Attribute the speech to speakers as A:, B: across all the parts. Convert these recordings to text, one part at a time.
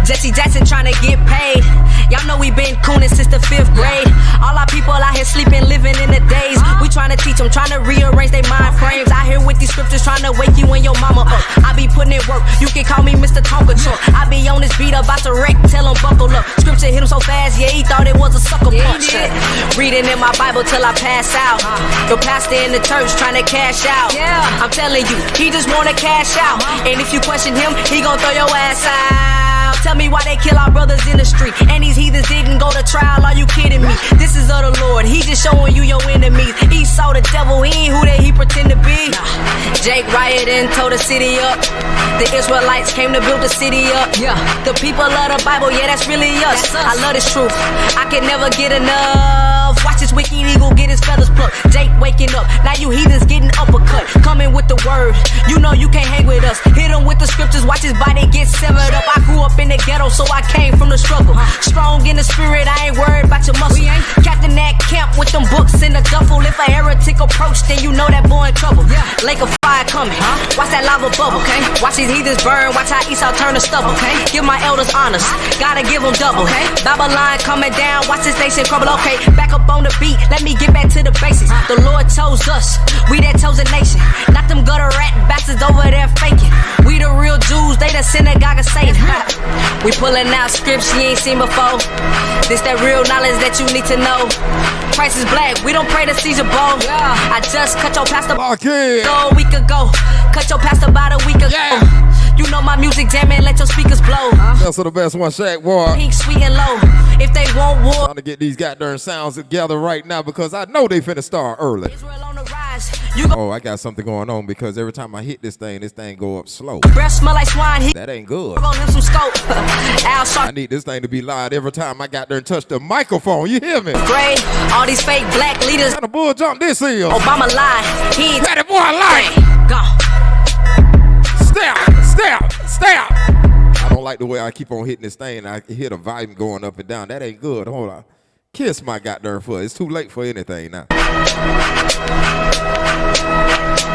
A: Jesse Jackson trying to get paid. Y'all know we been cooning since the 5th grade. All our people out here sleeping, living in the days. We trying to teach them, trying to rearrange their mind frames. Out here with these scriptures trying to wake you and your mama up. I be putting in work, you can call me Mr. Tonka Truck. I be on this beat about to wreck, tell him buckle up. Scripture hit him so fast, yeah, he thought it was a sucker punch. Reading in my Bible till I pass out. Your pastor in the church trying to cash out. I'm telling you, he just wanna cash out. And if you question him, he gon' throw your ass out. Tell me why they kill our brothers in the street. And these heathens didn't go to trial, are you kidding me? This is of the Lord, he just showing you your enemies. Esau the devil, he ain't who that he pretend to be. Jake rioted and tore the city up. The Israelites came to build the city up. The people love the Bible, yeah, that's really us. I love this truth, I can never get enough. Watch this wicked eagle get his feathers plucked. Jake waking up, now you heathens getting uppercut. Coming with the word, you know you can't hang with us. Hit him with the scriptures, watch his body get severed up. I grew up in the ghetto, so I came from the struggle. Strong in the spirit, I ain't worried about your muscle. Captain that camp with them books in the duffel. If a heretic approach, then you know that boy in trouble. Lake of fire coming, watch that lava bubble. Watch these heathens burn, watch how Esau turn to stubble. Give my elders honors, gotta give them double. Babylon coming down, watch this nation crumble. Back up on the beat, let me get back to the basics. The Lord chose us, we that chosen nation. Not them gutter rat bastards over there faking. We the real Jews, they the synagogue of Satan. We pulling out scripts you ain't seen before. This that real knowledge that you need to know. Christ is black, we don't pray to Caesar Bowl. I just cut your pastor a week ago. Cut your pastor about a week ago. You know my music jamming, let your speakers blow.
B: That's the best one, Shaq, boy.
A: Pink, sweet, and low. If they want war,
B: trying to get these goddamn sounds together right now because I know they finna start early.
A: Israel on the rise.
B: Oh, I got something going on because every time I hit this thing go up slow.
A: Breath smell like swine.
B: That ain't good.
A: On him some scope.
B: I need this thing to be loud every time I got there and touch the microphone. You hear me?
A: Gray, all these fake black leaders.
B: What kind of bull jump this is?
A: Obama lied. He ain't
B: that boy lying.
A: Gone.
B: Stop. I don't like the way I keep on hitting this thing and I hear the volume going up and down. That ain't good. Hold on. Kiss my goddamn foot. It's too late for anything now.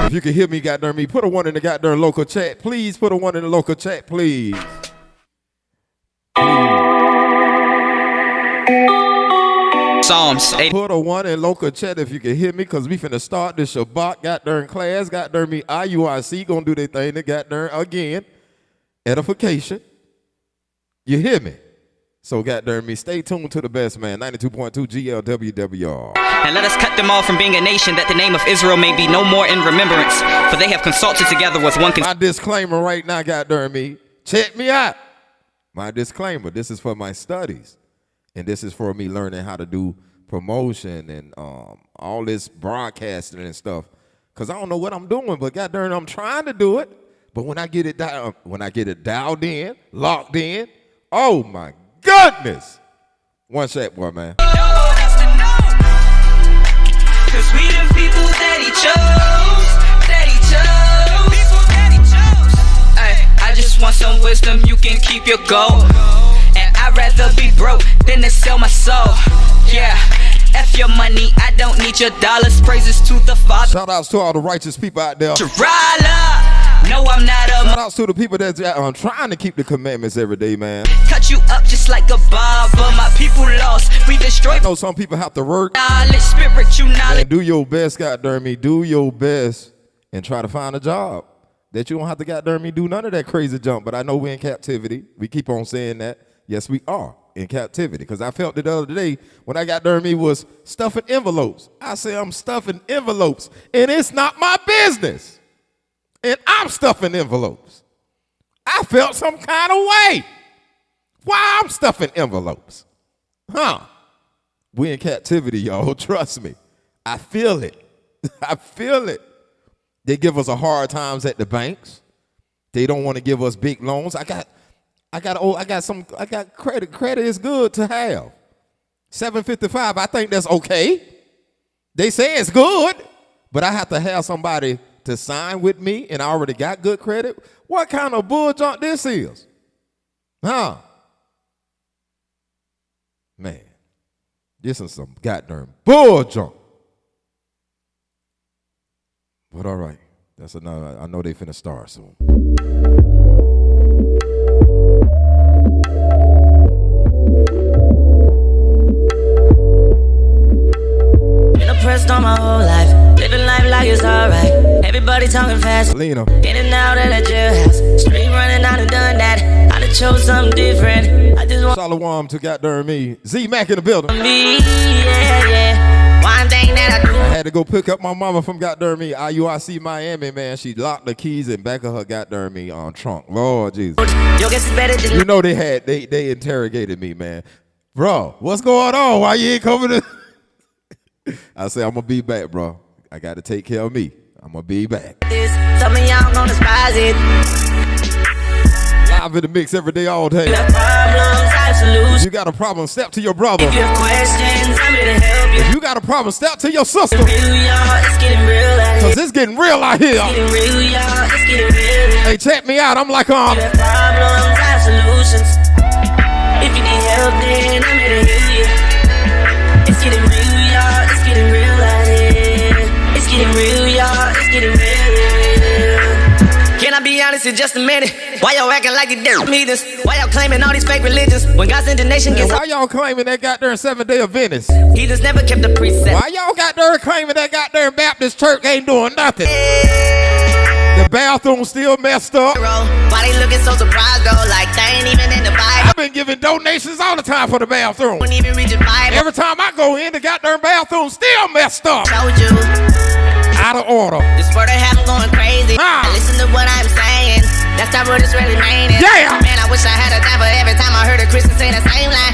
B: If you can hear me, goddamn me, put a 1 in the goddamn local chat. Please put a 1 in the local chat, please.
C: Psalms 8.
B: Put a 1 in local chat if you can hear me, because we finna start this Shabbat goddamn class. Goddamn me, IUIC gonna do their thing to goddamn again. Edification. You hear me? So goddamn me, stay tuned to the best, man. 92.2 GLWWR.
C: And let us cut them off from being a nation, that the name of Israel may be no more in remembrance. For they have consulted together with one.
B: My disclaimer right now, goddamn me. Check me out. My disclaimer. This is for my studies, and this is for me learning how to do promotion and all this broadcasting and stuff. Cause I don't know what I'm doing, but goddamn, I'm trying to do it. But when I get it dialed in, locked in, oh my goodness. One shot, boy, man.
C: Cause we them people that he chose. I just want some wisdom, you can keep your gold. And I'd rather be broke than to sell my soul. Yeah, F your money, I don't need your dollars. Praises to the Father.
B: Shout outs to all the righteous people out there.
C: No, I'm not a.
B: Shout outs to the people that's trying to keep the commandments every day, man.
C: Cut you up just like a barber. My people lost, we destroyed.
B: I know some people have to work.
C: Knowledge, spiritual knowledge.
B: Man, do your best, goddamn me. Do your best and try to find a job that you don't have to goddamn me do none of that crazy jump. But I know we're in captivity. We keep on saying that. Yes, we are in captivity. Because I felt it the other day when I goddamn me was stuffing envelopes. I say I'm stuffing envelopes, and it's not my business. And I'm stuffing envelopes. I felt some kind of way. Why I'm stuffing envelopes? We in captivity, y'all. Trust me. I feel it. I feel it. They give us a hard times at the banks. They don't want to give us big loans. I got credit. Credit is good to have. 755, I think that's okay. They say it's good, but I have to have somebody to sign with me, and I already got good credit. What kind of bull junk this is? Man, this is some goddamn bull junk. But all right, that's another. I know they finna start soon.
A: talking fast.
B: Lena.
A: In and out of the jailhouse. Straight running, I done done that. I done chose something different. I just want
B: Shalom to goddamn me. Z Mac in the building.
A: me, yeah. One thing that I do.
B: I had to go pick up my mama from goddamn me IUIC Miami, man. She locked the keys in back of her goddamn me trunk. Lord Jesus.
A: Yo, guess it's better than
B: You know they interrogated me, man. Bro, what's going on? Why you ain't coming to? I say I'm gonna be back, bro. I gotta take care of me. I'm gonna be back.
A: this. Some of y'all gonna despise it.
B: Live in the mix every day, all day.
A: You have problems, I have solutions.
B: You got a problem, step to your brother.
A: If you have questions, I'm here to help you.
B: If you got a problem, step to your sister.
A: Real, y'all, it's getting real out here.
B: Cause it's getting real out here.
A: Getting real, y'all, it's getting real.
B: Hey, check me out. I'm like,
A: You have problems, I have solutions. If you need help, then I'm here to heal you. It's getting real, y'all, it's getting real out here. It's getting real, y'all, it's getting real. Can I be honest in just a minute? Why y'all acting like you didn't meet us? Why y'all claiming all these fake religions? When God's indignation gets
B: why y'all claiming that goddamn 7-day Adventist?
A: He just never kept the precept.
B: Why y'all goddamn claiming that goddamn Baptist church ain't doing nothing? The bathroom still messed up.
A: Why they looking so surprised though? Like they ain't even in the Bible.
B: I've been giving donations all the time for the bathroom.
A: Wouldn't even read the Bible.
B: Every time I go in, the goddamn bathroom still messed up.
A: Told you.
B: Out of order.
A: This word I have going crazy. Listen to what I'm saying. That's not what it's really meaning.
B: Yeah.
A: Man, I wish I had a dime for every time I heard a Christian say the same line.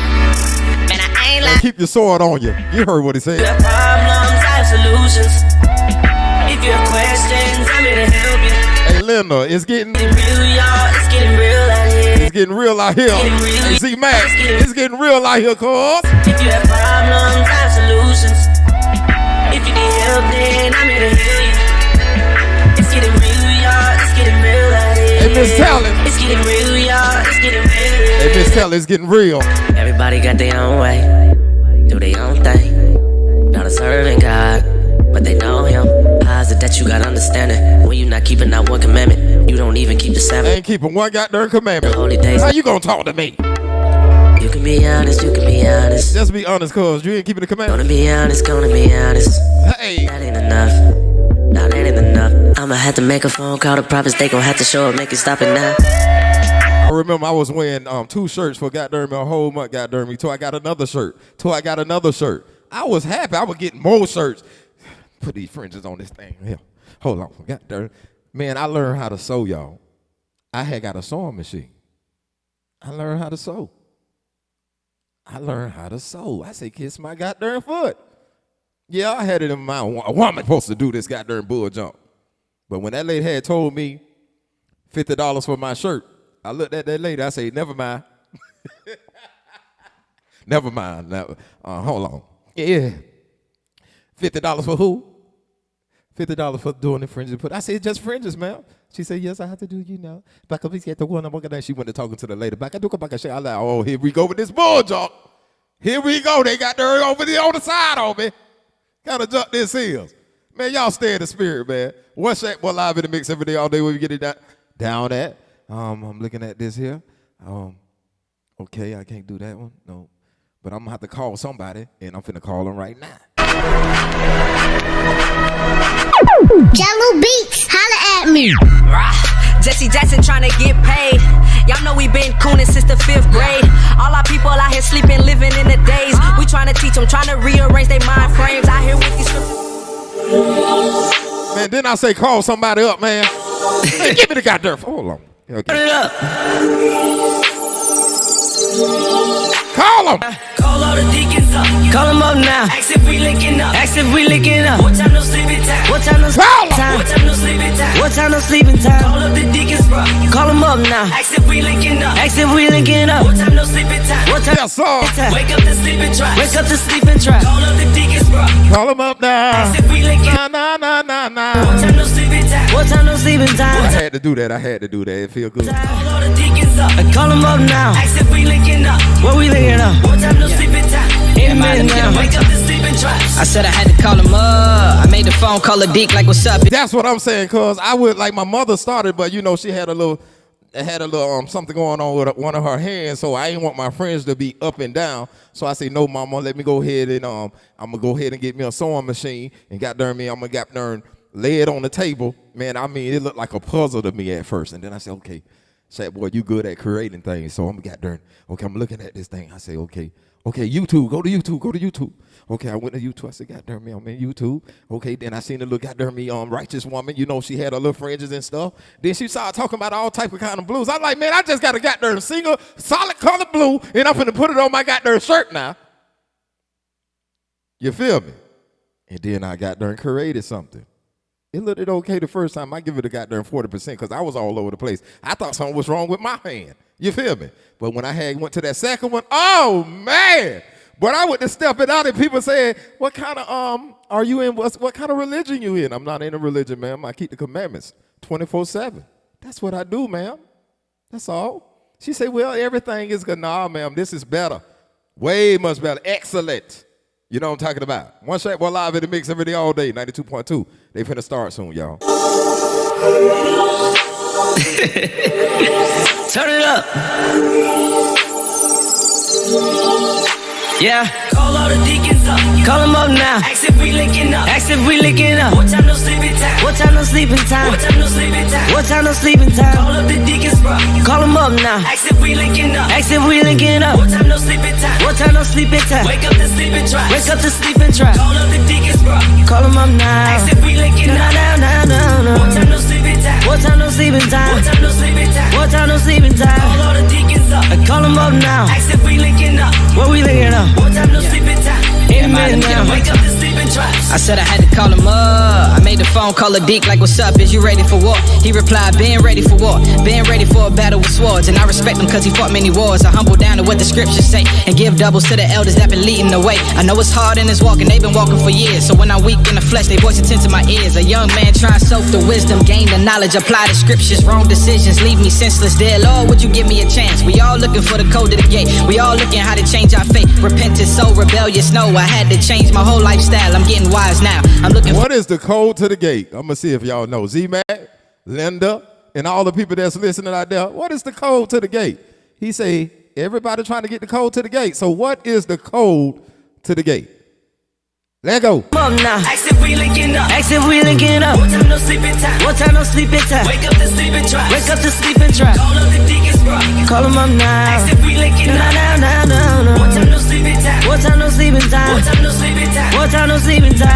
A: Man, I ain't lying.
B: Keep your sword on you. You heard what he said.
A: You have problems, I have solutions. If you have questions, I'm here to help you.
B: Hey, Linda, it's getting
A: Real, y'all, it's getting real out here.
B: It's getting real out here.
A: Getting real.
B: Hey, Z Mac, it's getting real out here, cuz.
A: If you have problems, I have solutions. If you need help, then I'm here to heal you. It's getting real, y'all, it's getting real out here.
B: Hey, Miss Talent.
A: It's getting real, y'all, it's getting real.
B: Hey, Miss Talent, it's getting real.
A: Everybody got their own way, do their own thing. Not a serving God, but they know Him. How is it that you got understanding when you not keeping that one commandment? You don't even keep the Sabbath.
B: Ain't keeping one goddamn commandment.
A: The holy days.
B: How you gonna talk to me?
A: You can be honest, you can be honest.
B: Just be honest, cuz you ain't keeping the commandment.
A: Gonna be honest, gonna be honest.
B: Hey.
A: That ain't enough. Nah, that ain't enough. I'ma have to make a phone call to prophets. They gon' have to show up, make it stop it now.
B: I remember I was wearing 2 shirts for goddamn a whole month, goddamn me, till I got another shirt. I was happy. I was getting more shirts. Put these fringes on this thing. Here. Hold on. Goddamn. Man, I learned how to sew, y'all. I had got a sewing machine. I learned how to sew. I say, kiss my goddamn foot. Yeah, I had it in my mind. A woman supposed to do this goddamn bull jump. But when that lady had told me $50 for my shirt, I looked at that lady. I said, never mind. Never mind. Now, hold on. Yeah. $50 for who? $50 for doing the fringes. I said, just fringes, ma'am. She said, yes, I have to do, you know. She went to talking to the lady. I like, oh, here we go with this bull jump. Here we go. They got dirt over there on the side on me. Gotta jump this hills. Man, y'all stay in the spirit, man. What's that? Well, live in the mix every day, all day where we get it down at. I'm looking at this here. Okay, I can't do that one. No. But I'm gonna have to call somebody, and I'm finna call them right now.
D: Jello Beats, holla at me.
A: Jesse Jackson tryna get paid. Y'all know we been cooning since the 5th grade. All our people out here sleeping, living in the days. We tryna teach them, tryna rearrange their mind frames. I hear with these
B: Man, didn't I say call somebody up, man? Hey, give me the goddamn. Hold on. Okay. Call them.
A: Call all the deacons up. Call them up now. Ask if we linking up. What time no sleeping time? What time no sleeping time? What time no sleeping time? Call up the deacons, bro. Call them up now. Ask if we linking up. What time no sleeping time? What time?
B: Yes, sir.
A: Wake up the sleeping tribe. Call up the deacons, bro.
B: Call them up now.
A: Ask if we linking up.
B: Nah.
A: What time no sleeping time?
B: I had to do that. It feel good.
A: Call all the deacons up. Call them up now. Ask if we linking up. What we linking up? What time no sleeping time? Wake up the sleeping tribe.
C: I said I had to call him up. I made the phone call a Deacon like, what's up?
B: That's what I'm saying, cuz I would, like, my mother started, but you know, she had a little something going on with one of her hands, so I didn't want my friends to be up and down. So I say, no, mama, let me go ahead and I'm gonna go ahead and get me a sewing machine, and goddamn me, I'm gonna goddamn lay it on the table. Man, I mean, it looked like a puzzle to me at first. And then I said, okay, Shaq, boy, you good at creating things. So I'm looking at this thing. I say, okay, YouTube, go to YouTube. Okay, I went to YouTube. I said, goddamn me, I'm in YouTube. Okay, then I seen a little goddamn me righteous woman. You know, she had her little fringes and stuff. Then she started talking about all type of kind of blues. I'm like, man, I just got a goddamn single solid color blue, and I'm finna put it on my goddamn shirt now. You feel me? And then I goddamn created something. It looked okay the first time. I give it a goddamn 40% because I was all over the place. I thought something was wrong with my hand. You feel me? But when I went to that second one, oh man! But I went to step it out and people saying, what kind of are you in? What kind of religion you in? I'm not in a religion, ma'am. I keep the commandments 24/7. That's what I do, ma'am. That's all. She said, well, everything is good. Nah, ma'am, this is better. Way much better. Excellent. You know what I'm talking about. One Shaq Boy live in the mix every day, all day, 92.2. They finna start soon, y'all.
C: Turn it up. Yeah. Call all the deacons up. Call them up now. Ask if we linking up. What time no sleeping time? What time no sleeping time? Call up the deacons, bro. Call them up now. Ask if we linking up. What time no sleeping time? Wake up the sleeping trap. Call up the deacons, bro. Call them up now. Ask if we linking up. No. What time no sleeping time? What time no sleeping time? Call all the deacons up. Call them up now. Ask if we linking up. What we linking up? What time no sleeping time? Wake up the sleeping traps. I said I had to call him up. I made the phone call a Deek like, what's up? Is you ready for war? He replied, been ready for war. Been ready for a battle with swords. And I respect him cause he fought many wars. I humble down to what the scriptures say and give doubles to the elders that been leading the way. I know it's hard in this walking, they've been walking for years. So when I'm weak in the flesh, they voice attend to my ears. A young man trying to soak the wisdom, gain the knowledge, apply the scriptures. Wrong decisions leave me senseless. Dear Lord, would you give me a chance? We all looking for the code to the gate. We all looking how to change our fate. Repented, so rebellious. No, I had to change my whole lifestyle. I'm getting wise now. I'm looking.
B: What is the code to the gate? I'm gonna see if y'all know. Z-Mac, Linda, and all the people that's listening out there. What is the code to the gate? He say everybody trying to get the code to the gate. So what is the code to the gate? Let go.
C: Up now. Ask if we linking up. What time no sleeping time? Wake up the sleeping trap. Call up the deacons, bro. Call them up now. Ask if we linking up. No. What time no sleeping time?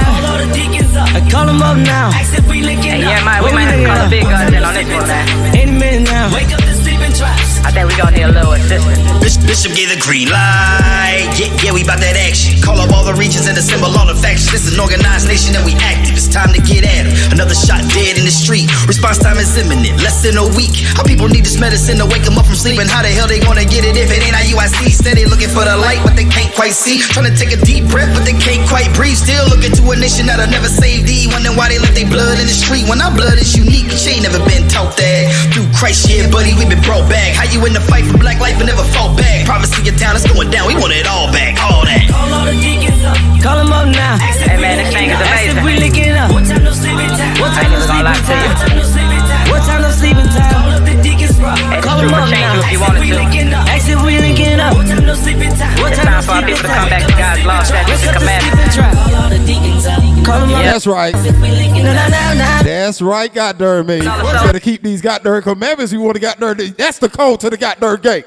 C: Call all the deacons up. Call them up now. Ask if we linking up. Yeah, we might have to call the big guns in on this one, man. Any minute now. Wake up the sleeping traps. I think we gonna need a little assistance.
E: Bishop gave the green light. Yeah, we bout that action. Call up all the regions and assemble all the factions. This is an organized nation and we active. It's time to get at it. Another shot dead in the street. Response time is imminent. Less than a week. Our people need this medicine to wake them up from sleeping. How the hell they gonna get it if it ain't IUIC? Steady looking for the light, but they can't quite see. Trying to take a deep breath, but they can't quite breathe. Still looking to a nation that'll never save thee. Wondering why they left their blood in the street. When our blood is unique, she ain't never been taught that. Through Christ, yeah, buddy, we been brought back. How you in the fight for black life and never fought back? Prophecy of town is going down. We want it all back, all that.
C: Call all the deacons up. Call them up now. Hey man, this thing is amazing. What time no sleeping time? What time no sleeping time? Call up the deacons, bro. Call them up now.
F: If you wanted to.
C: Ask if we linking up. What time no sleeping time?
F: It's time for our people to come back to God's law, statutes, and commandments.
C: Call all the deacons up. Call them up.
B: That's right. That's right, goddamn me. Better keep these goddamn commandments. You want to goddamn. That's the code to the goddamn gate.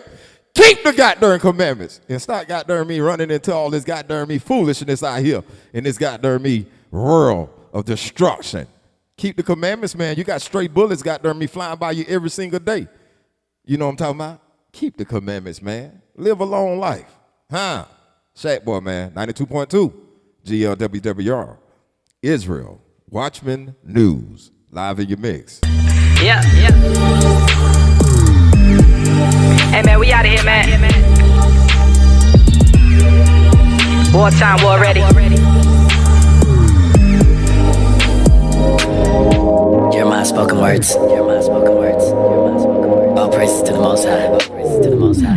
B: Keep the goddamn commandments and stop goddamn me running into all this goddamn me foolishness out here in this goddamn me world of destruction. Keep the commandments, man. You got straight bullets goddamn me flying by you every single day. You know what I'm talking about? Keep the commandments, man. Live a long life. Huh? Shaq Boy, man. 92.2 GLWWR. Israel. Watchman News. Live in your mix.
F: Yeah. Hey man, we out of here, man. Wartime, war ready.
G: Jeremiah spoken words. All praises to the Most High.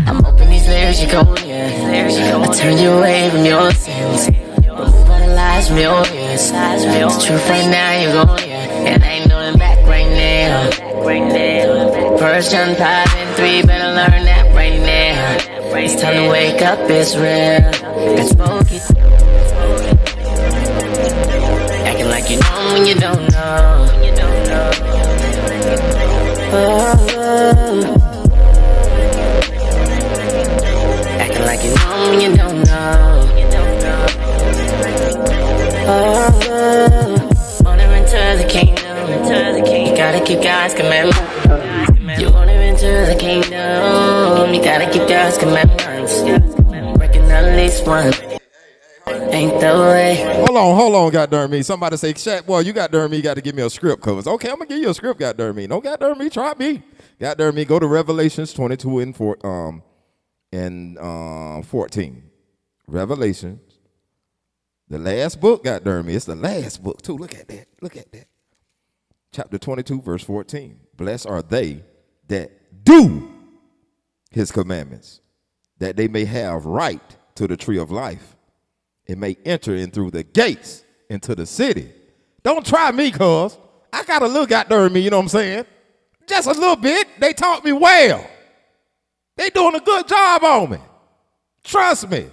G: I'm open these layers, you go, yeah. I turn you away from your sins. Remove all the lies from your ears. It's truth right now, you go, yeah. And I ain't nothing back right now. 1 John 5:3, better learn that right now. It's time to wake up, Israel. God spoke it. Acting like you know when you don't know. Acting like you know when you don't know. Wanna enter the kingdom. You gotta keep God's commandments. You wanna enter the kingdom. You gotta keep God's commandments. Breaking at least one. Ain't the way.
B: Hold on, goddamn me. Somebody say, Shaq, boy, you goddamn me, got to give me a script covers. Okay, I'm gonna give you a script, goddamn me. No, goddamn me, try me. Goddamn me, go to Revelations 22 and 14. Revelations, the last book, goddamn me. It's the last book too. Look at that. Look at that. Chapter 22, verse 14. Blessed are they that do his commandments, that they may have right to the tree of life and may enter in through the gates into the city. Don't try me, cuz I got a little goddamn me, you know what I'm saying? Just a little bit. They taught me well. They doing a good job on me. Trust me.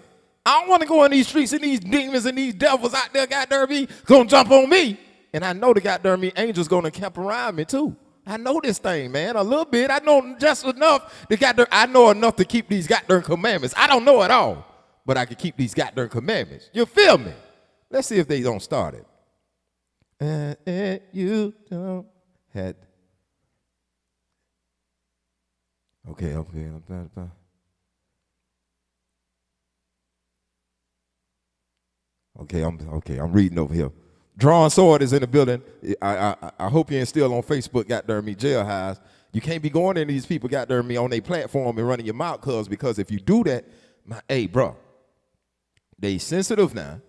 B: I don't want to go in these streets and these demons and these devils out there, goddamn me, gonna jump on me. And I know the goddamn me angels gonna camp around me too. I know this thing, man, a little bit. I know just enough to I know enough to keep these goddamn commandments. I don't know it all, but I can keep these goddamn commandments. You feel me? Let's see if they don't start it. And you don't had. Okay. I'm reading over here. Drawn sword is in the building. I hope you ain't still on Facebook, goddamn me, jail highs. You can't be going in these people, goddamn me, on their platform and running your mouth, because if you do that, hey, bro, they sensitive now.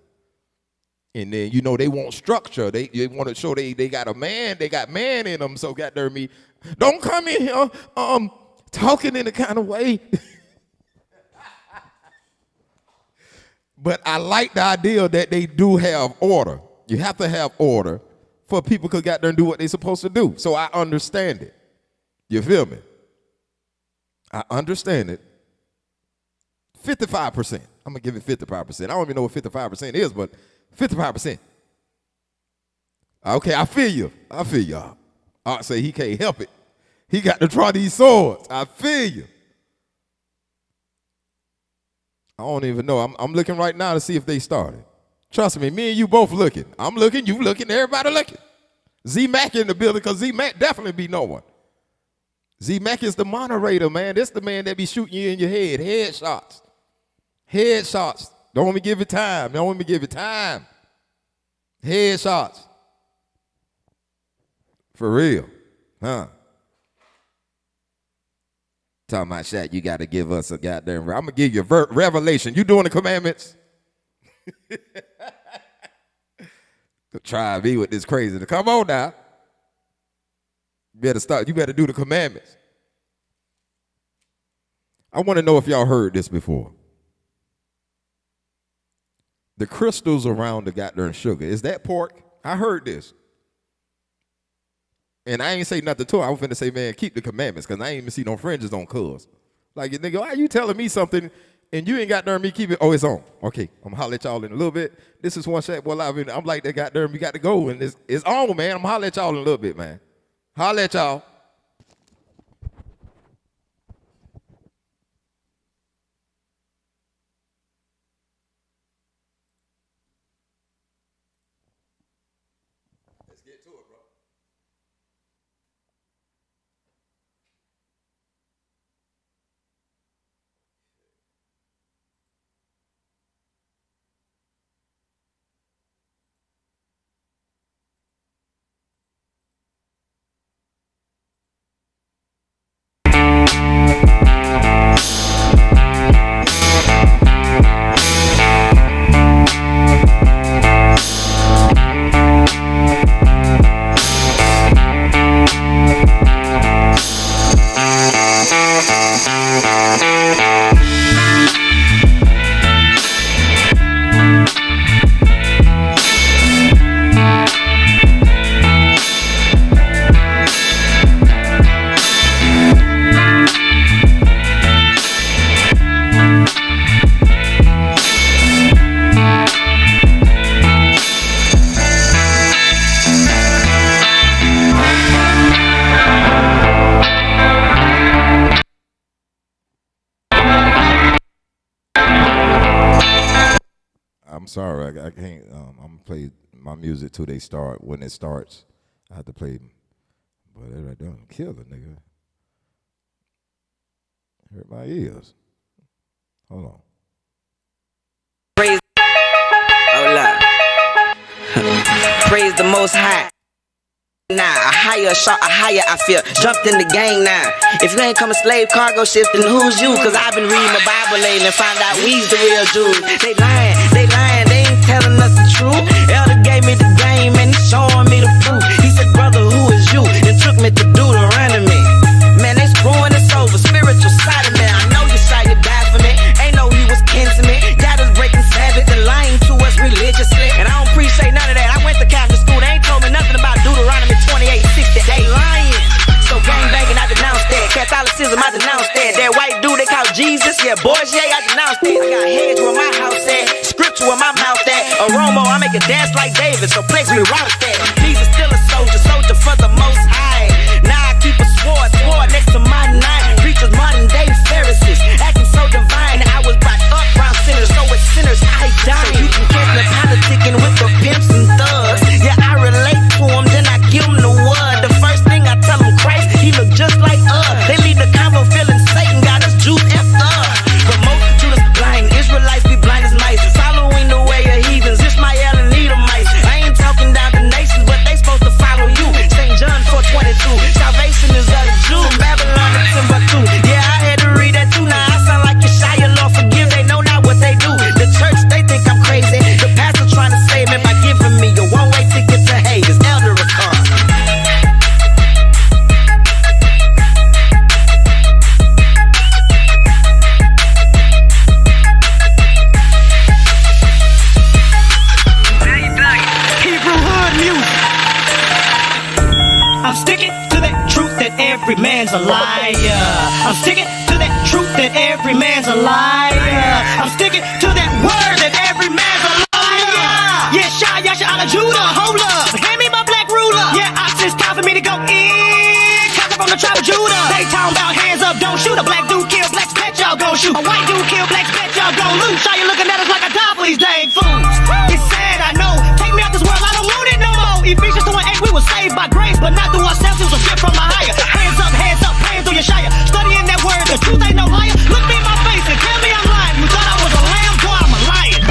B: And then, you know, they want structure. They want to show they got a man, they got man in them. So, goddamn me, don't come in here talking in the kind of way. But I like the idea that they do have order. You have to have order for people to get there and do what they're supposed to do. So I understand it. You feel me? I understand it. 55%. I'm going to give it 55%. I don't even know what 55% is, but 55%. Okay, I feel you. Y'all. I say he can't help it. He got to draw these swords. I feel you. I don't even know. I'm looking right now to see if they started. Trust me, me and you both looking. I'm looking, you looking, everybody looking. Z-Mac in the building, because Z-Mac definitely be knowing. Z-Mac is the moderator, man. This the man that be shooting you in your head. Headshots. Headshots. Don't want me to give it time. Don't want me to give it time. Headshots. For real. Huh? Talking about Shaq, you got to give us a goddamn. I'm going to give you a revelation. You doing the commandments? Try me with this crazy. Come on now. You better start. You better do the commandments. I want to know if y'all heard this before. The crystals around the goddamn sugar, is that pork? I heard this. And I ain't say nothing to her. I was finna say, man, keep the commandments, because I ain't even see no fringes on cuz. Like, nigga, why you telling me something and you ain't got there me keep it? Oh, it's on. Okay, I'm gonna holler at y'all in a little bit. This is one Shaq Boy Live. I'm like, that got there, we got to go. And it's on, man. I'm gonna holler at y'all in a little bit, man. Holler at y'all. Let's get to it, bro. I'm sorry, I can't. I'm gonna play my music till they start. When it starts, I have to play. But that right there, kill a nigga. Hurt my ears. Hold on.
H: Praise, hold up. Praise the Most High. Nah, a higher, I feel. Jumped in the gang now. If you ain't come a slave cargo ship, then who's you? Cause I've been reading my Bible lately and find out we's the real Jews. They lying, they ain't telling us the truth. Elder gave me the game and he's showing me the proof. He said, brother, who is you? And took me to Deuteronomy. Man, they screwing us over, spiritual side of me. I know you saw you die for me. Ain't know he was kin to me. Got us breaking Sabbath and lying to us religiously. And I don't appreciate none of that. I went to Catholic school, they ain't told me nothing about Deuteronomy 28:60. They lying. So gang banging, I denounce that. Catholicism, I denounce that. That white dude they call Jesus, yeah, boys, yeah, I denounce that. I got heads where my house at, scripture where my mouth at. Aromo, I make it dance like David, so place me route that. Jesus still a soldier for the Most High. Now I keep a sword next to my nine. Preachers, modern day Pharisees, acting so divine. I was brought up around sinners, so with sinners I die. So you can catch me politicking with the pimps and thugs. Yeah, I relate to them, then I give them the word. The first thing I tell them, Christ, he look just like us. They leave the convo feeling Satan got us juice effed up. But most of Judas blind, Israelites be blind as mice. Following the way of heathens, Ishmael and Edomites. I ain't talking down to nations, but they supposed to follow you. St. John 4:22, salvation is of the Jew. From Babylon to Timbuktu. Yeah, I had to read that too. Now I sound like Yeshaya, Lord forgive, they know not what they do. The church, they think I'm crazy. The pastor trying to save me by giving me a one-way ticket to Hades. Elder Ricard.
I: I'm sticking to that truth that every man's a liar. I'm sticking to that truth that every man's a liar. I'm sticking to that word that every man's a liar. Yeah, Shah Yasha out of Judah, hold up. Hand me my black ruler. Yeah, it's time for me to go in. Cause I'm from the tribe of Judah. They talking about hands up, don't shoot. A black dude kill blacks, bet y'all gon' shoot. A white dude kill blacks, bet y'all gon' loot. Shah, you looking at us like a dog for these dang fools. It's sad, I know. Take me out this world, I don't want it no more. Ephesians 2:8, we were saved by grace, but not through ourselves. It was a gift from a higher. Hands up, praying through your shire. Studying that word, the truth ain't no liar. Look me in my face and tell me I'm lying. You thought I was a lamb, boy, I'm a lion.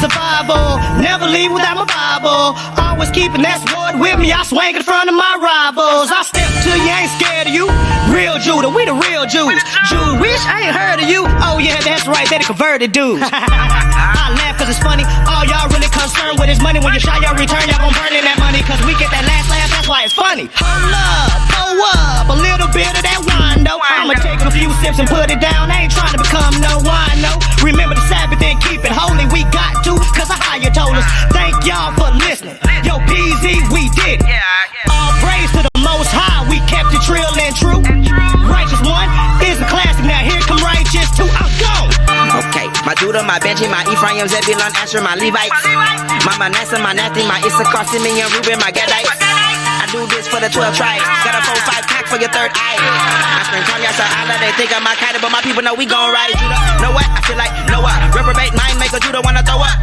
I: Survival, never leave without my Bible. Always keeping that sword with me. I swing in front of my rivals. I step to you, ain't scared of you. Real Judah, we the real Jews. Jewish, I ain't heard of you. Oh yeah, that's right, they the converted dudes. I laugh cause it's funny. All y'all really concerned with is money. When you shy your return, y'all gon' burn in that money. Cause we get that last laugh, that's why it's funny. Hold up, pull up, a little bit of that wine though. I'ma take a few sips and put it down. I ain't trying to become no wino. Remember the Sabbath and keep it holy. We got to, cause a higher told us. Thank y'all for listening. Yo, PZ, we did it. All praise to the Most High, we kept it real and true. Righteous one is a classic, now here come Righteous two. I'm gone.
H: Okay, my Judah, my Benji, my Ephraim, Zebulun, Asher, my Levites. My Manasseh, my Nathanyel, my Issachar, Simeon, Reuben, my Gadites. I do this for the 12 tribes. Got a 4-5 pack for your third eye. I spend time, y'all say, they think I'm Al-Qaeda, but my people know we gon' ride Judah. Know what? I feel like Noah. Reprobate mind maker, Judah wanna throw up.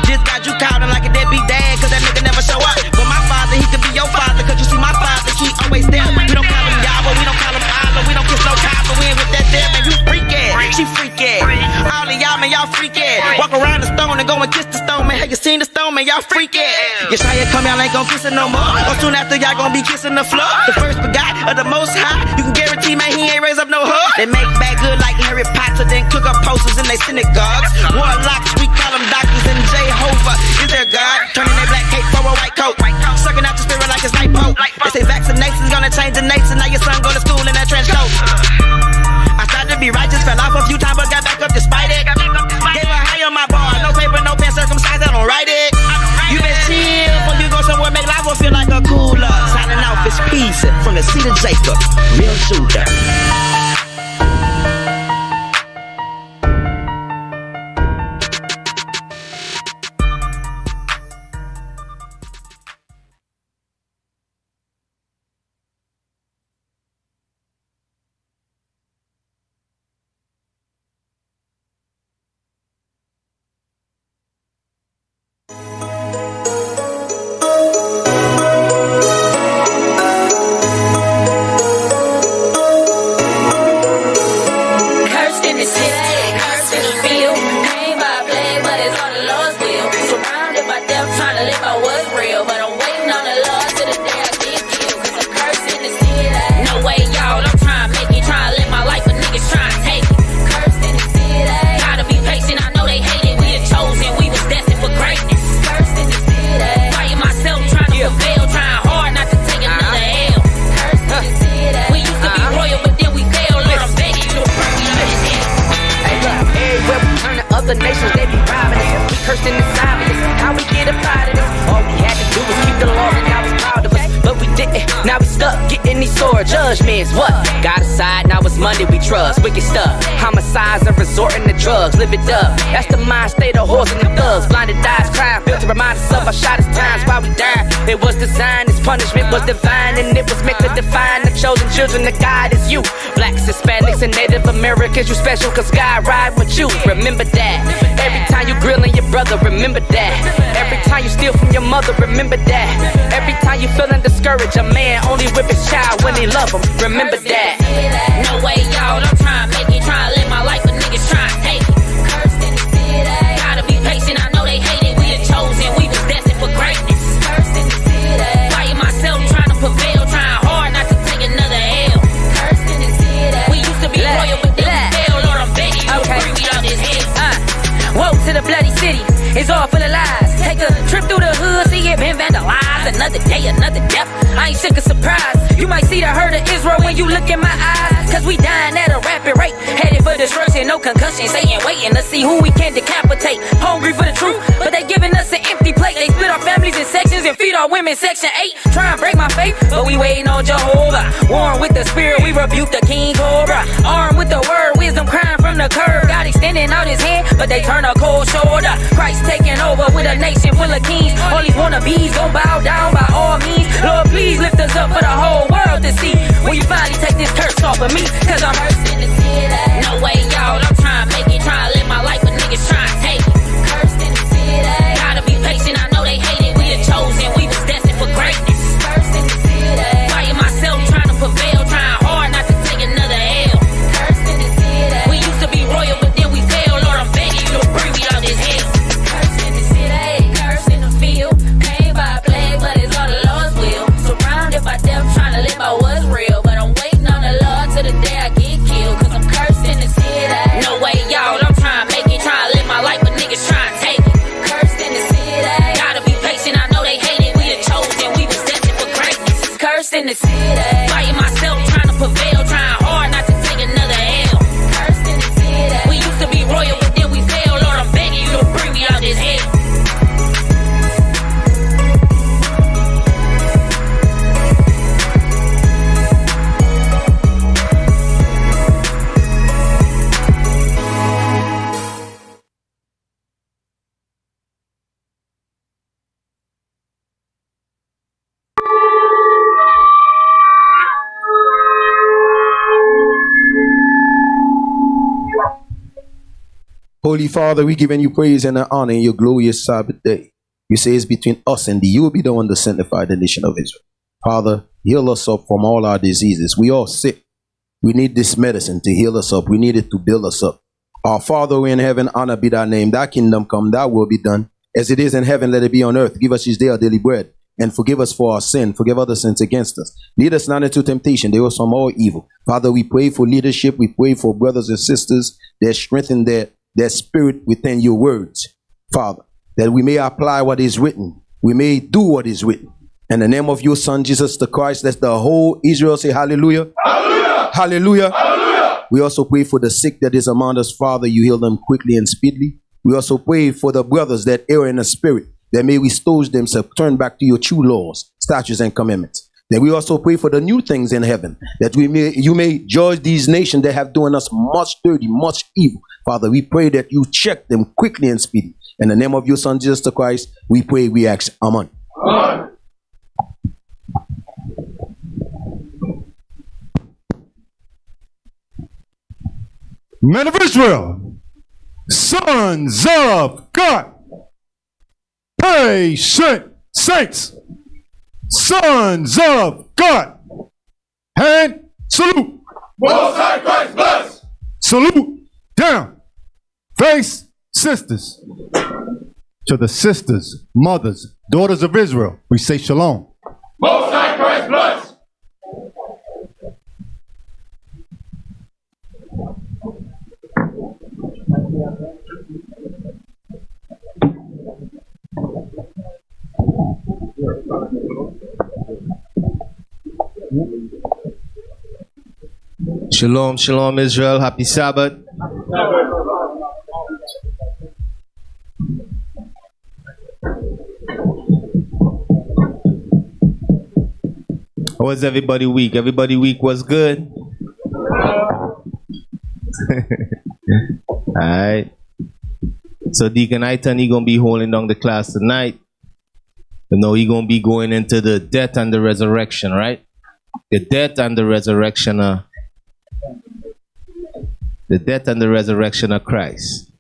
H: Just got you called him like a deadbeat dad, cause that nigga never show up. But my father, he could be your father, cause you see my father, he always there. We don't call him Yahweh, we don't call him Allah, we don't kiss no copper, we ain't with that there, man, you freaky. She freaky. All of y'all, man, y'all freaky. Walk around the stone and go and kiss the stone, man. Have you seen the stone, man? Y'all freaky. Yeshaya come, y'all ain't gon' kiss it no more. Or soon after, y'all gon' be kissing the floor. The first begot of the Most High, you can guarantee, man, he ain't raised up no hoe. They make bad good like Harry Potter, then cook up posters in they synagogues. Warlocks, we call them doctors, and Jehovah is their God. Turning their black cape for a white coat. Sucking out the spirit like it's night boat. They say vaccination's gonna change the nation. Now your son go to school in that trench coat. I tried to be righteous, fell off a few times, but got back up despite it. Gave a high on my bar, no paper, no pen, circumcised, I don't write it. You been chill, when you go somewhere, make life will feel like a cooler. Signing off, it's peace from the seed of Jacob, real Judah.
C: across the nations, they be robbing us. We cursed in the silence, how we get up out of this? All we had to do was keep the law and I was proud of us. But we didn't, now we stuck getting these sore judgments. What? God aside, now it's Monday we trust. Wicked stuff, homicides and resorting to drugs. Live it up, that's the mind state of whores and the thugs. Blinded eyes, crying, built to remind us of our shortest times while we died. It was designed, this punishment was divine, and it was meant to define the chosen children of God is you. Blacks, Hispanics, and Native Americans, you special cause God ride with you. Remember that. Every time you grillin' your brother, remember that. Every time you steal from your mother, remember that. Every time you feelin' discouraged, a man only whip his child when he love him. Remember that.
G: No way, y'all, I'm trying to make it, trying to live my life, but niggas trying to take it. Cursed in the city. Gotta be patient, I know they hate it. We the chosen, we was destined for greatness. Cursed in the city. Fighting myself, trying to prevail, trying hard not to take another L. Cursed in the city. We used to be royal, but then we failed. Lord, I'm begging you to bring me out this hell.
C: Woke to the bloody city, it's all full of lies. Take a trip through the hood, see it been vandalized. Another day, another death, I ain't sick of surprise. You might see the herd of Israel when you look in my eyes. Cause we dying at a rapid rate, headed for destruction, no concussion. Satan waiting to see who we can decapitate. Hungry for the truth, but they giving us an empty plate. They split our families in sections and feed our women section 8. Try and break my faith, but we waiting on Jehovah. Warring with the spirit, we rebuke the king cobra. Armed with the word, wisdom crying from the curb. God extending out his hand, but they turn a cold shoulder. Christ taking over with a nation full of kings. All these wannabes gon' bow down by all means. Lord, please lift us up for the whole world to see. Will you finally take this curse off of me? Cause I'm
G: Cursed in the city. No way, y'all, I'm trying to make it, trying to live my life, but niggas trying to take it. Cursed in the city. Gotta be patient, I know they hate it. We the chosen, we was destined for greatness. Cursed in the city. Fighting myself, trying to prevail, trying hard not to take another L. Cursed in the city. We used to be royal, but then we failed. Lord, I'm begging you to bring me out this hell. Cursed in the city, cursed in the field. Pain by a plague, but it's all the Lord's will. Surrounded by death, trying to live by what's real. But I'm waiting on the Lord till the day I get killed. Cause I'm cursed in the city. No way, y'all, I'm trying to make it, trying to live my life, but niggas trying to take it. Cursed in the city. Gotta be patient, I know they hate it. We the chosen, we was destined for greatness. Cursed in the city. Fighting myself, trying to prevail, trying hard not to take another L. Cursed in the city. We used to be royal, but then we failed. Lord, I'm begging you to bring me out this hell.
J: Holy Father, we giving you praise and honor in your glorious Sabbath day. You say it's between us and thee. You will be the one to sanctify the nation of Israel. Father, heal us up from all our diseases. We all sick. We need this medicine to heal us up. We need it to build us up. Our Father, who in heaven, honor be thy name. Thy kingdom come, thy will be done. As it is in heaven, let it be on earth. Give us this day our daily bread. And forgive us for our sin. Forgive other sins against us. Lead us not into temptation. Deliver us from all evil. Father, we pray for leadership. We pray for brothers and sisters that strengthen their spirit within your words, Father, that we may apply what is written. We may do what is written. In the name of your Son, Jesus the Christ, let the whole Israel say hallelujah. Hallelujah. Hallelujah. Hallelujah. We also pray for the sick that is among us, Father. You heal them quickly and speedily. We also pray for the brothers that err in the spirit, that may restore themselves, turn back to your true laws, statutes, and commandments. Then we also pray for the new things in heaven, that you may judge these nations that have done us much dirty, much evil. Father, we pray that you check them quickly and speedily. In the name of your Son, Jesus the Christ, we pray, we ask, amen. Amen.
K: Men of Israel, sons of God, patient saints, sons of God, hand salute. Most High Christ bless. Salute down. Face sisters. To the sisters, mothers, daughters of Israel, we say shalom. Most High Christ bless.
L: Shalom, shalom Israel, happy Sabbath. How was everybody week? Everybody week was good? Alright. So Deacon Eythan, he gonna be holding down the class tonight. You know, he gonna be going into the death and the resurrection, right? The death and the resurrection of Christ.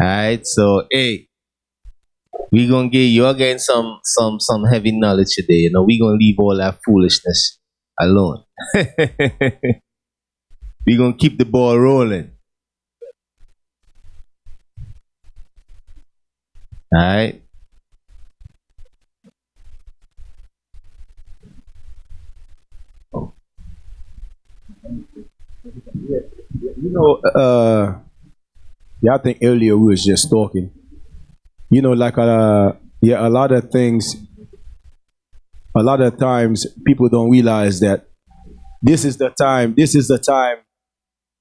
L: Alright, so hey, we gonna get you again some heavy knowledge today. You know, we gonna leave all that foolishness alone. We gonna keep the ball rolling. Alright.
J: You know, I think earlier we was just talking. You know, like a lot of things. A lot of times, people don't realize that this is the time. This is the time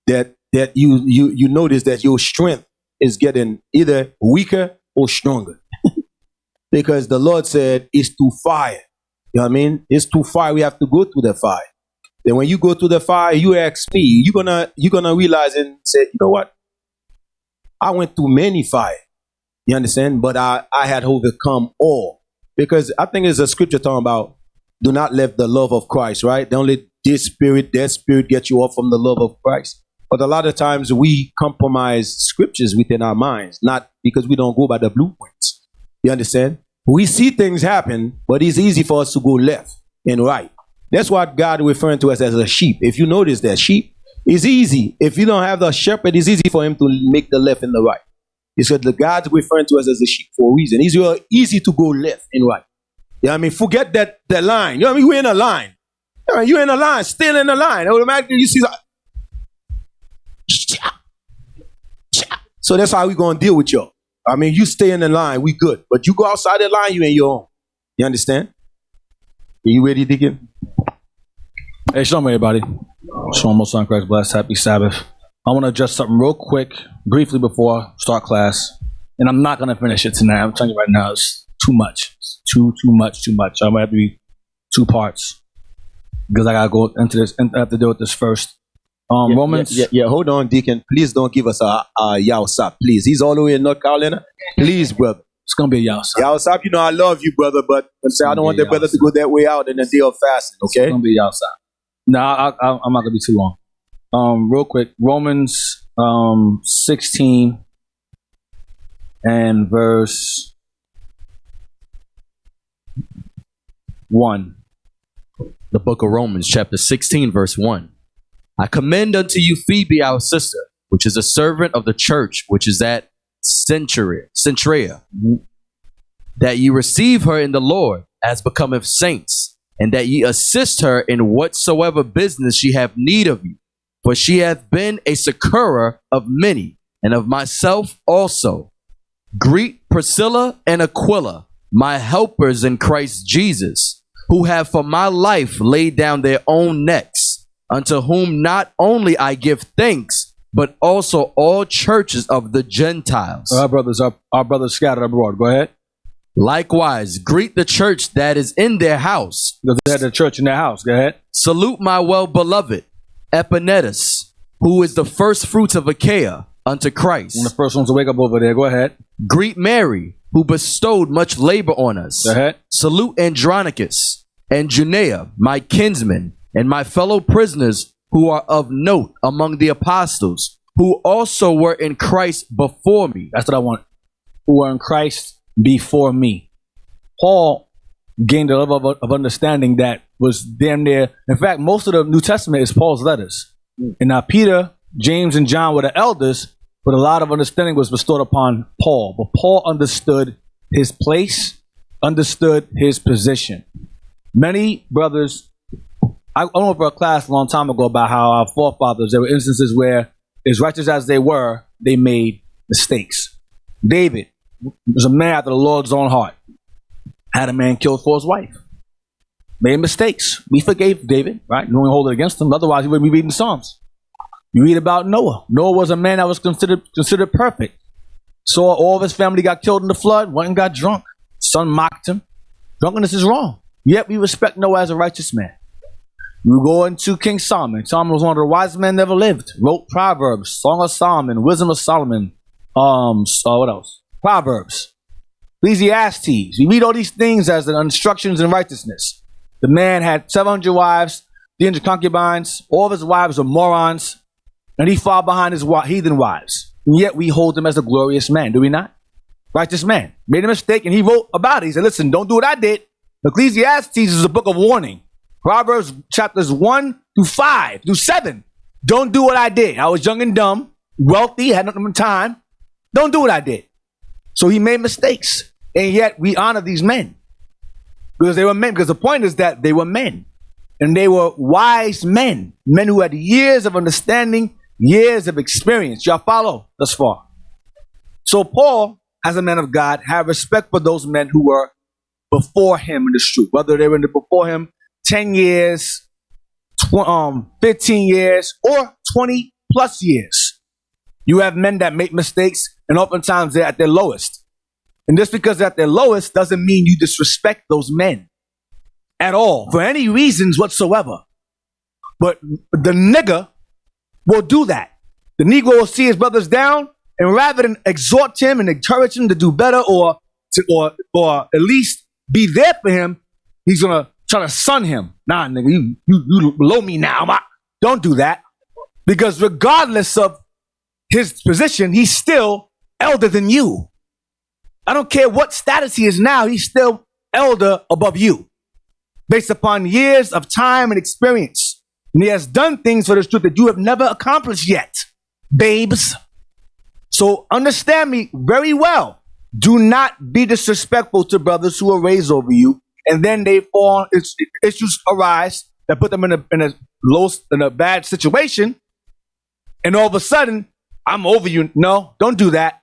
J: that you notice that your strength is getting either weaker or stronger, because the Lord said it's through fire. You know what I mean? It's through fire. We have to go through the fire. Then when you go through the fire, you ask me, you're gonna realize and say, you know what? I went through many fire. You understand? But I had overcome all. Because I think there's a scripture talking about do not let the love of Christ, right? Don't let that spirit get you off from the love of Christ. But a lot of times we compromise scriptures within our minds, not because we don't go by the blueprints. You understand? We see things happen, but it's easy for us to go left and right. That's what God is referring to us as a sheep. If you notice that sheep is easy. If you don't have the shepherd, it's easy for him to make the left and the right. He said the God's referring to us as a sheep for a reason. It's real easy to go left and right. You know what I mean? Forget that line. You know what I mean? We're in a line. You're in a line, still in a line. Automatically you see. So that's how we're going to deal with y'all. I mean, you stay in the line, we good. But you go outside the line, you ain't your own. You understand? Are you ready, Deacon?
M: Hey, shalom, everybody. Shalom, most on Christ, blessed, happy Sabbath. I want to address something real quick, briefly before I start class. And I'm not going to finish it tonight. I'm telling you right now, it's too much. It's too much. I might have to be 2 parts because I got to go into this and I have to deal with this first. Romans.
J: Yeah, hold on, Deacon. Please don't give us a Yawasap, please. He's all the way in North Carolina. Please, brother.
M: It's going to be a Yawasap.
J: Yawasap, you know I love you, brother, but I don't want the brother to go that way out in the day of fasting, okay?
M: It's going to be a Yawasap. No, I'm not going to be too long. Real quick, Romans 16 and verse 1.
N: The book of Romans, chapter 16, verse 1. I commend unto you Phoebe, our sister, which is a servant of the church, which is at Centrea, that ye receive her in the Lord as becometh saints, and that ye assist her in whatsoever business she have need of you. For she hath been a succorer of many, and of myself also. Greet Priscilla and Aquila, my helpers in Christ Jesus, who have for my life laid down their own necks, unto whom not only I give thanks, but also all churches of the Gentiles.
M: Our brothers scattered abroad. Go ahead.
N: Likewise, greet the church that is in their house.
M: They had the church in their house. Go ahead.
N: Salute my well-beloved Epanetus, who is the first fruits of Achaia unto Christ.
M: And the first ones to wake up over there. Go ahead.
N: Greet Mary, who bestowed much labor on us.
M: Go ahead.
N: Salute Andronicus and Junia, my kinsmen, and my fellow prisoners who are of note among the apostles, who also were in Christ before me.
M: That's what I want. Who were in Christ before me. Paul gained a level of understanding that was damn near. In fact, most of the New Testament is Paul's letters. And now Peter, James, and John were the elders, but a lot of understanding was bestowed upon Paul. But Paul understood his place, understood his position. Many brothers, I went over a class a long time ago about how our forefathers, there were instances where, as righteous as they were, they made mistakes. David was a man after the Lord's own heart. Had a man killed for his wife. Made mistakes. We forgave David, right? We don't hold it against him. Otherwise, he wouldn't be reading Psalms. You read about Noah. Noah was a man that was considered perfect. So all of his family got killed in the flood. Went and got drunk. Son mocked him. Drunkenness is wrong. Yet we respect Noah as a righteous man. You go into King Solomon. Solomon was one of the wisest men that ever lived. Wrote Proverbs, Song of Solomon, Wisdom of Solomon. What else? Proverbs, Ecclesiastes. We read all these things as the instructions in righteousness. The man had 700 wives, 300 concubines. All of his wives were morons, and he fell behind his heathen wives. And yet we hold him as a glorious man, do we not? Righteous man. Made a mistake, and he wrote about it. He said, listen, don't do what I did. Ecclesiastes is a book of warning. Proverbs chapters 1 through 5 through 7. Don't do what I did. I was young and dumb, wealthy, had nothing but time. Don't do what I did. So he made mistakes. And yet we honor these men. Because they were men. Because the point is that they were men. And they were wise men. Men who had years of understanding, years of experience. Y'all follow thus far. So Paul, as a man of God, had respect for those men who were before him in the truth. Whether they were before him 10 years, 15 years, or 20 plus years. You have men that make mistakes, and oftentimes they're at their lowest. And just because they're at their lowest doesn't mean you disrespect those men at all, for any reasons whatsoever. But the nigger will do that. The Negro will see his brothers down, and rather than exhort him and encourage him to do better or at least be there for him, he's going to try to son him. Nah, nigga, you below me now. Don't do that. Because regardless of his position, he's still elder than you. I don't care what status he is now, he's still elder above you. Based upon years of time and experience. And he has done things for this truth that you have never accomplished yet, babes. So understand me very well. Do not be disrespectful to brothers who are raised over you. And then they fall, issues arise that put them in a bad situation. And all of a sudden, I'm over you. No, don't do that.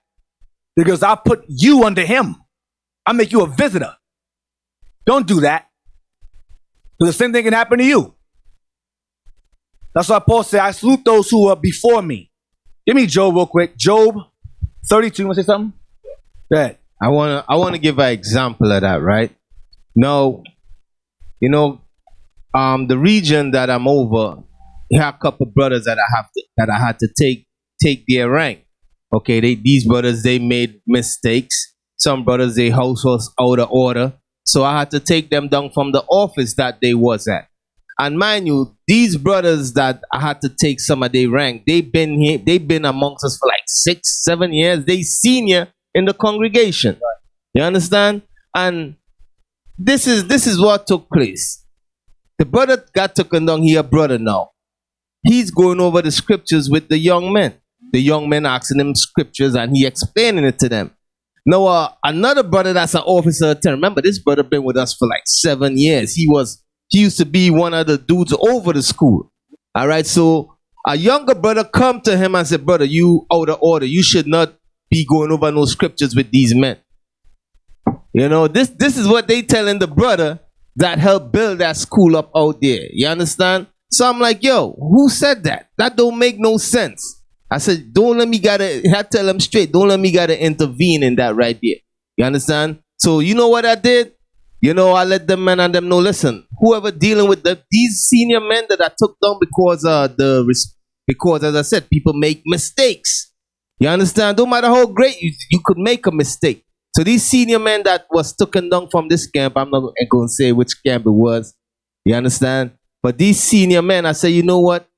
M: Because I'll put you under him. I'll make you a visitor. Don't do that. Because the same thing can happen to you. That's why Paul said, I salute those who are before me. Give me Job real quick. Job 32. You want to say something? Go ahead.
L: I wanna give an example of that, right? Now, the region that I'm over, you have a couple brothers that I had to take their rank. Okay, these brothers, they made mistakes. Some brothers, their house was out of order, so I had to take them down from the office that they was at. And mind you, these brothers that I had to take some of their rank, they've been amongst us for like 6-7 years. They senior in the congregation. You understand? And this is what took place. The brother got taken down here, brother now. He's going over the scriptures with the young men. The young men asking him scriptures and he explaining it to them. Now, another brother that's an officer of 10. Remember, this brother been with us for like 7 years. He used to be one of the dudes over the school. All right, so a younger brother come to him and said, brother, you out of order. You should not be going over no scriptures with these men. This is what they telling the brother that helped build that school up out there. You understand? So I'm like, yo, who said that? That don't make no sense. I said, I tell them straight, don't let me gotta intervene in that right there. You understand? So you know what I did? I let them men and them know, listen, whoever dealing with these senior men that I took down because as I said, people make mistakes. You understand? No matter how great you could make a mistake. So these senior men that was taken down from this camp, I'm not going to say which camp it was. You understand? But these senior men, I say, you know what?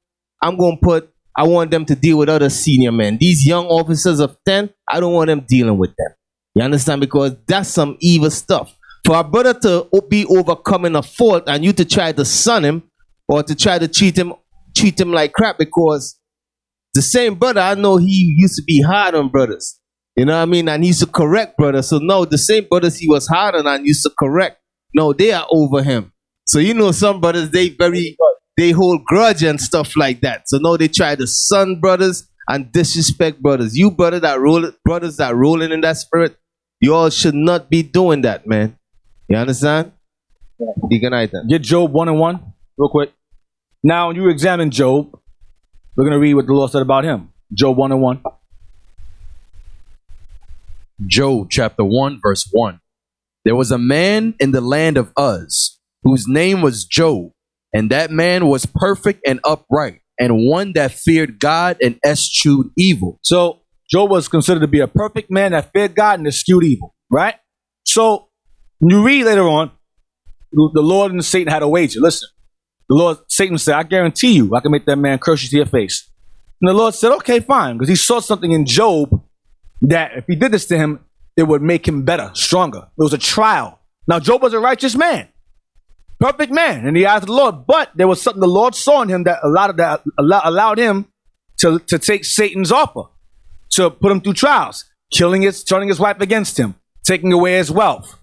L: I want them to deal with other senior men. These young officers of 10, I don't want them dealing with them. You understand? Because that's some evil stuff. For a brother to be overcoming a fault and you to try to son him or to try to treat him like crap, because the same brother, I know he used to be hard on brothers. You know what I mean? And he used to correct brothers. So now the same brothers he was hard on and used to correct, no, they are over him. So some brothers, they hold grudge and stuff like that. So now they try to son brothers and disrespect brothers. You brothers that rolling in that spirit, you all should not be doing that, man. You understand? Deacon Eythan.
M: Get Job 1:1 real quick. Now, when you examine Job, we're going to read what the Lord said about him. Job 1:1.
N: Job chapter 1, verse 1. There was a man in the land of Uz, whose name was Job. And that man was perfect and upright, and one that feared God and eschewed evil.
M: So Job was considered to be a perfect man that feared God and eschewed evil, right? So when you read later on, the Lord and Satan had a wager. Listen, Satan said, I guarantee you, I can make that man curse you to your face. And the Lord said, okay, fine, because he saw something in Job that if he did this to him, it would make him better, stronger. It was a trial. Now, Job was a righteous man, perfect man in the eyes of the Lord, but there was something the Lord saw in him that allowed him to take Satan's offer, to put him through trials, turning his wife against him, taking away his wealth,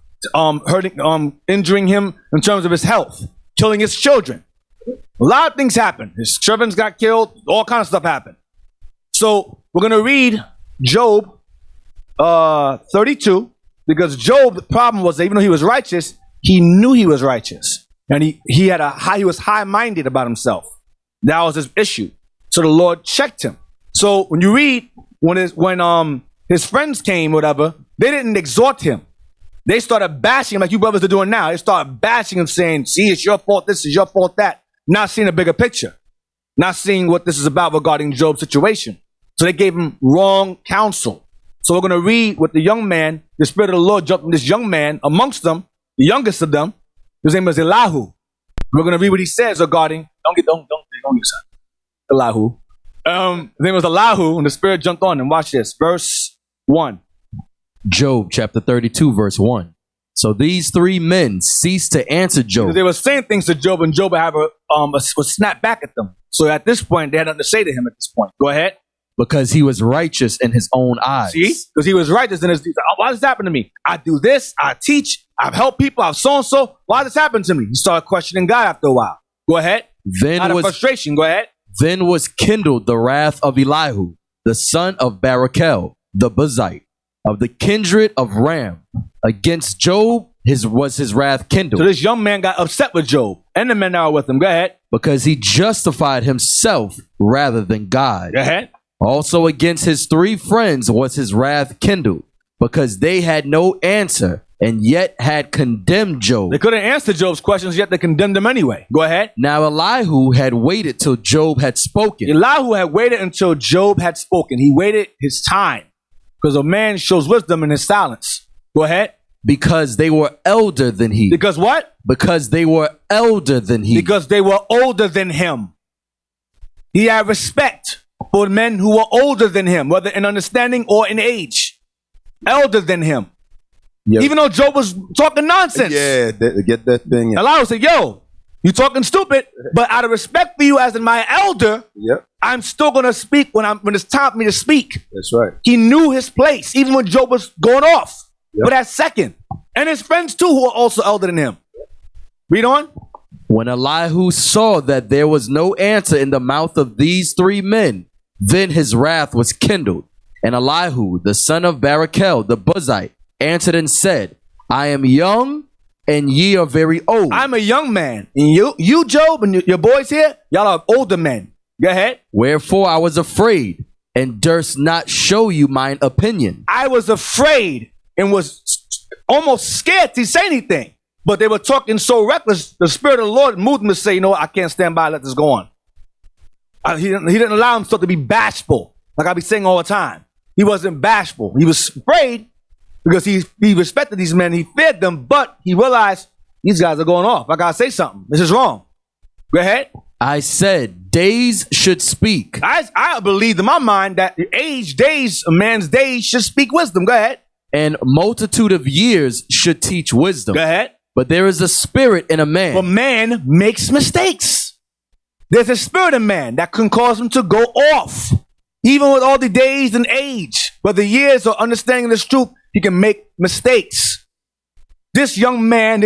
M: injuring him in terms of his health, killing his children. A lot of things happened. His servants got killed. All kinds of stuff happened. So we're going to read Job 32, because Job, the problem was that even though he was righteous, he knew he was righteous, and he was high-minded about himself. That was his issue. So the Lord checked him. So when you read, when his friends came, whatever, they didn't exhort him. They started bashing him like you brothers are doing now. They started bashing him, saying, see, it's your fault, this is your fault, that. Not seeing a bigger picture. Not seeing what this is about regarding Job's situation. So they gave him wrong counsel. So we're going to read what the young man, the Spirit of the Lord jumped on this young man amongst them, the youngest of them. His name was Elihu. We're going to read what he says regarding, don't get Elihu. His name was Elihu, and the Spirit jumped on him. Watch this. Verse 1.
N: Job chapter 32, verse 1. So these three men ceased to answer Job.
M: They were saying things to Job, and Job would snap back at them. So at this point, they had nothing to say to him at this point. Go ahead.
N: Because he was righteous in his own eyes.
M: See? Because he was righteous in his eyes. Why does this happen to me? I do this, I teach, I've helped people, I've so-and-so. Why does this happen to me? He started questioning God after a while. Go ahead. Out of frustration, go ahead.
N: Then was kindled the wrath of Elihu, the son of Barachel, the Buzite, of the kindred of Ram. Against Job, his wrath kindled.
M: So this young man got upset with Job and the men that were with him. Go ahead.
N: Because he justified himself rather than God.
M: Go ahead.
N: Also against his three friends was his wrath kindled, because they had no answer and yet had condemned Job.
M: They couldn't answer Job's questions, yet they condemned him anyway. Go ahead.
N: Now Elihu had waited till Job had spoken.
M: Elihu had waited until Job had spoken. He waited his time, because a man shows wisdom in his silence. Go ahead.
N: Because they were elder than he.
M: Because what?
N: Because they were elder than he.
M: Because they were older than him. He had respect for men who were older than him, whether in understanding or in age. Elder than him. Yep. Even though Job was talking nonsense.
J: Yeah, get that thing.
M: Elihu said, yo, you talking stupid, but out of respect for you as in my elder,
J: yep,
M: I'm still going to speak when it's time for me to speak.
J: That's right.
M: He knew his place, even when Job was going off. Yep. For that second. And his friends too, who are also elder than him. Read on.
N: When Elihu saw that there was no answer in the mouth of these three men, then his wrath was kindled. And Elihu, the son of Barachel, the Buzite, answered and said, I am young, and ye are very old.
M: I'm a young man. And you Job, and your boys here, y'all are older men. Go ahead.
N: Wherefore I was afraid, and durst not show you mine opinion.
M: I was afraid and was almost scared to say anything. But they were talking so reckless, the Spirit of the Lord moved him to say, you know what, I can't stand by, let this go on. He didn't allow himself to be bashful, like I be saying all the time. He wasn't bashful. He was afraid because he respected these men, he feared them, but he realized these guys are going off. I gotta say something. This is wrong. Go ahead.
N: I said, days should speak.
M: I believed in my mind that a man's days should speak wisdom. Go ahead.
N: And multitude of years should teach wisdom.
M: Go ahead.
N: But there is a spirit in a man.
M: But man makes mistakes. There's a spirit in man that can cause him to go off. Even with all the days and age, but the years of understanding this truth, he can make mistakes. This young man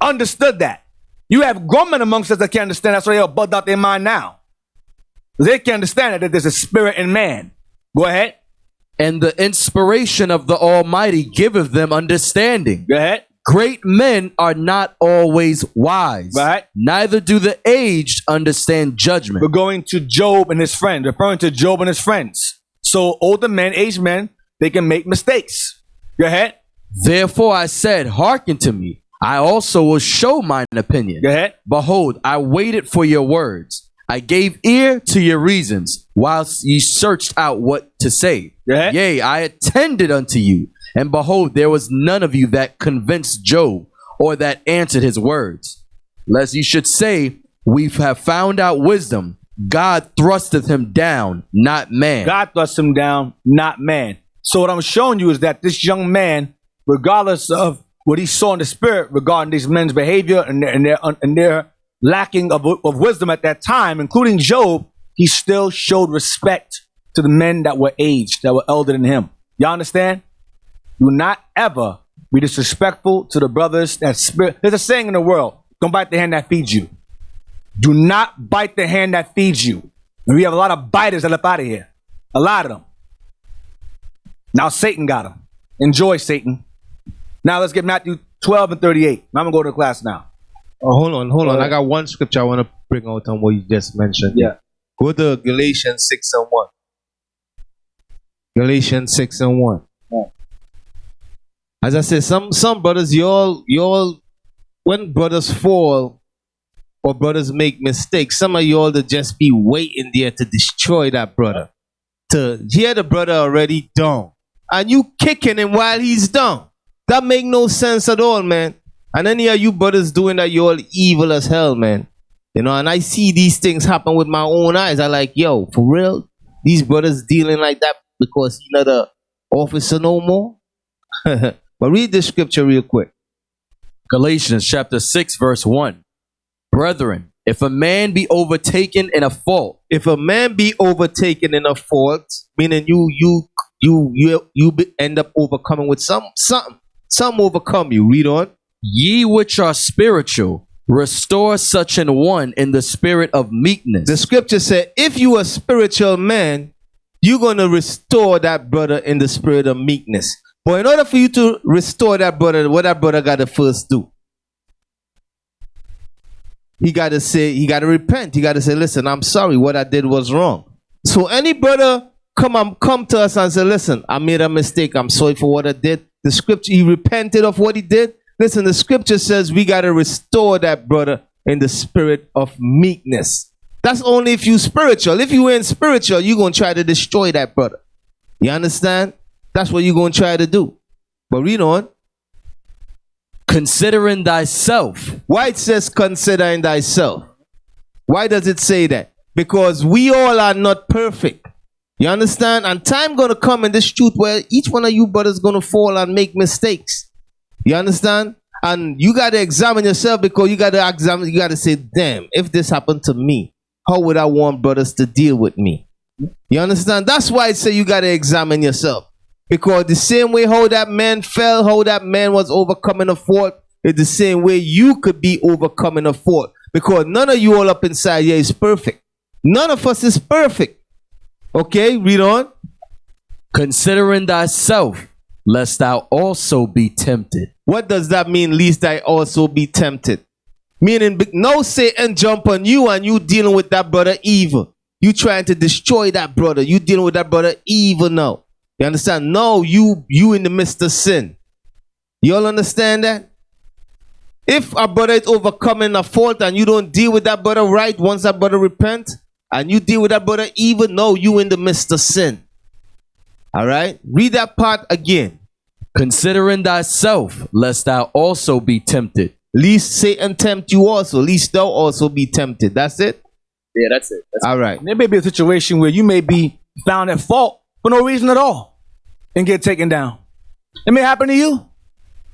M: understood that. You have grown men amongst us that can't understand. That's why they're bugged out their mind now. They can't understand that there's a spirit in man. Go ahead.
N: And the inspiration of the Almighty giveth them understanding.
M: Go ahead.
N: Great men are not always wise.
M: Right.
N: Neither do the aged understand judgment.
M: We're going to Job and his friends, referring to Job and his friends. So older men, aged men, they can make mistakes. Go ahead.
N: Therefore I said, hearken to me, I also will show mine opinion.
M: Go ahead.
N: Behold, I waited for your words. I gave ear to your reasons, whilst ye searched out what to say.
M: Go ahead.
N: Yea, I attended unto you, and behold, there was none of you that convinced Job, or that answered his words. Lest you should say, we have found out wisdom. God thrusteth him down, not man.
M: God thrust him down, not man. So what I'm showing you is that this young man, regardless of what he saw in the spirit regarding these men's behavior and their lacking of wisdom at that time, including Job, he still showed respect to the men that were aged, that were elder than him. Y'all understand? Do not ever be disrespectful to the brothers that spirit. There's a saying in the world, don't bite the hand that feeds you. Do not bite the hand that feeds you. And we have a lot of biters that left out of here. A lot of them. Now Satan got them. Enjoy, Satan. Now let's get Matthew 12 and 38. I'm going to go to the class now.
L: Oh, hold on. I got one scripture I want to bring out on what you just mentioned.
M: Yeah.
L: Go to Galatians 6 and 1. Galatians 6 and 1.
M: Yeah.
L: As I said, some brothers, y'all, when brothers fall or brothers make mistakes, some of y'all to just be waiting there to destroy that brother. To hear the brother already down. And you kicking him while he's down. That make no sense at all, man. And any of you brothers doing that, you're all evil as hell, man. You know, and I see these things happen with my own eyes. I like, yo, for real? These brothers dealing like that because he's not an officer no more? But read the scripture real quick.
N: Galatians chapter 6, verse 1. Brethren, if a man be overtaken in a fault.
L: If a man be overtaken in a fault, meaning you end up overcoming with something. Some overcome you. Read on.
N: Ye which are spiritual, restore such an one in the spirit of meekness.
L: The scripture said, if you are a spiritual man, you're going to restore that brother in the spirit of meekness. But in order for you to restore that brother, what that brother got to first do? He got to repent. He got to say, listen, I'm sorry, what I did was wrong. So any brother come to us and say, listen, I made a mistake. I'm sorry for what I did. The scripture, he repented of what he did. Listen, the scripture says we got to restore that brother in the spirit of meekness. That's only if you spiritual. If you ain't spiritual, you're going to try to destroy that brother. You understand? That's what you're going to try to do. But read on.
N: Considering thyself.
L: Why it says considering thyself? Why does it say that? Because we all are not perfect. You understand? And time going to come in this truth where each one of you brothers going to fall and make mistakes. You understand? And you got to examine yourself, because you got to say, damn, if this happened to me, how would I want brothers to deal with me? You understand? That's why I say you got to examine yourself. Because the same way how that man fell, how that man was overcoming a fault, is the same way you could be overcoming a fault. Because none of you all up inside here is perfect. None of us is perfect. Okay, read on.
N: Considering thyself, lest thou also be tempted.
L: What does that mean, lest I also be tempted? Meaning, no Satan jump on you and you dealing with that brother evil. You trying to destroy that brother. You dealing with that brother evil now. You understand? No, you in the midst of sin. You all understand that? If a brother is overcoming a fault and you don't deal with that brother right, once that brother repent, and you deal with that brother evil, no, you in the midst of sin. All right? Read that part again.
N: Considering thyself, lest thou also be tempted.
L: Lest Satan tempt you also. Lest thou also be tempted. That's it?
N: Yeah, that's it.
L: All right.
M: There may be a situation where you may be found at fault for no reason at all and get taken down. It may happen to you.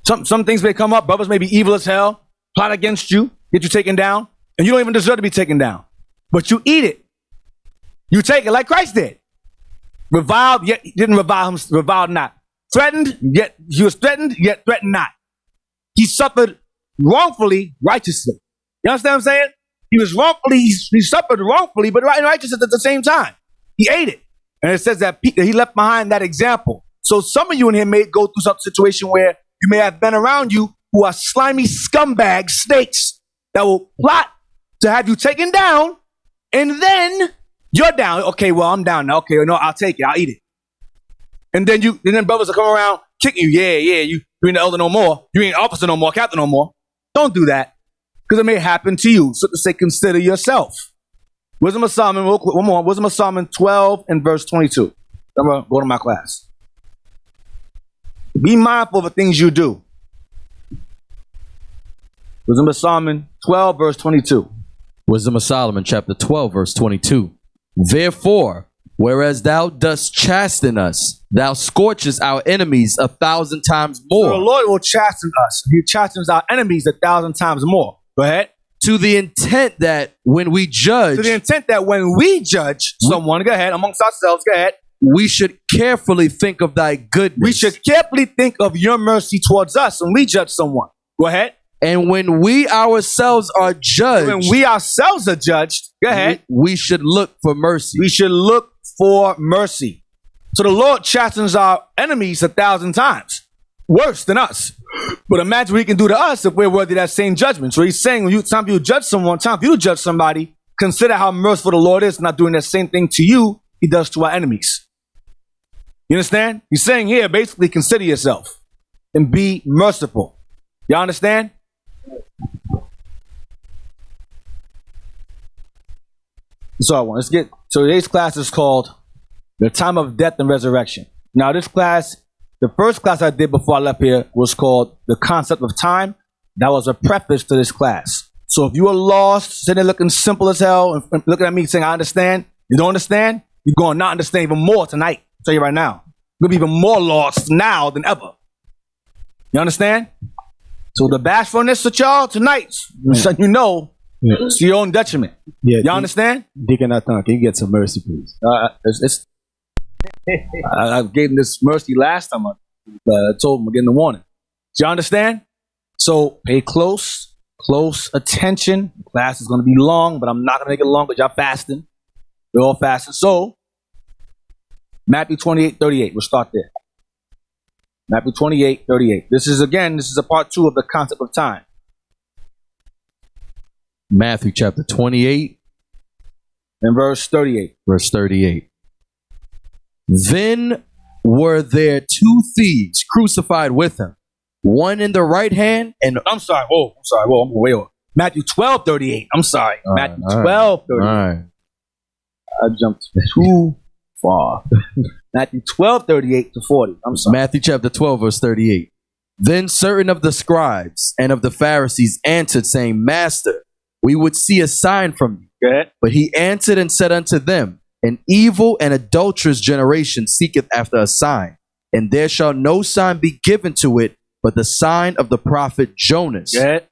M: Some things may come up. Brothers may be evil as hell, plot against you, get you taken down, and you don't even deserve to be taken down. But you eat it. You take it like Christ did. Reviled, yet didn't revile him, reviled not. Threatened, yet he was threatened, yet threatened not. He suffered wrongfully, righteously. You understand what I'm saying? He was wrongfully, he suffered wrongfully, but righteous at the same time. He ate it. And it says that he left behind that example. So some of you in here may go through some situation where you may have been around you who are slimy scumbags, snakes, that will plot to have you taken down, and then you're down. Okay, well, I'm down now. Okay, no, I'll take it. I'll eat it. And then brothers will come around, kicking you. Yeah, you ain't the elder no more. You ain't officer no more, captain no more. Don't do that, because it may happen to you. So to say, consider yourself. Wisdom of Solomon, one more. Wisdom of Solomon 12 and verse 22. I'm going to go to my class. Be mindful of the things you do. Wisdom of Solomon 12 verse 22.
N: Wisdom of Solomon chapter 12 verse 22. Therefore, whereas thou dost chasten us, thou scorchest our enemies 1,000 times more.
M: So the Lord will chasten us. He chastens our enemies 1,000 times more. Go ahead.
N: To the intent that when we judge.
M: To the intent that when we judge someone, go ahead, amongst ourselves, go ahead.
N: We should carefully think of thy goodness.
M: We should carefully think of your mercy towards us when we judge someone. Go ahead.
N: And when we ourselves are judged.
M: When we ourselves are judged, go ahead.
N: We should look for mercy.
M: We should look for mercy. So the Lord chastens our enemies 1,000 times. Worse than us. But imagine what he can do to us if we're worthy of that same judgment. So he's saying, when time you judge someone, time for you to judge somebody, consider how merciful the Lord is, not doing that same thing to you he does to our enemies. You understand? He's saying here, basically, consider yourself and be merciful. Y'all understand? So let's get, so today's class is called The Time of Death and Resurrection. Now this class, the first class I did before I left here was called The Concept of Time. That was a preface to this class. So if you are lost, sitting there looking simple as hell, and looking at me saying, I understand, you don't understand, you're going to not understand even more tonight. I'll tell you right now. You're going to be even more lost now than ever. You understand? So the bashfulness with y'all tonight, so you know, it's to your own detriment.
J: Yeah,
M: y'all understand?
J: Deacon Eythan, can you get some mercy, please?
M: I gave him this mercy last time. I told him again the warning. Do you understand? So pay close attention. The class is going to be long, but I'm not going to make it long because y'all fasting. We're all fasting. So Matthew 28:38. We'll start there. Matthew 28:38. This is a part 2 of the concept of time.
N: Matthew chapter 28
M: and verse 38.
N: Verse 38. Then were there 2 thieves crucified with him, one in the right hand and
M: I'm sorry. I'm way over. Matthew 12:38. I'm sorry. Matthew 12:38.
N: Right.
M: I jumped too far. Matthew 12:38 to 40. I'm sorry.
N: Matthew chapter 12 verse 38. Then certain of the scribes and of the Pharisees answered, saying, Master, we would see a sign from you.
M: Go ahead.
N: But he answered and said unto them, An evil and adulterous generation seeketh after a sign, and there shall no sign be given to it but the sign of the prophet Jonas.
M: Go ahead.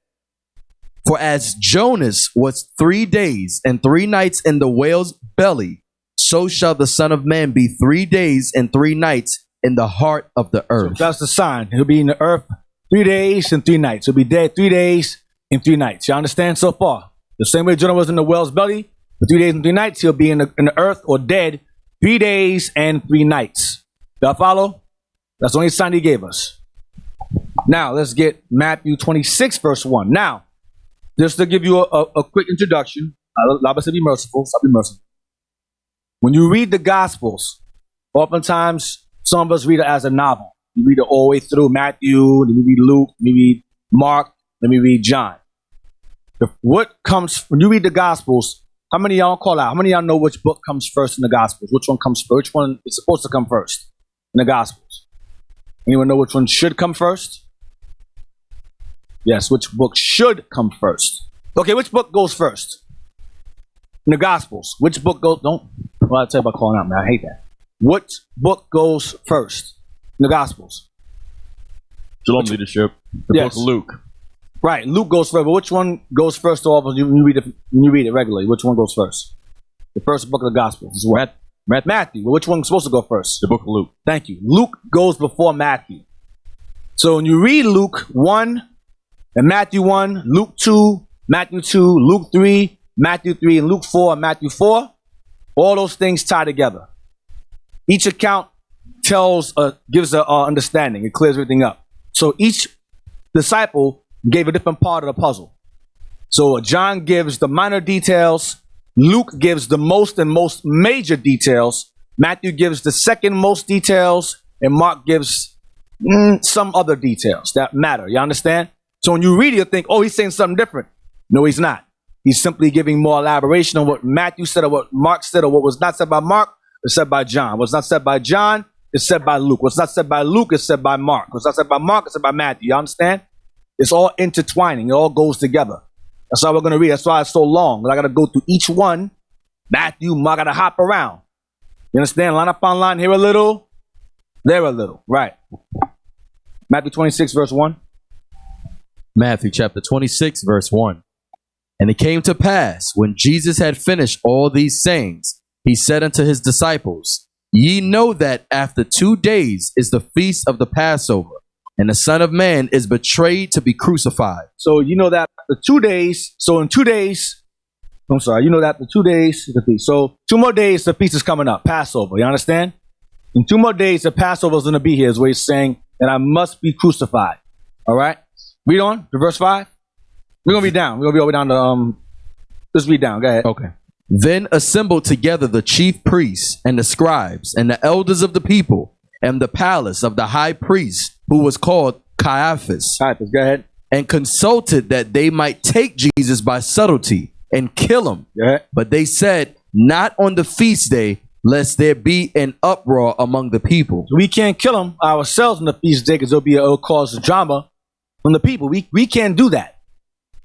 N: For as Jonas was 3 days and 3 nights in the whale's belly, so shall the Son of Man be 3 days and 3 nights in the heart of the earth.
M: So that's the sign. He'll be in the earth 3 days and 3 nights. He'll be dead 3 days and 3 nights. You understand so far? The same way Jonah was in the whale's belly for 3 days and 3 nights, he'll be in the earth or dead 3 days and 3 nights. Y'all follow? That's the only sign he gave us. Now, let's get Matthew 26, verse 1. Now, just to give you a quick introduction, allow us to be merciful, so I'll be merciful. When you read the Gospels, oftentimes some of us read it as a novel. You read it all the way through Matthew, then we read Luke, then we read Mark, then we read John. When you read the Gospels, how many of y'all call out? How many of y'all know which book comes first in the Gospels? Which one comes first? Which one is supposed to come first in the Gospels? Anyone know which one should come first? Yes, which book should come first? Okay, which book goes first? In the Gospels. Which book goes, I'll tell you about calling out, man. I hate that. What book goes first in the Gospels?
O: Shalom leadership. The book of Luke.
M: Right, Luke goes first, but which one goes first when you read it regularly? Which one goes first? The first book of the Gospels is what? Matthew. Well, which one's supposed to go first?
O: The book of Luke.
M: Thank you. Luke goes before Matthew. So when you read Luke 1 and Matthew 1, Luke 2, Matthew 2, Luke 3, Matthew 3, and Luke 4 and Matthew 4, all those things tie together. Each account gives an understanding. It clears everything up. So each disciple gave a different part of the puzzle. So John gives the minor details, Luke gives the most major details, Matthew gives the second most details, and Mark gives Some other details that matter. You understand? So when you read it, you think, oh, he's saying something different. No, he's not. He's simply giving more elaboration on what Matthew said or what Mark said or what was not said by Mark is said by John. What's not said by John is said by Luke. What's not said by Luke is said by Mark. What's not said by Mark is said by Matthew. You understand? It's all intertwining. It all goes together. That's how we're going to read. That's why it's so long. I got to go through each one. Matthew, Mark, I got to hop around. You understand? Line up on line, here a little, there a little. Right. Matthew 26, verse 1.
N: Matthew chapter 26, verse 1. And it came to pass, when Jesus had finished all these sayings, he said unto his disciples, Ye know that after 2 days is the feast of the Passover, and the Son of Man is betrayed to be crucified.
M: So you know that the 2 days, so in 2 days, I'm sorry, you know that the 2 days is the feast. So 2 more days, the feast is coming up, Passover. You understand? In 2 more days, the Passover is going to be here, is where he's saying that I must be crucified. All right? Read on to verse 5. We're going to be down. We're going to be over down to, let's read down. Go ahead.
N: Okay. Then assembled together the chief priests and the scribes and the elders of the people and the palace of the high priest, who was called Caiaphas.
M: Caiaphas, go ahead.
N: And consulted that they might take Jesus by subtlety and kill him. But they said, not on the feast day, lest there be an uproar among the people.
M: We can't kill him ourselves on the feast day because it'll cause drama from the people. We can't do that.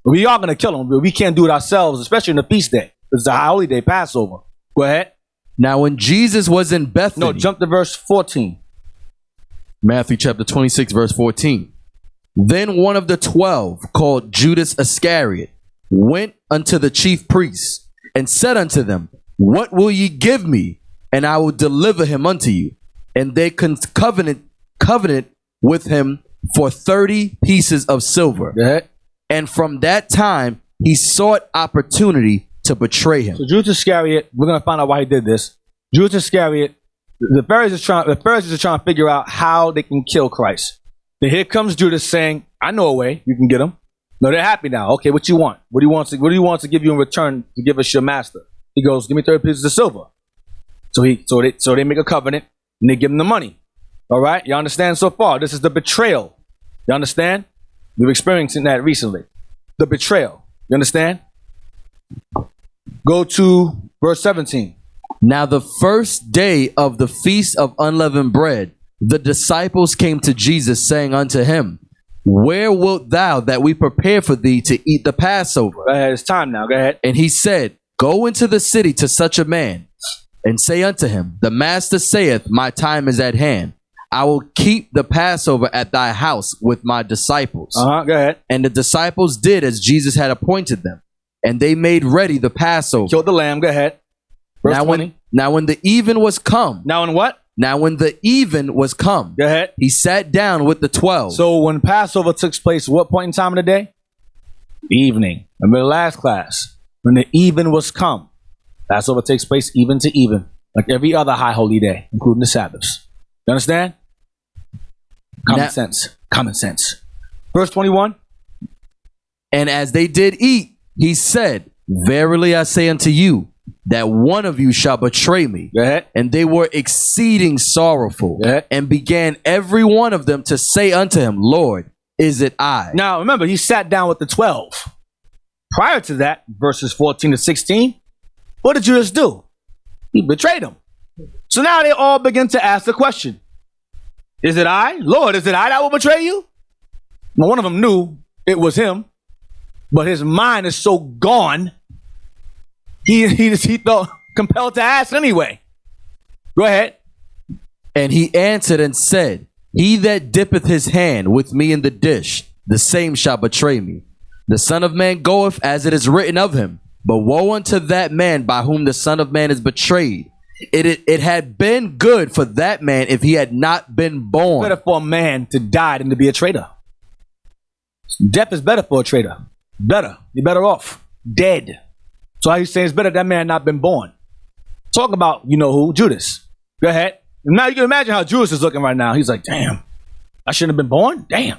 M: We are going to kill him, but we can't do it ourselves, especially on the feast day. It's a holy day, Passover. Go ahead.
N: Now, when Jesus was in Bethany.
M: No, jump to verse 14.
N: Matthew chapter 26, verse 14. Then one of the 12, called Judas Iscariot, went unto the chief priests and said unto them, What will ye give me? And I will deliver him unto you. And they covenant with him for 30 pieces of silver.
M: Yeah.
N: And from that time, he sought opportunity to betray him.
M: So Judas Iscariot, we're going to find out why he did this. Judas Iscariot, the Pharisees are trying to figure out how they can kill Christ. Then here comes Judas saying, I know a way you can get him. No, they're happy now. Okay, what you want? What do you want to give you in return to give us your master? He goes, give me 30 pieces of silver. So they make a covenant and they give him the money. All right, you understand so far? This is the betrayal. You understand? We've experienced that recently. The betrayal. You understand? Go to verse 17.
N: Now the first day of the feast of unleavened bread, the disciples came to Jesus, saying unto him, Where wilt thou that we prepare for thee to eat the Passover?
M: Go ahead, it's time now. Go ahead.
N: And he said, Go into the city to such a man, and say unto him, The master saith, My time is at hand. I will keep the Passover at thy house with my disciples.
M: Go ahead.
N: And the disciples did as Jesus had appointed them, and they made ready the Passover.
M: Killed the lamb. Go ahead. Verse 20.
N: Now when the even was come.
M: Now in what?
N: Now when the even was come.
M: Go ahead.
N: He sat down with the 12.
M: So when Passover took place, what point in time of the day? Evening. Remember the last class. When the even was come. Passover takes place even to even, like every other high holy day, including the Sabbaths. You understand? Common sense. Verse 21.
N: And as they did eat, he said, Verily I say unto you, that one of you shall betray me. And they were exceeding sorrowful, and began every one of them to say unto him, Lord, is it I?
M: Now remember, he sat down with the 12. Prior to that, verses 14 to 16, what did Judas do? He betrayed him. So now they all begin to ask the question, is it I? Lord, is it I that will betray you? Now one of them knew it was him, but his mind is so gone, he felt compelled to ask anyway. Go ahead.
N: And he answered and said, He that dippeth his hand with me in the dish, the same shall betray me. The Son of Man goeth as it is written of him. But woe unto that man by whom the Son of Man is betrayed. It had been good for that man if he had not been born.
M: It's better for a man to die than to be a traitor. Death is better for a traitor. Better. You're better off. Dead. So how you saying it's better that man not been born? Talk about, you know who? Judas. Go ahead. Now you can imagine how Judas is looking right now. He's like, damn, I shouldn't have been born? Damn.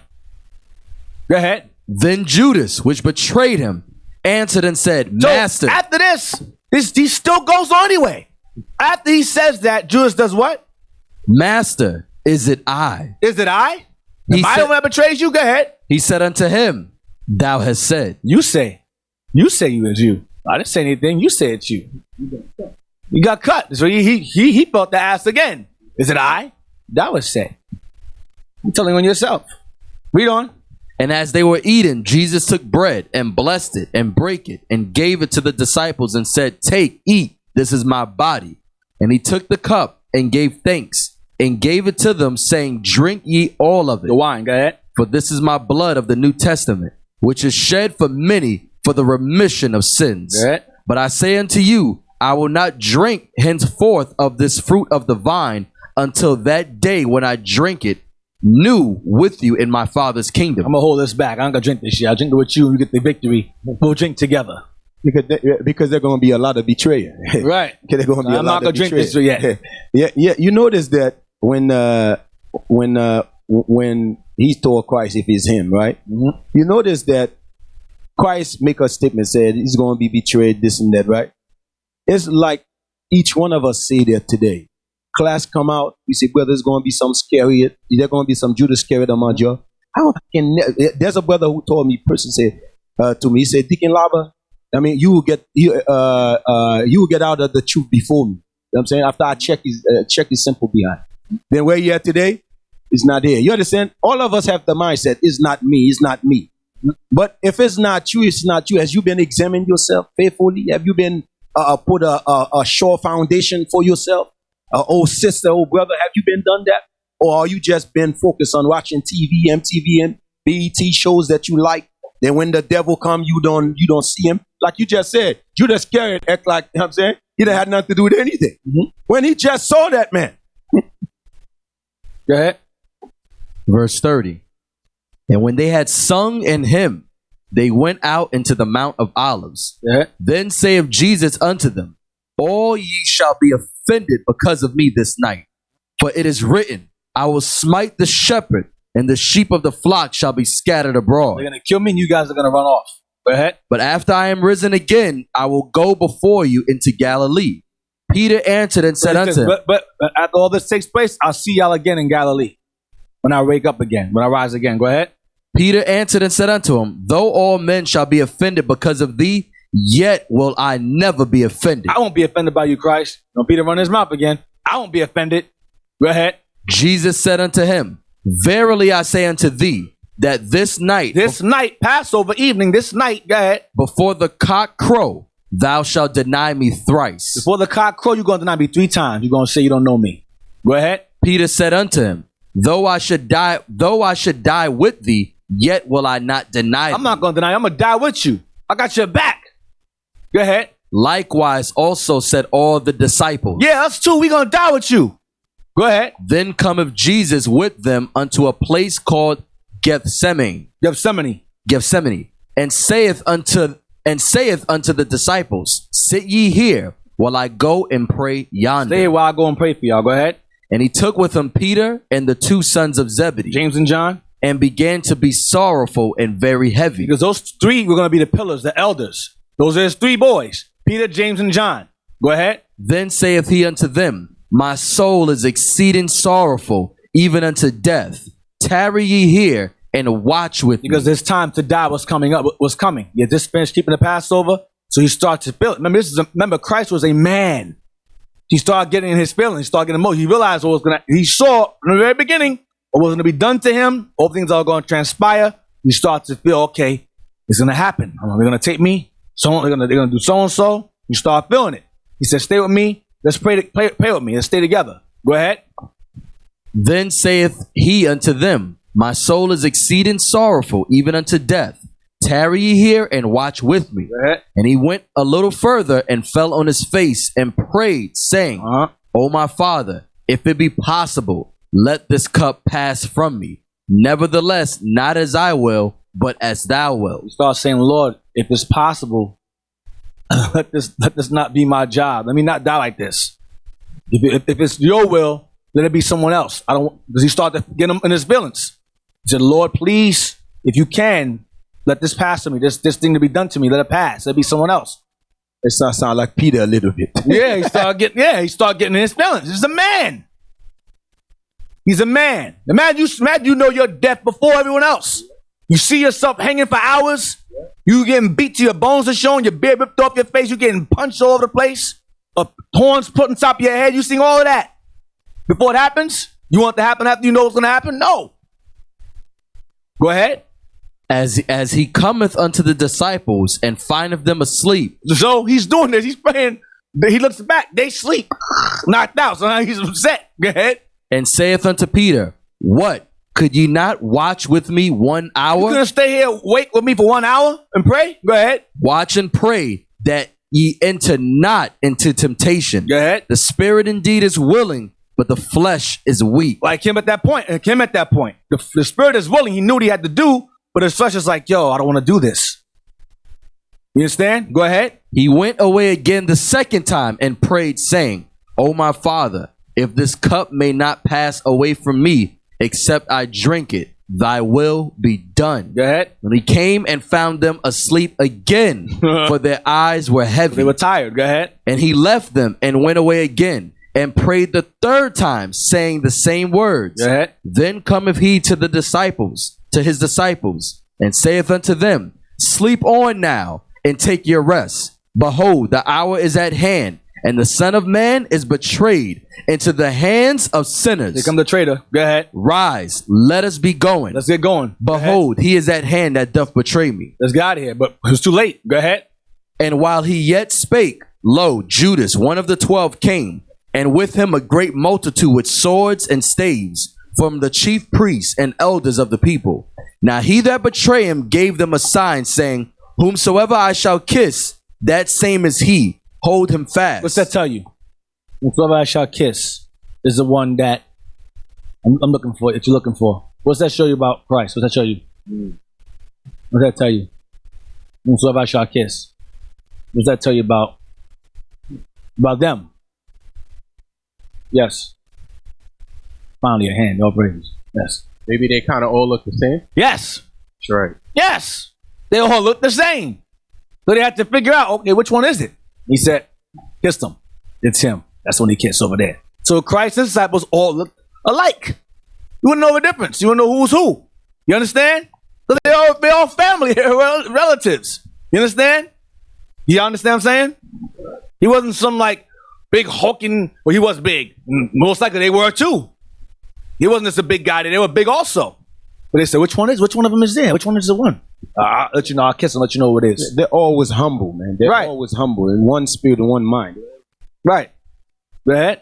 M: Go ahead.
N: Then Judas, which betrayed him, answered and said, Master.
M: So after this, he still goes on anyway. After he says that, Judas does what?
N: Master, Is it I?
M: Is it I? If I don't betrays you, go ahead.
N: He said unto him, thou hast said.
M: You say you was you. I didn't say anything. You said it's you. You got cut. So he felt the ass again. Is it I? That was said. You're telling on yourself. Read on.
N: And as they were eating, Jesus took bread and blessed it and brake it and gave it to the disciples and said, take, eat. This is my body. And he took the cup and gave thanks and gave it to them, saying, drink ye all of it.
M: The wine, go ahead.
N: For this is my blood of the New Testament, which is shed for many for the remission of sins.
M: Go ahead.
N: But I say unto you, I will not drink henceforth of this fruit of the vine until that day when I drink it new with you in my Father's kingdom.
M: I'm gonna hold this back. I'm gonna drink this shit. I'll drink it with you and you get the victory. We'll drink together.
J: Because there's going to be a lot of betrayal.
M: Right.
J: There's going to be
M: I'm not gonna drink this yet.
J: Yeah. You notice that when he told Christ if it's him, right?
M: Mm-hmm.
J: You notice that Christ make a statement, said he's going to be betrayed, this and that, right? It's like each one of us say that today. Class come out, we say, well, there's going to be some scary, there's going to be some Judas Iscariot among you. There's a brother who told me, person said to me, he said, Deacon Lava, I mean, you will get out of the truth before me. You know what I'm saying? After I check his simple behind. Then where you at today is not here. You understand? All of us have the mindset, it's not me, it's not me. But if it's not you, it's not you. Has you been examining yourself faithfully? Have you been put a sure foundation for yourself? Oh sister, oh brother, have you been done that? Or are you just been focused on watching TV, MTV, and BET shows that you like? Then when the devil come, you don't see him. Like you just said, Judas Iscariot act like, you know what I'm saying? He didn't have nothing to do with anything. Mm-hmm. When he just saw that man.
M: Go ahead.
N: Verse 30. And when they had sung an hymn, they went out into the Mount of Olives.
M: Yeah.
N: Then saith Jesus unto them, all ye shall be offended because of me this night. For it is written, I will smite the shepherd, and the sheep of the flock shall be scattered abroad.
M: They're going to kill me, and you guys are going to run off. Go ahead.
N: But after I am risen again, I will go before you into Galilee. Peter answered and said unto him,
M: but after all this takes place, I'll see y'all again in Galilee. When I wake up again, when I rise again. Go ahead.
N: Peter answered and said unto him, though all men shall be offended because of thee, yet will I never be offended.
M: I won't be offended by you, Christ. Don't Peter run his mouth again. I won't be offended. Go ahead.
N: Jesus said unto him, verily I say unto thee, that this night,
M: Passover evening, this night, go ahead.
N: Before the cock crow, thou shalt deny me thrice.
M: Before the cock crow, you're going to deny me 3 times. You're going to say you don't know me. Go ahead.
N: Peter said unto him, though I should die with thee, yet will I not deny thee.
M: I'm not going to deny you. I'm going to die with you. I got your back. Go ahead.
N: Likewise also said all the disciples.
M: Yeah, us too. We're going to die with you. Go ahead.
N: Then cometh Jesus with them unto a place called Gethsemane, and saith unto the disciples, sit ye here while I go and pray yonder.
M: Stay here while I go and pray for y'all. Go ahead.
N: And he took with him Peter and the 2 sons of Zebedee,
M: James and John,
N: and began to be sorrowful and very heavy.
M: Because those 3 were going to be the pillars, the elders. Those are his 3 boys, Peter, James, and John. Go ahead.
N: Then saith he unto them, my soul is exceeding sorrowful, even unto death. Tarry ye here and watch with me.
M: Because this time to die was coming. You just finished keeping the Passover, so you start to feel it. Remember, Christ was a man. He started getting in his feelings. He started getting emotional. He realized what was going to. He saw from the very beginning what was going to be done to him. All things are going to transpire. He starts to feel, okay, it's going to happen. They're going to take me. They're going to do so and so. You start feeling it. He said, "Stay with me. Let's pray with me. Let's stay together." Go ahead.
N: Then saith he unto them, my soul is exceeding sorrowful, even unto death. Tarry ye here and watch with me. And he went a little further and fell on his face and prayed, saying, O my Father, if it be possible, let this cup pass from me. Nevertheless, not as I will, but as thou wilt.
M: You start saying, Lord, if it's possible, let this not be my job. Let me not die like this. If it's your will, let it be someone else. Does he start to get him in his feelings? He said, Lord, please, if you can, let this pass to me. This thing to be done to me, let it pass. Let it be someone else.
J: It sound like Peter a little bit.
M: He started getting in his feelings. He's a man. He's a man. Imagine you know your death before everyone else. You see yourself hanging for hours. You getting beat to your bones are showing, your beard ripped off your face. You getting punched all over the place. Horns put on top of your head. You seeing all of that. Before it happens, you want it to happen after you know what's going to happen? No. Go ahead.
N: As he cometh unto the disciples and findeth them asleep.
M: So he's doing this. He's praying. He looks back. They sleep. Knocked out. So now he's upset. Go ahead.
N: And saith unto Peter, what? Could ye not watch with me 1 hour?
M: You gonna stay here, wait with me for 1 hour and pray? Go ahead.
N: Watch and pray that ye enter not into temptation.
M: Go ahead.
N: The spirit indeed is willing, but the flesh is weak.
M: Like him at that point. The spirit is willing. He knew what he had to do, but his flesh is like, yo, I don't want to do this. You understand? Go ahead.
N: He went away again the second time and prayed, saying, O my Father, if this cup may not pass away from me, except I drink it, thy will be done.
M: Go ahead.
N: When he came and found them asleep again, for their eyes were heavy.
M: They were tired. Go ahead.
N: And he left them and went away again and prayed the third time, saying the same words.
M: Go ahead.
N: Then cometh he to his disciples, and saith unto them, sleep on now, and take your rest. Behold, the hour is at hand, and the Son of Man is betrayed into the hands of sinners.
M: Here come the traitor. Go ahead.
N: Rise, let us be going.
M: Let's get going.
N: Behold, he is at hand that doth betray me.
M: Let's get out of here, but it's too late. Go ahead.
N: And while he yet spake, lo, Judas, one of the 12, came, and with him a great multitude with swords and staves, from the chief priests and elders of the people. Now he that betrayed him gave them a sign, saying, whomsoever I shall kiss, that same is he. Hold him fast.
M: What's that tell you? Whoever I shall kiss is the one that I'm looking for. That you're looking for. What's that show you about Christ? What's that show you? What's that tell you? Whosoever I shall kiss. What's that tell you about them? Yes. Finally, a hand. All praises. Yes.
L: Maybe they kind of all look the same.
M: Yes.
L: That's right.
M: Yes. They all look the same. So they had to figure out, okay, which one is it? He said, kissed him. It's him. That's when he kissed over there. So Christ and disciples all look alike. You wouldn't know the difference. You wouldn't know who's who. You understand? So they're all family, relatives. You understand? You understand what I'm saying? He wasn't some like big hulking, well, he was big. Most likely they were too. He wasn't just a big guy. They were big also. But they said, which one of them is there? Which one is the one? I'll let you know. I'll kiss and let you know what it is.
J: They're always humble, man. They're always humble in one spirit and one mind.
M: Right. Go ahead.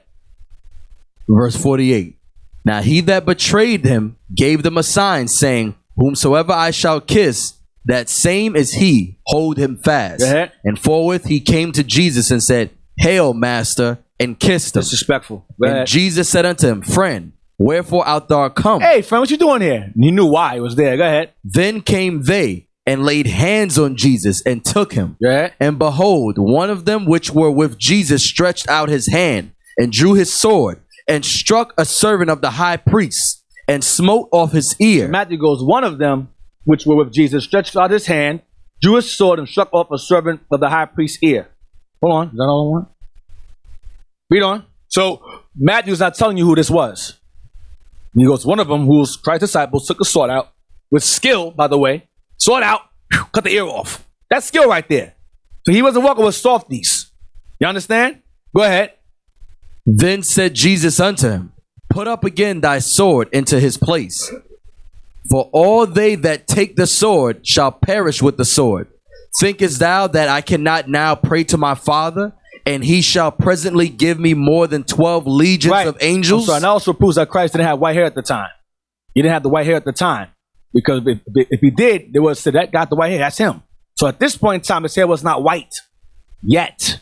N: Verse 48. Now he that betrayed him gave them a sign, saying, whomsoever I shall kiss, that same is he. Hold him fast.
M: Go ahead.
N: And forthwith he came to Jesus and said, Hail, master, and kissed him.
M: Disrespectful.
N: And Jesus said unto him, Friend, wherefore art thou come?
M: Hey, friend, what you doing here? You knew why he was there. Go ahead.
N: Then came they and laid hands on Jesus and took him.
M: Yeah.
N: And behold, one of them which were with Jesus stretched out his hand and drew his sword and struck a servant of the high priest and smote off his ear.
M: Matthew goes, one of them which were with Jesus stretched out his hand, drew his sword, and struck off a servant of the high priest's ear. Hold on. Is that all I want? Read on. So Matthew's not telling you who this was. And he goes, one of them, who was Christ's disciples, took a sword out with skill, by the way. Sword out, cut the ear off. That's skill right there. So he wasn't walking with softies. You understand? Go ahead.
N: Then said Jesus unto him, Put up again thy sword into his place. For all they that take the sword shall perish with the sword. Thinkest thou that I cannot now pray to my Father, and he shall presently give me more than 12 legions of angels?
M: And that also proves that Christ didn't have white hair at the time. He didn't have the white hair at the time. Because if he did, they would have said, that got the white hair, that's him. So at this point in time, his hair was not white yet.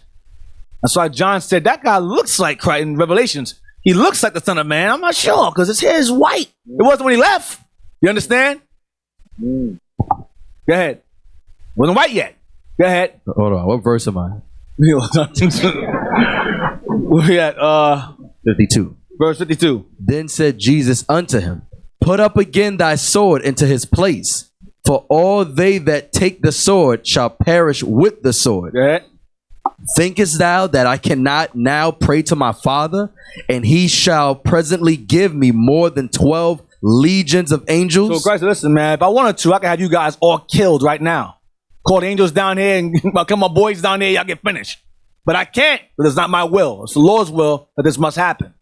M: That's why John said, that guy looks like Christ in Revelations. He looks like the Son of Man. I'm not sure, because his hair is white. It wasn't when he left. You understand? Go ahead. It wasn't white yet. Go ahead.
N: Hold on. What verse am I?
M: We at
N: 52.
M: Verse 52.
N: Then said Jesus unto him, Put up again thy sword into his place, for all they that take the sword shall perish with the sword.
M: Go ahead.
N: Thinkest thou that I cannot now pray to my Father, and he shall presently give me more than 12 legions of angels?
M: So Christ, listen, man, if I wanted to, I could have you guys all killed right now. Call the angels down here and come my boys down there, y'all get finished. But I can't, because it's not my will. It's the Lord's will that this must happen.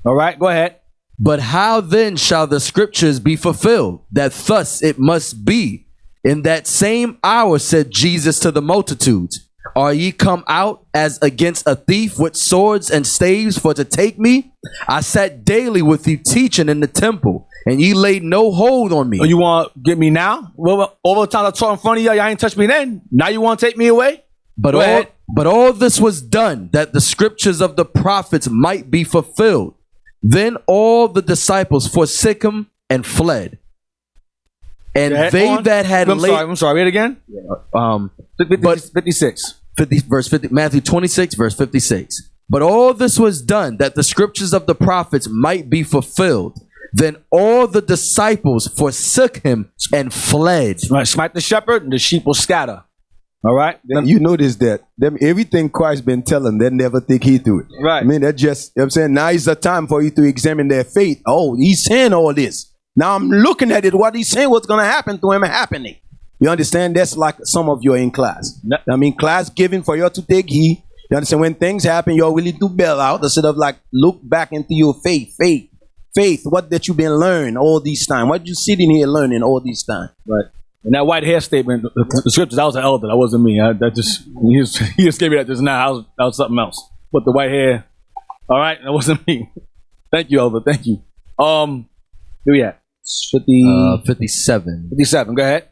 M: All right, go ahead.
N: But how then shall the scriptures be fulfilled, that thus it must be? In that same hour said Jesus to the multitudes, are ye come out as against a thief with swords and staves for to take me? I sat daily with you teaching in the temple, and ye laid no hold on me.
M: Oh, you want to get me now? Well, all the time I taught in front of y'all ain't touched me then. Now you want to take me away?
N: But all this was done that the scriptures of the prophets might be fulfilled. Then all the disciples forsook him and fled. And that had
M: I'm sorry, read it again. 56.
N: Matthew 26, verse 56. But all this was done that the scriptures of the prophets might be fulfilled. Then all the disciples forsook him and fled.
M: Right, smite the shepherd and the sheep will scatter. All right.
J: You notice that everything Christ been telling, they never think heed to it.
M: Right.
J: I mean, that just, you know what I'm saying, now is the time for you to examine their faith. Oh, he's saying all this. Now I'm looking at it. What he's saying, what's going to happen to him happening. You understand? That's like some of you are in class. I mean, class giving for you to take heed. You understand? When things happen, you're willing to bail out instead of like look back into your faith. What that you've been learning all this time. What you sitting here learning all this time.
M: Right. And that white hair statement, the scriptures, I was an elder. That wasn't me. He just gave me that just now. That was something else. But the white hair, all right, that wasn't me. Thank you, elder. Thank you. Where we at?
N: 57.
M: 57. Go ahead.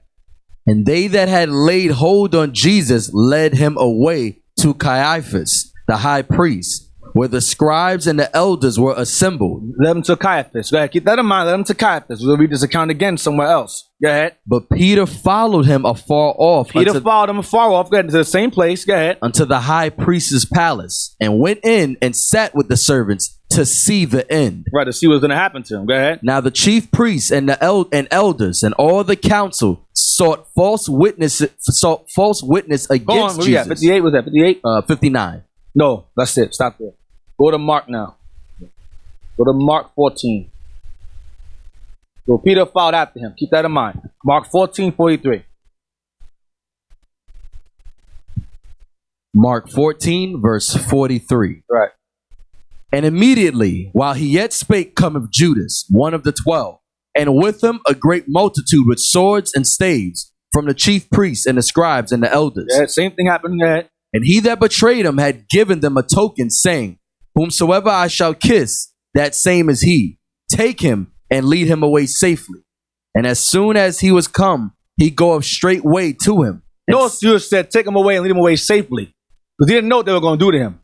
N: And they that had laid hold on Jesus led him away to Caiaphas, the high priest, where the scribes and the elders were assembled.
M: Led him to Caiaphas. Go ahead. Keep that in mind. Led him to Caiaphas. We'll read this account again somewhere else. Go ahead.
N: But Peter followed him afar off.
M: Go ahead, to the same place. Go ahead.
N: Unto the high priest's palace, and went in and sat with the servants to see the end.
M: Right, to see what's going to happen to him. Go ahead.
N: Now the chief priests and the elders and all the council sought false witness against Jesus.
M: 58 was that? 58?
N: 59.
M: No, that's it. Stop there. Go to Mark now. Go to Mark 14. So Peter followed after him. Keep that in mind. Mark 14:43.
N: Mark 14, verse 43.
M: Right.
N: And immediately, while he yet spake, cometh Judas, one of the 12, and with him a great multitude with swords and staves, from the chief priests and the scribes and the elders.
M: Yeah, same thing happened there.
N: And he that betrayed him had given them a token, saying, whomsoever I shall kiss, that same is he. Take him and lead him away safely. And as soon as he was come, he goeth straightway to him.
M: Notice Judas said, take him away and lead him away safely. Because he didn't know what they were going to do to him.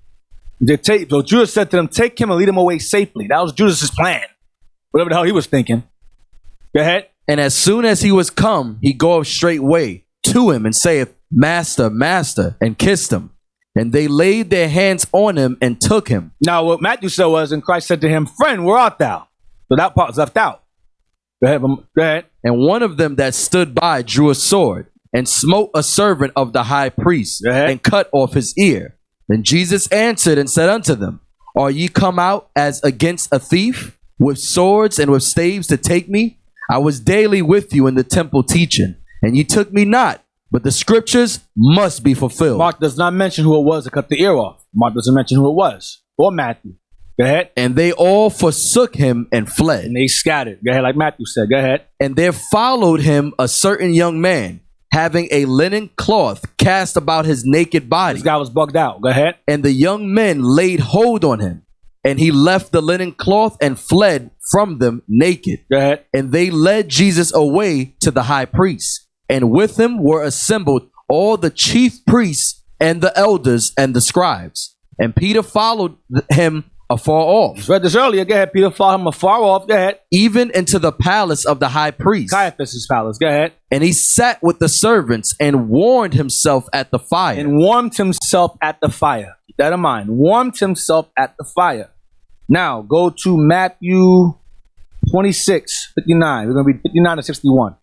M: So Judas said to them, take him and lead him away safely. That was Judas's plan. Whatever the hell he was thinking. Go ahead.
N: And as soon as he was come, he goeth straightway to him and saith, Master, Master, and kissed him. And they laid their hands on him and took him.
M: Now what Matthew said was, and Christ said to him, friend, where art thou? So that part was left out. Go ahead.
N: And one of them that stood by drew a sword and smote a servant of the high priest and cut off his ear. Then Jesus answered and said unto them, are ye come out as against a thief with swords and with staves to take me? I was daily with you in the temple teaching, and ye took me not, but the scriptures must be fulfilled.
M: Mark does not mention who it was that cut the ear off. Mark doesn't mention who it was. Or Matthew. Go ahead.
N: And they all forsook him and fled.
M: And they scattered. Go ahead, like Matthew said. Go ahead.
N: And there followed him a certain young man, having a linen cloth cast about his naked body.
M: This guy was bugged out. Go ahead.
N: And the young men laid hold on him. And he left the linen cloth and fled from them naked.
M: Go ahead.
N: And they led Jesus away to the high priest. And with him were assembled all the chief priests and the elders and the scribes. And Peter followed him afar off.
M: Just read this earlier. Go ahead. Peter followed him afar off. Go ahead.
N: Even into the palace of the high priest.
M: Caiaphas' palace. Go ahead.
N: And he sat with the servants and warmed himself at the fire.
M: And warmed himself at the fire. Keep that in mind. Warmed himself at the fire. Now, go to Matthew 26, 59. We're going to read 59 to 61.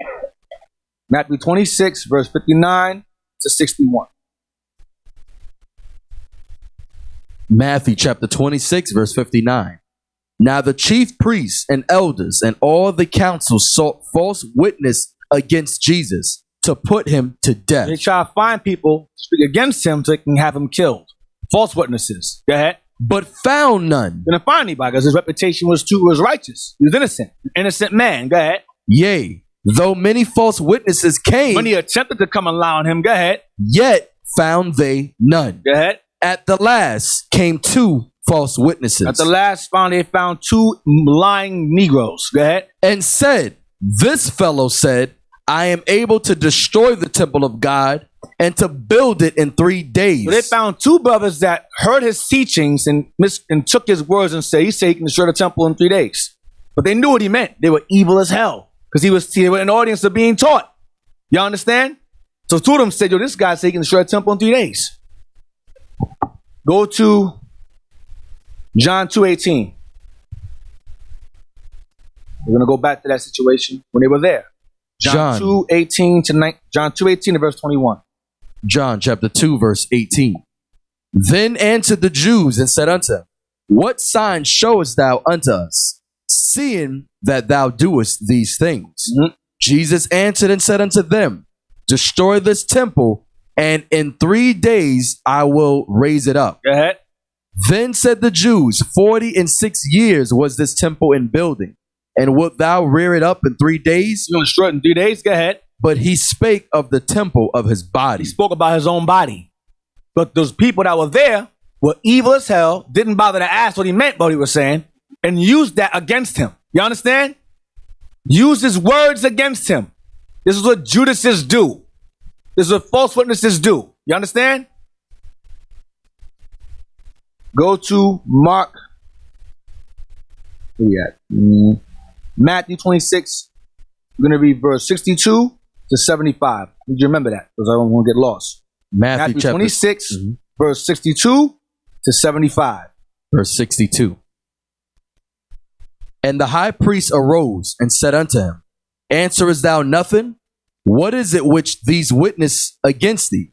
M: Matthew 26, verse 59 to 61.
N: Matthew chapter 26, verse 59. Now the chief priests and elders and all the council sought false witness against Jesus to put him to death.
M: They try to find people to speak against him so they can have him killed. False witnesses. Go ahead.
N: But found none.
M: Didn't find anybody because his reputation was righteous. He was innocent. An innocent man. Go ahead.
N: Yea, though many false witnesses came.
M: Many attempted to come and lie on him. Go ahead.
N: Yet found they none.
M: Go ahead.
N: At the last came two false witnesses.
M: At the last they found two lying Negroes. Go ahead.
N: And said, this fellow said, I am able to destroy the temple of God and to build it in 3 days.
M: So they found two brothers that heard his teachings and took his words and said, he said he can destroy the temple in 3 days. But they knew what he meant. They were evil as hell because they were in the audience of being taught. Y'all understand? So two of them said, yo, this guy said he can destroy the temple in 3 days. Go to John 2:18. We're going to go back to that situation when they were there. John 2:18 to John 2:18 to verse 21.
N: John chapter 2, verse 18. Then answered the Jews and said unto him, what sign showest thou unto us, seeing that thou doest these things?
M: Mm-hmm.
N: Jesus answered and said unto them, destroy this temple, and in 3 days I will raise it up.
M: Go ahead.
N: Then said the Jews, 46 years was this temple in building, and wilt thou rear it up in 3 days?
M: You're going to destroy it in 3 days? Go ahead.
N: But he spake of the temple of his body.
M: He spoke about his own body. But those people that were there were evil as hell, didn't bother to ask what he meant, what he was saying, and used that against him. You understand? Used his words against him. This is what Judases do. This is what false witnesses do. You understand? Go to Mark. Where we at? Matthew 26. We're going to read verse 62 to 75. Did you remember that? Because I don't want to get lost. Matthew 26, verse 62 to 75.
N: Verse 62. And the high priest arose and said unto him, answerest thou nothing? What is it which these witness against thee?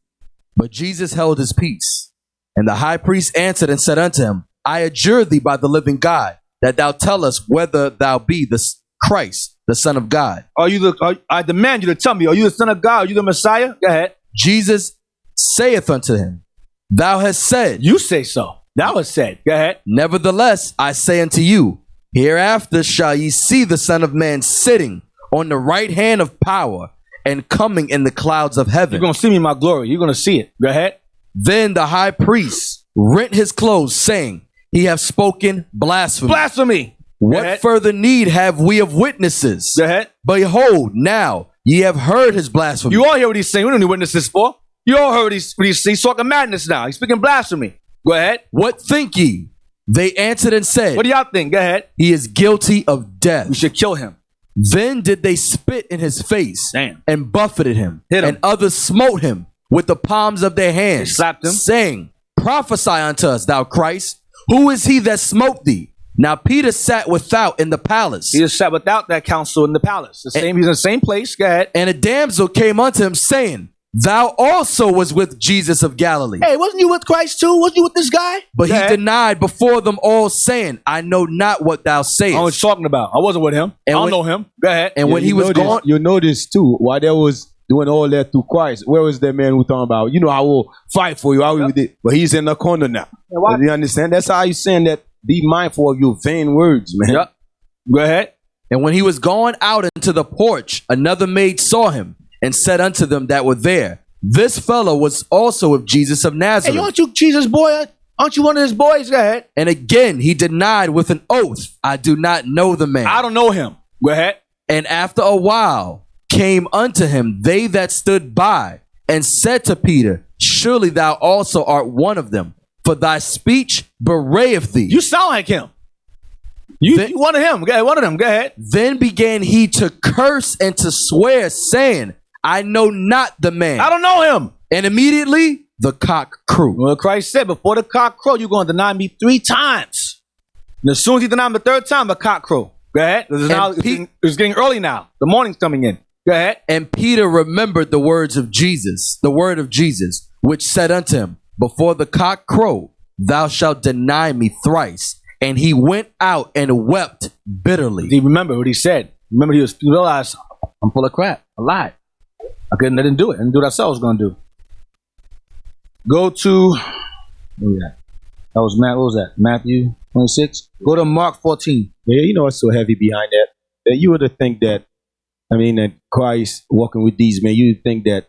N: But Jesus held his peace. And the high priest answered and said unto him, I adjure thee by the living God, that thou tell us whether thou be the Christ, the Son of God.
M: I demand you to tell me, are you the Son of God? Are you the Messiah? Go ahead.
N: Jesus saith unto him, thou hast said.
M: You say so. Thou hast said. Go ahead.
N: Nevertheless, I say unto you, hereafter shall ye see the Son of Man sitting on the right hand of power and coming in the clouds of heaven.
M: You're going to see me in my glory. You're going to see it. Go ahead.
N: Then the high priest rent his clothes, saying, he hath spoken blasphemy.
M: Blasphemy.
N: What further need have we of witnesses?
M: Go ahead.
N: Behold, now ye have heard his blasphemy.
M: You all hear what he's saying. We don't need witnesses for. You all heard what he's talking madness now. He's speaking blasphemy. Go ahead.
N: What think ye? They answered and said,
M: what do y'all think? Go ahead.
N: He is guilty of death.
M: We should kill him.
N: Then did they spit in his face.
M: Damn.
N: And buffeted him.
M: Hit him.
N: And others smote him with the palms of their hands.
M: They slapped him.
N: Saying, prophesy unto us, thou Christ. Who is he that smote thee? Now Peter sat without in the palace.
M: He just sat without that council in the palace. He's in the same place. Go ahead.
N: And a damsel came unto him, saying, thou also was with Jesus of Galilee.
M: Hey, wasn't you with Christ too? Wasn't you with this guy?
N: But he denied before them all, saying, I know not what thou sayest.
M: I was talking about. I wasn't with him. I don't know him. Go ahead.
N: And when he was gone,
K: you notice too, while there was doing all that through Christ, where was that man who talking about, you know, I will fight for you, I will do it. But he's in the corner now. You understand? That's how he's saying that. Be mindful of your vain words, man.
M: Yep. Go ahead.
N: And when he was gone out into the porch, another maid saw him and said unto them that were there, this fellow was also of Jesus of Nazareth.
M: Hey, aren't you Jesus' boy? Aren't you one of his boys? Go ahead.
N: And again, he denied with an oath, I do not know the man.
M: I don't know him. Go ahead.
N: And after a while came unto him they that stood by and said to Peter, surely thou also art one of them, for thy speech bewrayeth thee.
M: You sound like him. You one of him. Go ahead, one of them. Go ahead.
N: Then began he to curse and to swear, saying, I know not the man.
M: I don't know him.
N: And immediately the cock crew.
M: Well, Christ said, before the cock crow, you're going to deny me 3 times. And as soon as he denied him the 3rd time, the cock crow. Go ahead. It's getting early now. The morning's coming in. Go ahead.
N: And Peter remembered the words of Jesus, the word of Jesus, which said unto him, before the cock crow, thou shalt deny me thrice. And he went out and wept bitterly.
M: Do you remember what he said? Remember, he realized, I'm full of crap. I lied. I didn't do it. I didn't do what I said I was going to do. Go to, that was Matt. What was that? Matthew 26. Go to Mark 14.
L: Yeah, you know what's so heavy behind that? That you would think that, that Christ walking with these men, you would think that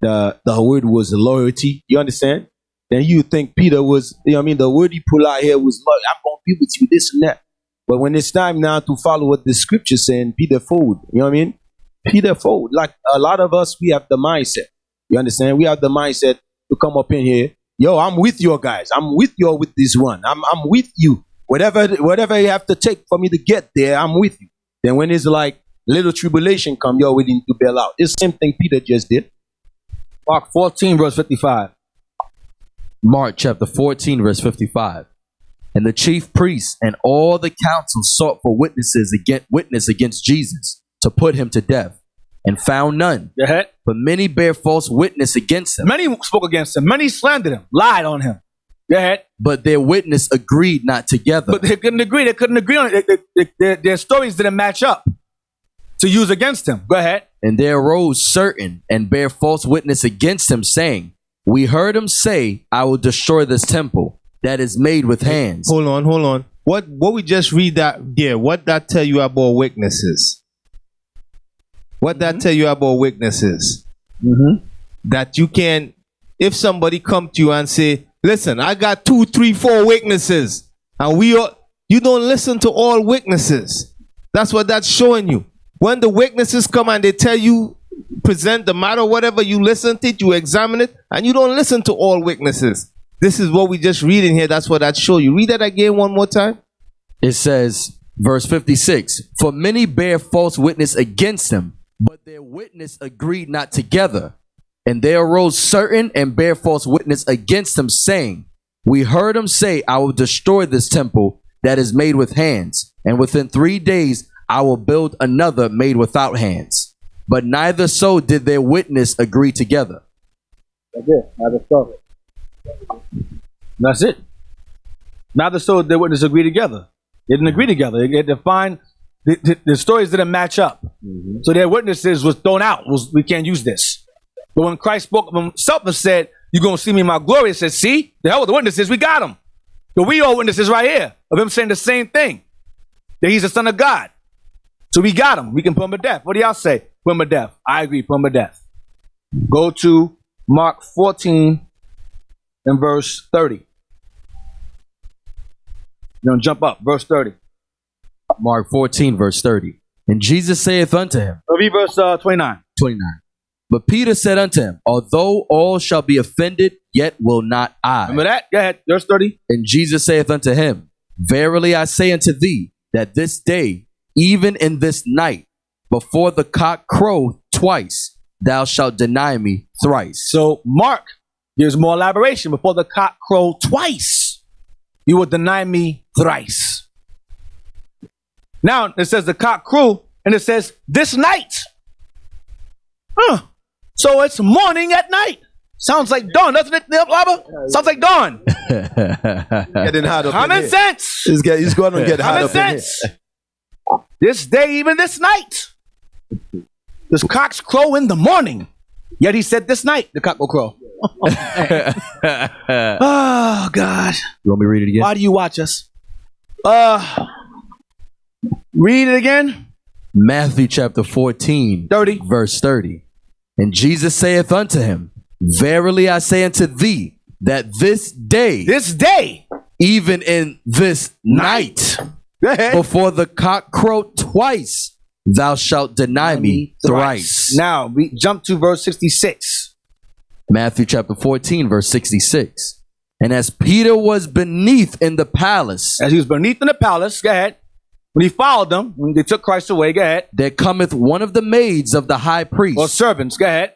L: the word was loyalty. You understand? Then you would think Peter was, the word he pulled out here was loyal. I'm going to be with you, this and that. But when it's time now to follow what the scripture saying, Peter fold. You know what I mean? Peter fold. Like a lot of us, we have the mindset. You understand? We have the mindset to come up in here. Yo, I'm with you guys. I'm with you with this one. I'm with you. Whatever you have to take for me to get there, I'm with you. Then when it's like little tribulation come, you're willing to bail out. It's the same thing Peter just did.
M: Mark 14, verse 55.
N: Mark chapter 14, verse 55. And the chief priests and all the council sought for witness against Jesus to put him to death, and found none. But many bare false witness against him.
M: Many spoke against him. Many slandered him, lied on him. Go ahead.
N: But their witness agreed not together.
M: But they couldn't agree. They couldn't agree on it. Their stories didn't match up to use against him. Go ahead.
N: And there arose certain and bare false witness against him, saying, we heard him say, I will destroy this temple that is made with hands.
L: Hold on. What we just read that there, what that tell you about witnesses? What that tell you about witnesses? That you can, if somebody come to you and say, listen, I got 2, 3, 4 witnesses, and you don't listen to all witnesses. That's what that's showing you. When the witnesses come and they tell you, present the matter, whatever, you listen to it, you examine it, and you don't listen to all witnesses. This is what we just read in here. That's what that show you. Read that again one more time.
N: It says, verse 56, for many bear false witness against him, but their witness agreed not together. And there arose certain and bare false witness against him, saying, we heard him say, I will destroy this temple that is made with hands, and within 3 days I will build another made without hands. But neither so did their witness agree together.
M: That's it. Neither so did their witness agree together. They didn't agree together. They had to find the stories didn't match up. So their witnesses was thrown out. We can't use this. But when Christ spoke of himself and said, you're going to see me in my glory, it said, see, the hell with the witnesses, we got them. So we all witnesses right here of him saying the same thing, that he's the Son of God. So we got him. We can put him to death. What do y'all say? Put him to death. I agree, put him to death. Go to Mark 14 and verse 30. You're going to jump up. Verse 30.
N: Mark 14, verse 30. And Jesus saith unto him.
M: Read verse 29.
N: 29. But Peter said unto him, although all shall be offended, yet will not I.
M: Remember that? Go ahead. Verse 30.
N: And Jesus saith unto him, verily I say unto thee, that this day, even in this night, before the cock crow twice, thou shalt deny me thrice.
M: So Mark gives more elaboration. Before the cock crow twice, you will deny me thrice. Now it says the cock crew, and it says this night. So it's morning at night. Sounds like dawn, doesn't it, Lava? Sounds like dawn.
J: Getting hot up
M: Common
J: in
M: sense.
J: He's going to get hot
M: Common
J: up
M: sense.
J: in here.
M: This day, even this night. This cocks crow in the morning. Yet he said this night, the cock will crow. Oh, God.
N: You want me to read it again?
M: Why do you watch us? Read it again.
N: Matthew chapter 14,
M: 30.
N: verse 30. And Jesus saith unto him, verily I say unto thee, that this day, even in this night, before the cock crow twice, thou shalt deny me thrice.
M: Now, we jump to verse 66.
N: Matthew chapter 14, verse 66. And as Peter was beneath in the palace.
M: As he was beneath in the palace, go ahead. When he followed them, when they took Christ away, go ahead.
N: There cometh one of the maids of the high priest.
M: Or servants, go ahead.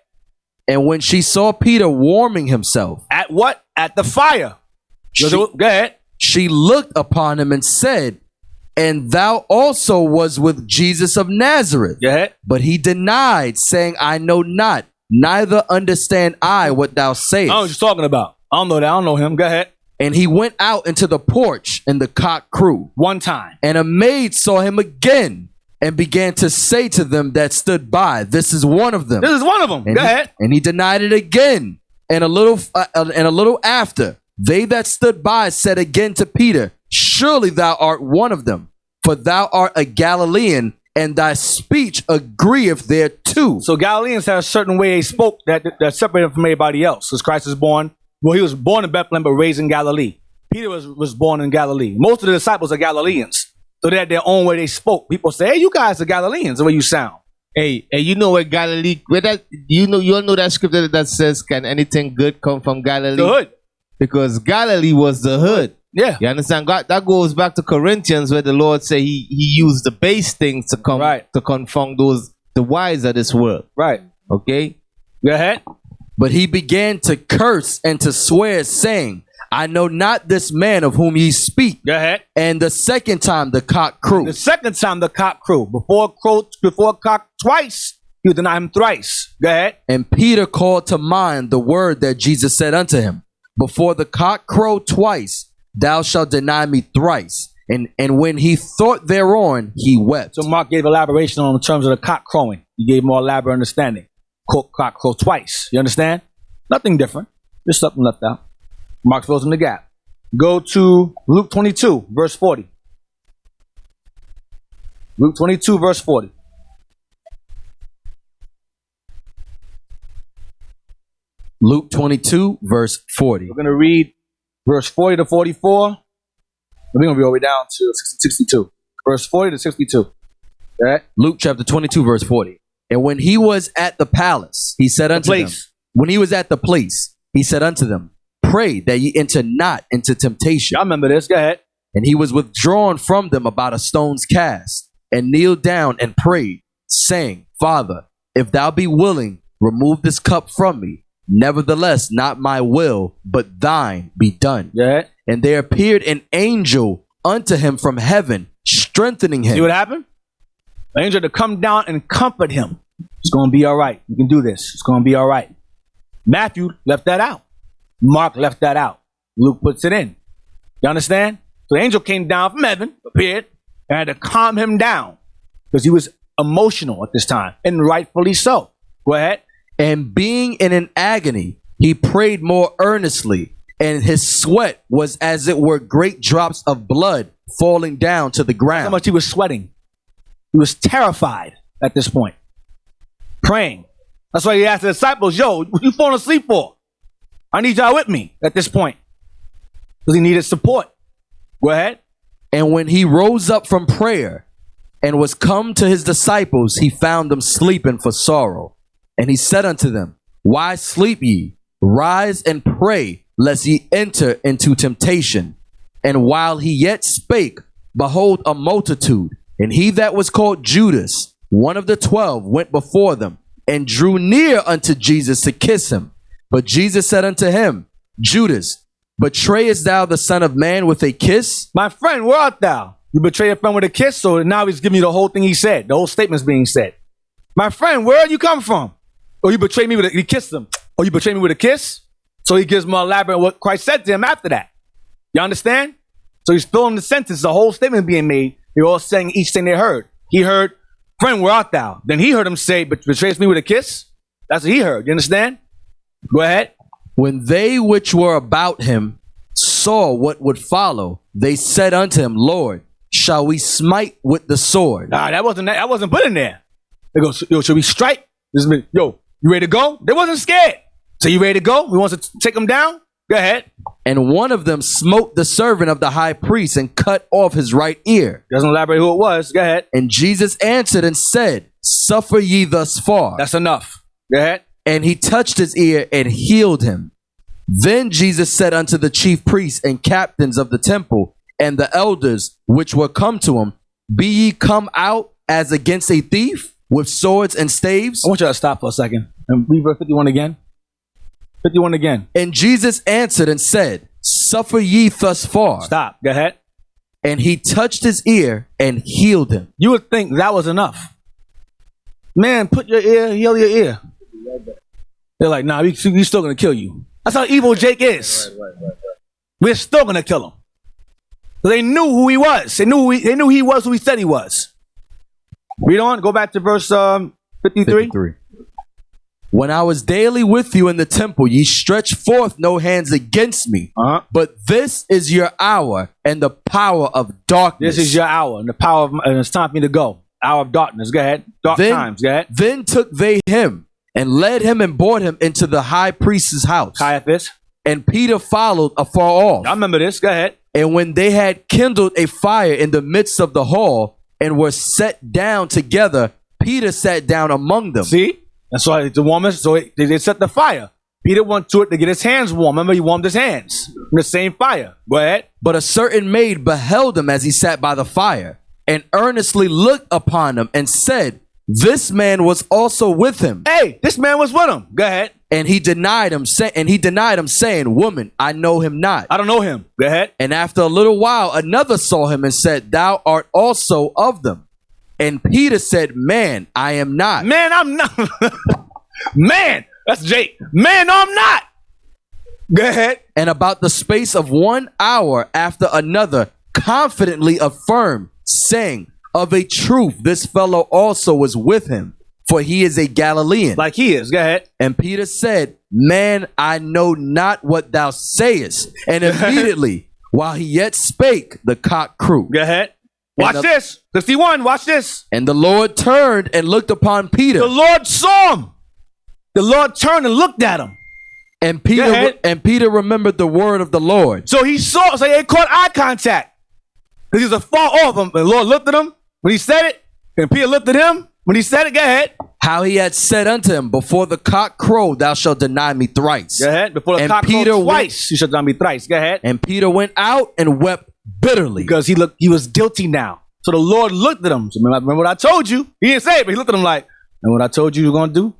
N: And when she saw Peter warming himself.
M: At what? At the fire. Go ahead.
N: She looked upon him and said, and thou also was with Jesus of Nazareth.
M: Go ahead.
N: But he denied, saying, I know not, neither understand I what thou sayest.
M: I don't know what you're talking about. I don't know that. I don't know him. Go ahead.
N: And he went out into the porch, and the cock crew.
M: One time.
N: And a maid saw him again, and began to say to them that stood by, "This is one of them."
M: This is one of them.
N: And
M: Go ahead.
N: And he denied it again. And a little after, they that stood by said again to Peter, "Surely thou art one of them, for thou art a Galilean, and thy speech agreeth thereto."
M: So Galileans had a certain way they spoke that separated them from everybody else. Because Christ was born, well, he was born in Bethlehem, but raised in Galilee. Peter was born in Galilee. Most of the disciples are Galileans. So they had their own way they spoke. People say, "Hey, you guys are Galileans," the way you sound.
L: Hey, you know where Galilee, where that, you all know that scripture that says, "Can anything good come from Galilee?"
M: The hood.
L: Because Galilee was the hood.
M: Yeah.
L: You understand? God, that goes back to Corinthians, where the Lord said he used the base things to come to confound the wise of this world.
M: Right.
L: Okay?
M: Go ahead.
N: But he began to curse and to swear, saying, "I know not this man of whom ye speak."
M: Go ahead.
N: And the second time the cock crew.
M: The second time the cock crew. Before cock twice, you deny him thrice. Go ahead.
N: And Peter called to mind the word that Jesus said unto him, "Before the cock crow twice, thou shalt deny me thrice." And when he thought thereon, he wept.
M: So Mark gave elaboration on the terms of the cock crowing. He gave more elaborate understanding. Cock crow twice. You understand? Nothing different. Just something left out. Mark fills in the gap. Go to Luke 22, verse 40. Luke 22, verse 40.
N: Luke 22, verse 40.
M: We're going to read verse 40 to 44. We're going to be all the way down to 62. Verse 40 to 62. All right.
N: Luke chapter 22, verse 40. And when he was at the palace, he said unto them, when he was at the place, he said unto them, "Pray that ye enter not into temptation."
M: I remember this. Go ahead.
N: And he was withdrawn from them about a stone's cast, and kneeled down and prayed, saying, "Father, if thou be willing, remove this cup from me. Nevertheless, not my will, but thine be done."
M: Yeah.
N: And there appeared an angel unto him from heaven, strengthening him.
M: See what happened? The angel to come down and comfort him. It's going to be all right. You can do this. It's going to be all right. Matthew left that out. Mark left that out. Luke puts it in. You understand? So the angel came down from heaven, appeared, and had to calm him down because he was emotional at this time, and rightfully so. Go ahead.
N: And being in an agony, he prayed more earnestly, and his sweat was as it were great drops of blood falling down to the ground.
M: That's how much he was sweating. He was terrified at this point, praying. That's why he asked the disciples, "Yo, what you falling asleep for? I need y'all with me at this point." Because he needed support. Go ahead.
N: And when he rose up from prayer and was come to his disciples, he found them sleeping for sorrow. And he said unto them, "Why sleep ye? Rise and pray, lest ye enter into temptation." And while he yet spake, behold, a multitude, and he that was called Judas, one of the 12, went before them, and drew near unto Jesus to kiss him. But Jesus said unto him, "Judas, betrayest thou the Son of Man with a kiss?"
M: My friend, where art thou? You betray a friend with a kiss? So now he's giving you the whole thing he said. The whole statement's being said. My friend, where are you come from? Oh, you betrayed me with a, he kissed him. Oh, you betrayed me with a kiss? So he gives more elaborate what Christ said to him after that. You understand? So he's filling the sentence. The whole statement being made. They're all saying each thing they heard. He heard, "Friend, where art thou?" Then he heard him say, "But betrays me with a kiss?" That's what he heard. You understand? Go ahead.
N: When they which were about him saw what would follow, they said unto him, "Lord, shall we smite with the sword?"
M: Nah, that wasn't put in there. They go, "Yo, should we strike?" Yo, you ready to go? They wasn't scared. So you ready to go? We want to take them down? Go ahead.
N: And one of them smote the servant of the high priest and cut off his right ear.
M: Doesn't elaborate who it was. Go ahead.
N: And Jesus answered and said, "Suffer ye thus far."
M: That's enough. Go ahead.
N: And he touched his ear and healed him. Then Jesus said unto the chief priests and captains of the temple and the elders which were come to him, "Be ye come out as against a thief with swords and staves?"
M: I want you to stop for a second and read verse 51 again. 51 again.
N: And Jesus answered and said, "Suffer ye thus far."
M: Stop. Go ahead.
N: And he touched his ear and healed him.
M: You would think that was enough. Man, put your ear, heal your ear. They're like, "Nah, we still gonna kill you." That's how evil Jake is. we're still going to kill him. So they knew who he was. They knew he was who he said he was. Read on. Go back to verse 53.
N: When I was daily with you in the temple, ye stretched forth no hands against me. But this is your hour and the power of darkness.
M: This is your hour and the power of, and it's time for me to go. Hour of darkness. Go ahead. Dark times. Go ahead.
N: Then took they him and led him and brought him into the high priest's house.
M: Caiaphas.
N: And Peter followed afar off.
M: I remember this. Go ahead.
N: And when they had kindled a fire in the midst of the hall and were set down together, Peter sat down among them.
M: See? That's why the woman, so they set the fire. Peter went to it to get his hands warm. Remember, he warmed his hands in the same fire. Go ahead.
N: But a certain maid beheld him as he sat by the fire, and earnestly looked upon him, and said, this man was also with him.
M: Hey, this man was with him. Go ahead.
N: And he denied him, saying, woman, I know him not.
M: I don't know him. Go ahead.
N: And after a little while, another saw him and said, thou art also of them. And Peter said, man, I am not.
M: Man, I'm not. Man, that's Jake. Man, no, I'm not. Go ahead.
N: And about the space of 1 hour after another, confidently affirmed, saying, of a truth, this fellow also was with him, for he is a Galilean.
M: Like he is. Go ahead.
N: And Peter said, man, I know not what thou sayest. And immediately, while he yet spake, the cock crew.
M: Go ahead. Watch this. 51. Watch this.
N: And the Lord turned and looked upon Peter.
M: The Lord saw him. The Lord turned and looked at him.
N: And Peter remembered the word of the Lord.
M: So he saw, so he caught eye contact. Because he was afar off him. The Lord looked at him when he said it. And Peter looked at him when he said it. Go ahead.
N: How he had said unto him, before the cock crow, thou shalt deny me thrice.
M: Go ahead. Before the cock crow twice, you shall deny me thrice. Go ahead.
N: And Peter went out and wept bitterly.
M: Because he was guilty now. So the Lord looked at him. So remember what I told you? He didn't say it, but he looked at him like, remember what I told you were going to do?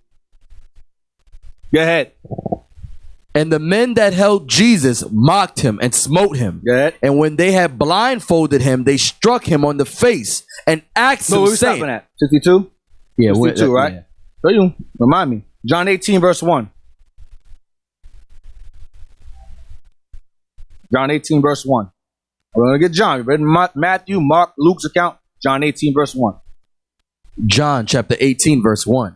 M: Go ahead.
N: And the men that held Jesus mocked him and smote him.
M: Go ahead.
N: And when they had blindfolded him, they struck him on the face and asked him,
M: where we
N: saying,
M: stopping at? 62?
N: Yeah,
M: 62, right?
N: Yeah.
M: So you remind me. John 18, verse 1. John 18, verse 1. We're going to get John. We read Matthew, Mark, Luke's account. John 18, verse 1.
N: John chapter 18, verse 1.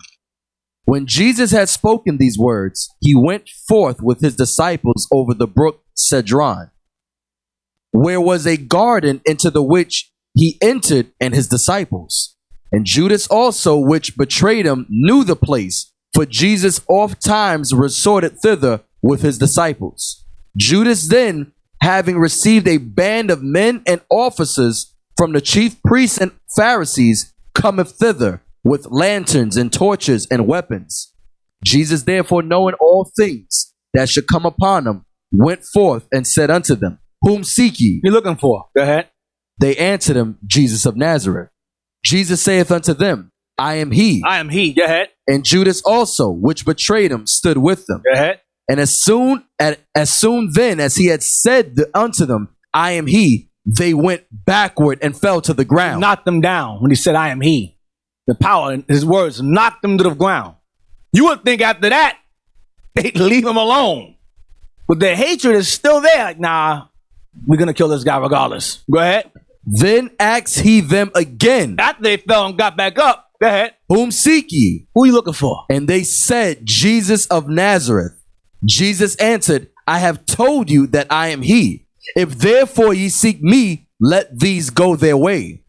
N: When Jesus had spoken these words, he went forth with his disciples over the brook Cedron, where was a garden, into the which he entered and his disciples. And Judas also, which betrayed him, knew the place, for Jesus oft times resorted thither with his disciples. Judas then, having received a band of men and officers from the chief priests and Pharisees, cometh thither with lanterns and torches and weapons. Jesus therefore, knowing all things that should come upon him, went forth and said unto them, whom seek ye?
M: You looking for? Go ahead.
N: They answered him, Jesus of Nazareth. Jesus saith unto them, I am he.
M: I am he. Go ahead.
N: And Judas also, which betrayed him, stood with them.
M: Go ahead.
N: And as soon then as he had said unto them, I am he, they went backward and fell to the ground.
M: He knocked them down when he said, I am he. The power in his words knocked them to the ground. You would think after that, they'd leave him alone. But their hatred is still there. Like, nah, we're going to kill this guy regardless. Go ahead.
N: Then asked he them again.
M: After they fell and got back up, go ahead.
N: Whom seek ye?
M: Who are you looking for?
N: And they said, Jesus of Nazareth. Jesus answered, I have told you that I am he. If therefore ye seek me, let these go their way,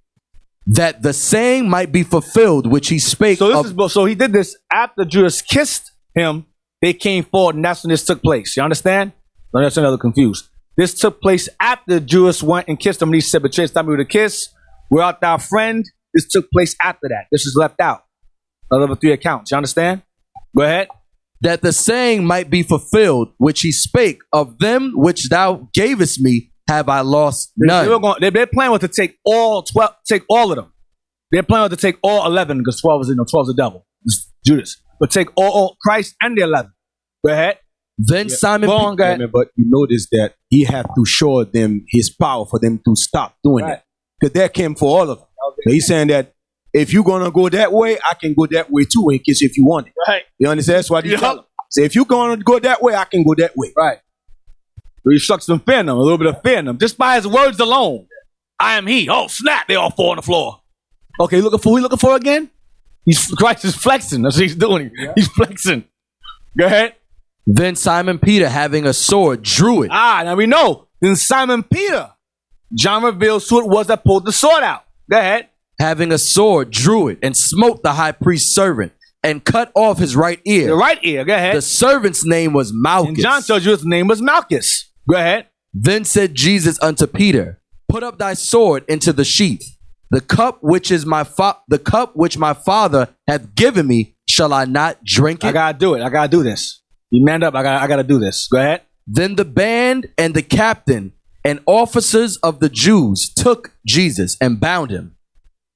N: that the saying might be fulfilled which he spake.
M: So he did this after Judas kissed him. They came forward, and that's when this took place. You understand? No, that's another confused. This took place after Judas went and kissed him, and he said, "Betray, stop me with a kiss. We're out, thou friend." This took place after that. This is left out. Another 3 accounts. You understand? Go ahead.
N: That the saying might be fulfilled which he spake, of them which thou gavest me have I lost none.
M: Their plan was to take all 12, take all of them. Their plan was to take all 11, because 12 is, 12 is the devil. It's Judas. But take all Christ and the 11. Go ahead.
N: Then Simon,
M: go ahead.
J: But you notice that he had to show them his power for them to stop doing it. Because that came for all of them. So he's saying that if you're going to go that way, I can go that way too, in case if you want it.
M: Right.
J: You understand? That's what he tell them. So if you're going to go that way, I can go that way.
M: Right. He struck some fear in them, a little bit of fear in them, just by his words alone. I am he. Oh, snap. They all fall on the floor. Okay, who he looking for again? Christ is flexing. That's what he's doing. Yeah. He's flexing. Go ahead.
N: Then Simon Peter, having a sword, drew it.
M: Now we know. Then Simon Peter, John reveals who it was that pulled the sword out. Go ahead.
N: Having a sword, drew it, and smote the high priest's servant, and cut off his right ear.
M: The right ear, go ahead.
N: The servant's name was Malchus.
M: And John tells you his name was Malchus. Go ahead.
N: Then said Jesus unto Peter, put up thy sword into the sheath. The cup which my Father hath given me, shall I not drink it?
M: I gotta do it. I gotta do this. You man up. I gotta do this. Go ahead.
N: Then the band and the captain and officers of the Jews took Jesus and bound him,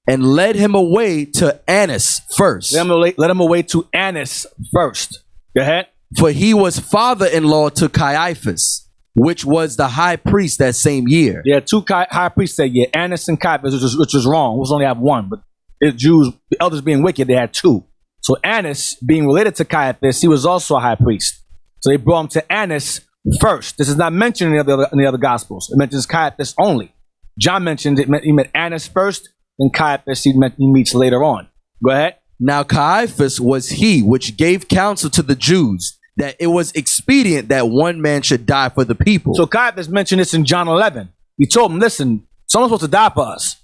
N: and led him away to Annas first.
M: Let him away to Annas first. Go ahead.
N: For he was father-in-law to Caiaphas, which was the high priest that same year.
M: Yeah, two high priests that year, Annas and Caiaphas, which was wrong. We only have one, but the Jews, the elders being wicked, they had two. So Annas, being related to Caiaphas, he was also a high priest. So they brought him to Annas first. This is not mentioned in the other Gospels. It mentions Caiaphas only. John mentioned he met Annas first, and Caiaphas he meets later on. Go ahead.
N: Now Caiaphas was he which gave counsel to the Jews that it was expedient that one man should die for the people.
M: So Caiaphas mentioned this in John 11. He told him, listen, someone's supposed to die for us.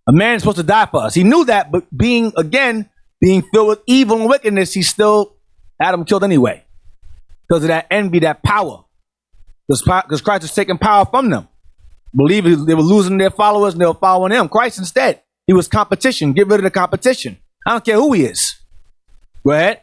M: A man's supposed to die for us. He knew that, but being filled with evil and wickedness, he still had him killed anyway. Because of that envy, that power. Because Christ was taking power from them. Believe they were losing their followers and they were following him. Christ instead. He was competition. Get rid of the competition. I don't care who he is. Go ahead.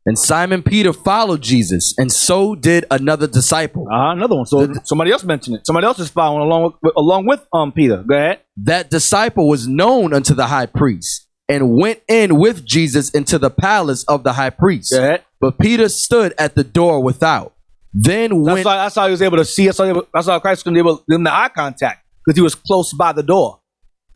N: And Simon Peter followed Jesus, and so did another disciple.
M: Another one. So somebody else mentioned it. Somebody else is following along with Peter. Go ahead.
N: That disciple was known unto the high priest, and went in with Jesus into the palace of the high priest.
M: Go ahead.
N: But Peter stood at the door without.
M: That's how he was able to see. That's how Christ was able to give him the eye contact, because he was close by the door.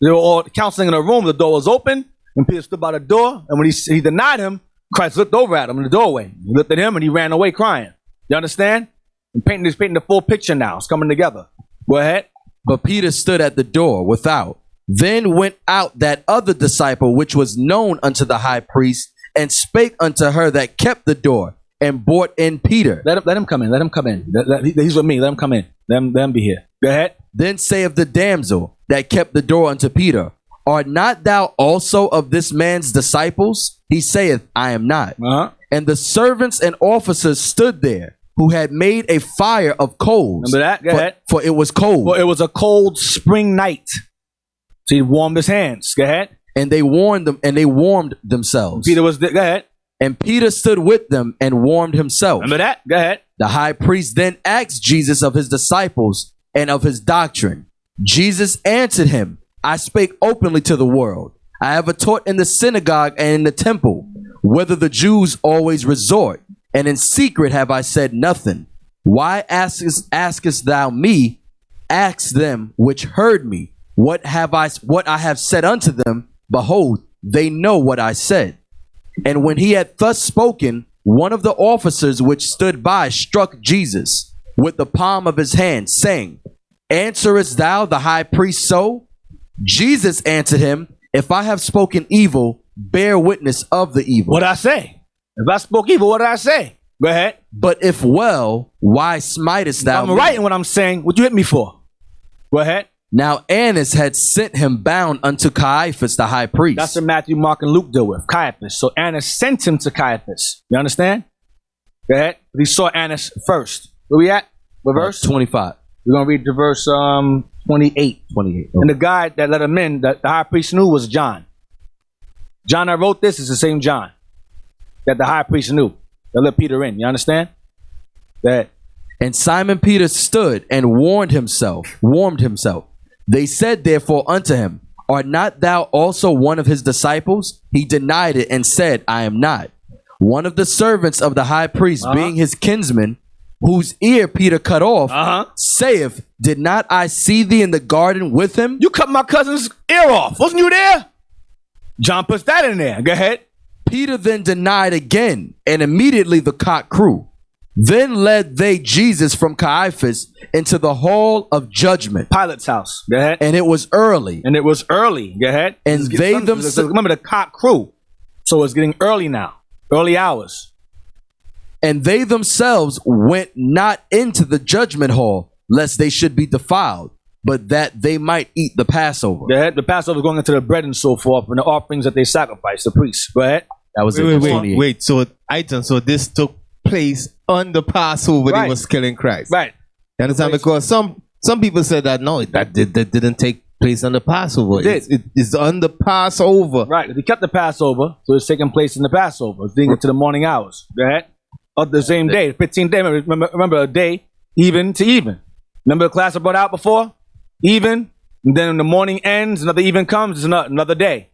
M: They were all counseling in a room. The door was open, and Peter stood by the door. And when he denied him, Christ looked over at him in the doorway. He looked at him, and he ran away crying. You understand? He's painting the full picture now. It's coming together. Go ahead.
N: But Peter stood at the door without. Then went out that other disciple, which was known unto the high priest, and spake unto her that kept the door, and brought in Peter.
M: Let him come in. Let him come in. He's with me. Let him come in. Let him be here. Go ahead.
N: Then saith the damsel that kept the door unto Peter, art not thou also of this man's disciples? He saith, I am not. And the servants and officers stood there, who had made a fire of coals.
M: Remember that? Go ahead.
N: For it was cold.
M: Well, it was a cold spring night. So he warmed his hands. Go ahead.
N: And they warmed themselves.
M: Peter was there. Go ahead.
N: And Peter stood with them and warmed himself.
M: Remember that? Go ahead.
N: The high priest then asked Jesus of his disciples and of his doctrine. Jesus answered him, I spake openly to the world. I have taught in the synagogue and in the temple, whither the Jews always resort, and in secret have I said nothing. Why askest thou me? Ask them which heard me. What I have said unto them, behold, they know what I said. And when he had thus spoken, one of the officers which stood by struck Jesus with the palm of his hand, saying, Answerest thou the high priest so? Jesus answered him, If I have spoken evil, bear witness of the evil.
M: What did I say? If I spoke evil, what did I say? Go ahead.
N: But if well, why smitest thou
M: me? I'm writing what I'm saying. What you hit me for? Go ahead.
N: Now Annas had sent him bound unto Caiaphas the high priest.
M: That's what Matthew, Mark, and Luke deal with. Caiaphas. So Annas sent him to Caiaphas. You understand? Go ahead. He saw Annas first. Where we at? What verse?
N: 25.
M: We're going to read to verse 28.
N: 28. Okay.
M: And the guy that let him in, that the high priest knew, was John. John that wrote this is the same John that the high priest knew, that let Peter in. You understand? That.
N: And Simon Peter stood and warmed himself. They said therefore unto him, Art not thou also one of his disciples? He denied it and said, I am not. One of the servants of the high priest, being his kinsman, whose ear Peter cut off, saith, Did not I see thee in the garden with him?
M: You cut my cousin's ear off. Wasn't you there? John puts that in there. Go ahead.
N: Peter then denied again, and immediately the cock crew. Then led they Jesus from Caiaphas into the hall of judgment.
M: Pilate's house. Go ahead.
N: And it was early.
M: And it was early. Go ahead.
N: And they themselves,
M: remember the cock crew. So it's getting early now. Early hours.
N: And they themselves went not into the judgment hall, lest they should be defiled, but that they might eat the Passover.
M: Go ahead. The Passover going into the bread and so forth, and the offerings that they sacrifice, the priests. Go ahead.
N: That was
L: wait. So Eythan, so this took place on the Passover. They was killing Christ.
M: Right.
L: You understand? Because some people said that no, that didn't take place on the Passover. It's on the Passover.
M: Right. They kept the Passover, so it's taking place in the Passover. It's leading into the morning hours. Go ahead. Of the same day, 15th day. Remember a day, even to even. Remember the class I brought out before? Even. And then when the morning ends, another even comes, it's another day.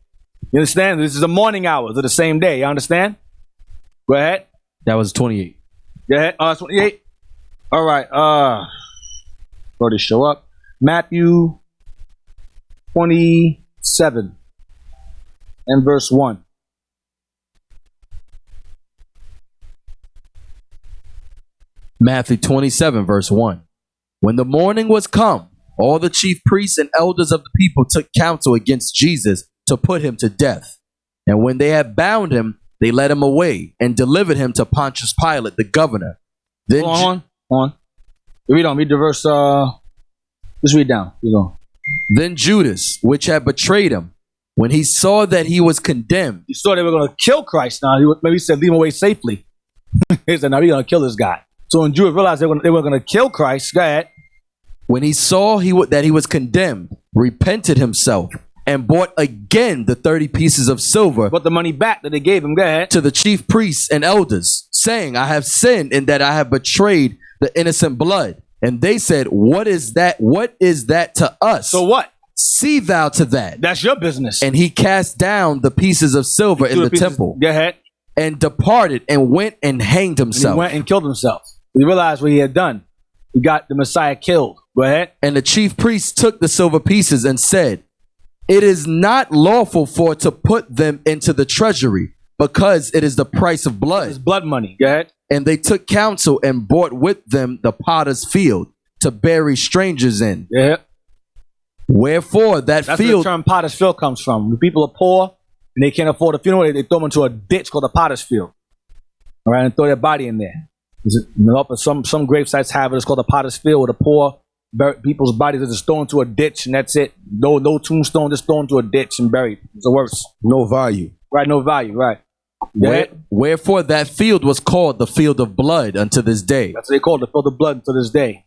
M: You understand? This is the morning hours of the same day. You understand? Go ahead.
N: That was 28.
M: Go ahead. 28. All right. Go to show up. Matthew 27 and verse 1.
N: Matthew 27, verse 1. When the morning was come, all the chief priests and elders of the people took counsel against Jesus to put him to death. And when they had bound him, they led him away and delivered him to Pontius Pilate, the governor. Then
M: Hold on. Read on. Read the verse. Just read down. Read on.
N: Then Judas, which had betrayed him, when he saw that he was condemned.
M: He saw they were going to kill Christ. Now, maybe he said, leave him away safely. He said, now we're going to kill this guy. So when Judas realized they were going to kill Christ, go ahead.
N: When he saw that he was condemned, repented himself, and bought again the 30 pieces of silver.
M: Brought the money back that they gave him, go ahead.
N: To the chief priests and elders, saying, I have sinned in that I have betrayed the innocent blood. And they said, what is that? What is that to us?
M: So what?
N: See thou to that.
M: That's your business.
N: And he cast down the pieces of silver in the temple.
M: Go ahead.
N: And departed and went and hanged himself.
M: And he went and killed himself. He realized what he had done. He got the Messiah killed. Go ahead.
N: And the chief priests took the silver pieces and said, it is not lawful for to put them into the treasury, because it is the price of blood.
M: It's blood money. Go ahead.
N: And they took counsel and bought with them the potter's field to bury strangers in.
M: Yeah.
N: Wherefore that's
M: field.
N: Where
M: the term potter's field comes from. When people are poor and they can't afford a funeral, they throw them into a ditch called the potter's field. All right, and throw their body in there. Some grave sites have it. It's called the potter's field, where the poor people's bodies are just thrown into a ditch, and that's it. No tombstone, just thrown into a ditch and buried. It's the worst.
J: No value.
M: Right, no value. Right.
N: Wherefore that field was called the field of blood unto this day.
M: That's what they call it, the field of blood unto this day.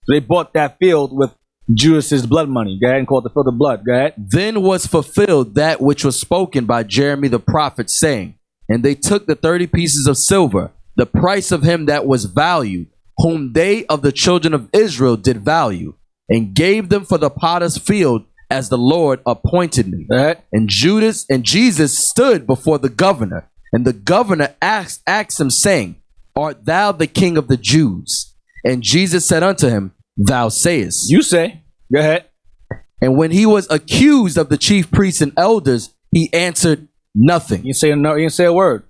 M: So they bought that field with Judas's blood money. Go ahead and call it the field of blood. Go ahead.
N: Then was fulfilled that which was spoken by Jeremy the prophet, saying, and they took the 30 pieces of silver, the price of him that was valued, whom they of the children of Israel did value, and gave them for the potter's field, as the Lord appointed me. And Jesus stood before the governor, and the governor asked him, saying, art thou the king of the Jews? And Jesus said unto him, thou sayest.
M: You say. Go ahead.
N: And when he was accused of the chief priests and elders, he answered nothing.
M: You didn't say a word.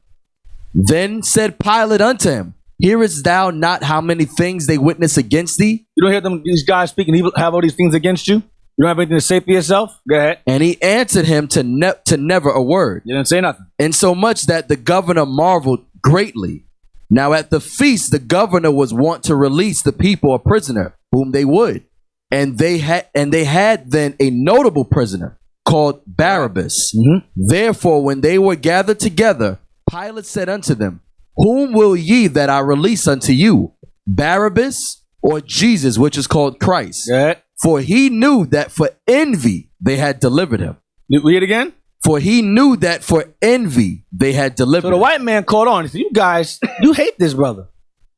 N: Then said Pilate unto him, hearest thou not how many things they witness against thee?
M: You don't hear these guys speaking evil, have all these things against you? You don't have anything to say for yourself? Go ahead.
N: And he answered him to never a word.
M: You didn't say nothing.
N: Insomuch that the governor marveled greatly. Now at the feast, the governor was wont to release the people a prisoner, whom they would. And they had then a notable prisoner called Barabbas.
M: Mm-hmm.
N: Therefore, when they were gathered together, Pilate said unto them, whom will ye that I release unto you, Barabbas or Jesus, which is called Christ?
M: Yeah.
N: For he knew that for envy they had delivered him.
M: Read it again.
N: For he knew that for envy they had delivered him.
M: So the white man caught on. He said, you guys, you hate this brother.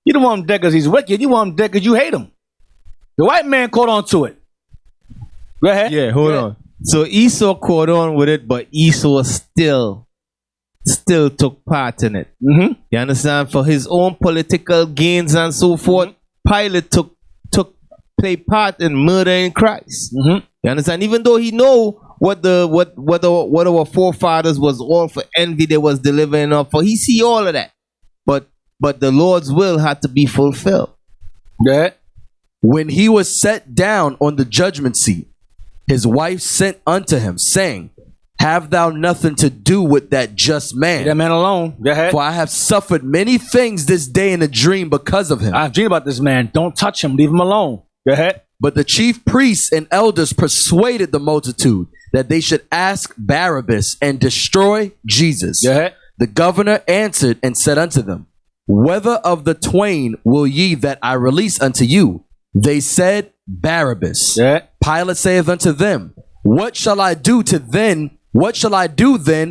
M: You don't want him dead because he's wicked. You want him dead because you hate him. The white man caught on to it. Go ahead.
L: Yeah, hold on. So Esau caught on with it, but Esau still took part in it.
M: Mm-hmm.
L: You understand? For his own political gains and so forth, Pilate played part in murdering Christ.
M: Mm-hmm.
L: You understand? Even though he know what our forefathers was all for envy they was delivering up for, he see all of that. But but the Lord's will had to be fulfilled.
M: Yeah.
N: When he was set down on the judgment seat, his wife sent unto him, saying, have thou nothing to do with that just man?
M: Leave that man alone. Go ahead.
N: For I have suffered many things this day in a dream because of him.
M: I've dreamed about this man. Don't touch him. Leave him alone. Go ahead.
N: But the chief priests and elders persuaded the multitude that they should ask Barabbas and destroy Jesus.
M: Go ahead.
N: The governor answered and said unto them, whether of the twain will ye that I release unto you? They said, Barabbas.
M: Yeah.
N: Pilate saith unto them, what shall I do then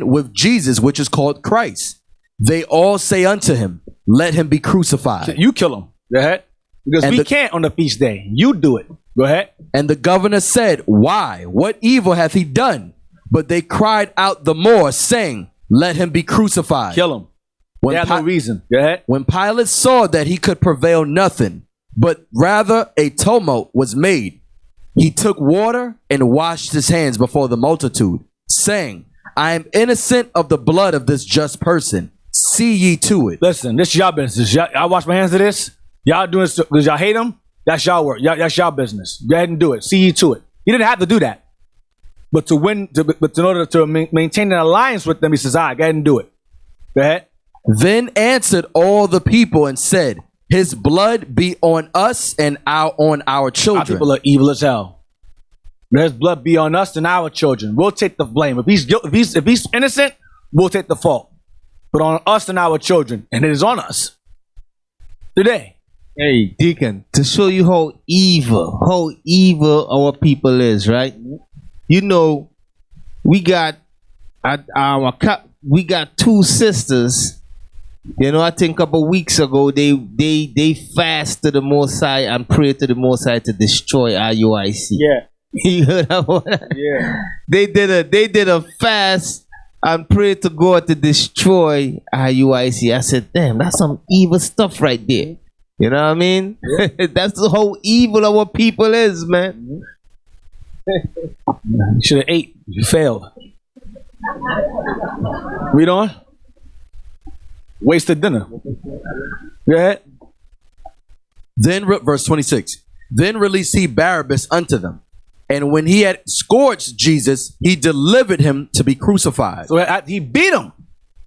N: with Jesus, which is called Christ? They all say unto him, let him be crucified.
M: You kill him. Go ahead. Because we can't on the feast day. You do it. Go ahead.
N: And the governor said, why? What evil hath he done? But they cried out the more, saying, let him be crucified.
M: Kill him. They had no reason. Go ahead.
N: When Pilate saw that he could prevail nothing, but rather a tumult was made, he took water and washed his hands before the multitude, saying, I am innocent of the blood of this just person. See ye to it.
M: Listen, this is y'all business. Y'all wash my hands of this. Y'all doing this because y'all hate him. That's y'all work. That's y'all business. Go ahead and do it. See ye to it. He didn't have to do that. But in order to maintain an alliance with them, he says, all right, go ahead and do it. Go ahead.
N: Then answered all the people and said, his blood be on us and on our children.
M: Our people are evil as hell. Let his blood be on us and our children. We'll take the blame. If he's innocent, we'll take the fault. But on us and our children, and it is on us today.
L: Hey, Deacon, to show you how evil our people is, right? You know, we got two sisters. You know, I think a couple weeks ago they fast to the Most High and pray to the Most High to destroy IUIC.
M: Yeah,
L: you heard that one?
M: Yeah,
L: they did a fast and pray to God to destroy IUIC. I said, damn, that's some evil stuff right there. You know what I mean? Yeah. That's how evil our people is, man.
M: You should have ate. You failed. Read on. Wasted dinner. Go ahead.
N: Then, verse 26. Then released he Barabbas unto them. And when he had scourged Jesus, he delivered him to be crucified.
M: So he beat him.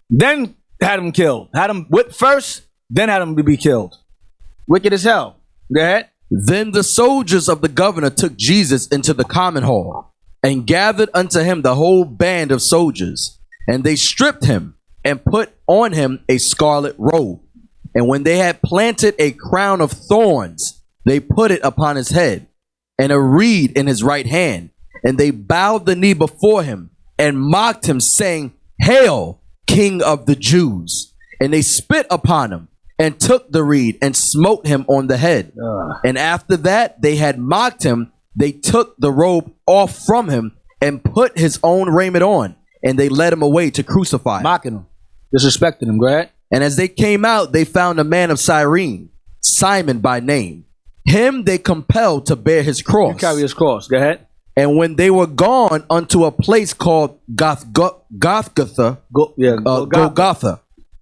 M: Then had him killed. Had him whipped first, then had him to be killed. Wicked as hell. Go ahead.
N: Then the soldiers of the governor took Jesus into the common hall and gathered unto him the whole band of soldiers. And they stripped him and put on him a scarlet robe. And when they had planted a crown of thorns, they put it upon his head and a reed in his right hand. And they bowed the knee before him and mocked him, saying, Hail, King of the Jews. And they spit upon him and took the reed and smote him on the head. And after that they had mocked him, they took the robe off from him and put his own raiment on. And they led him away to crucify him.
M: Mocking him. Disrespecting him. Go ahead.
N: And as they came out, they found a man of Cyrene, Simon by name. Him they compelled to bear his cross.
M: You carry his cross. Go ahead.
N: And when they were gone unto a place called Golgotha,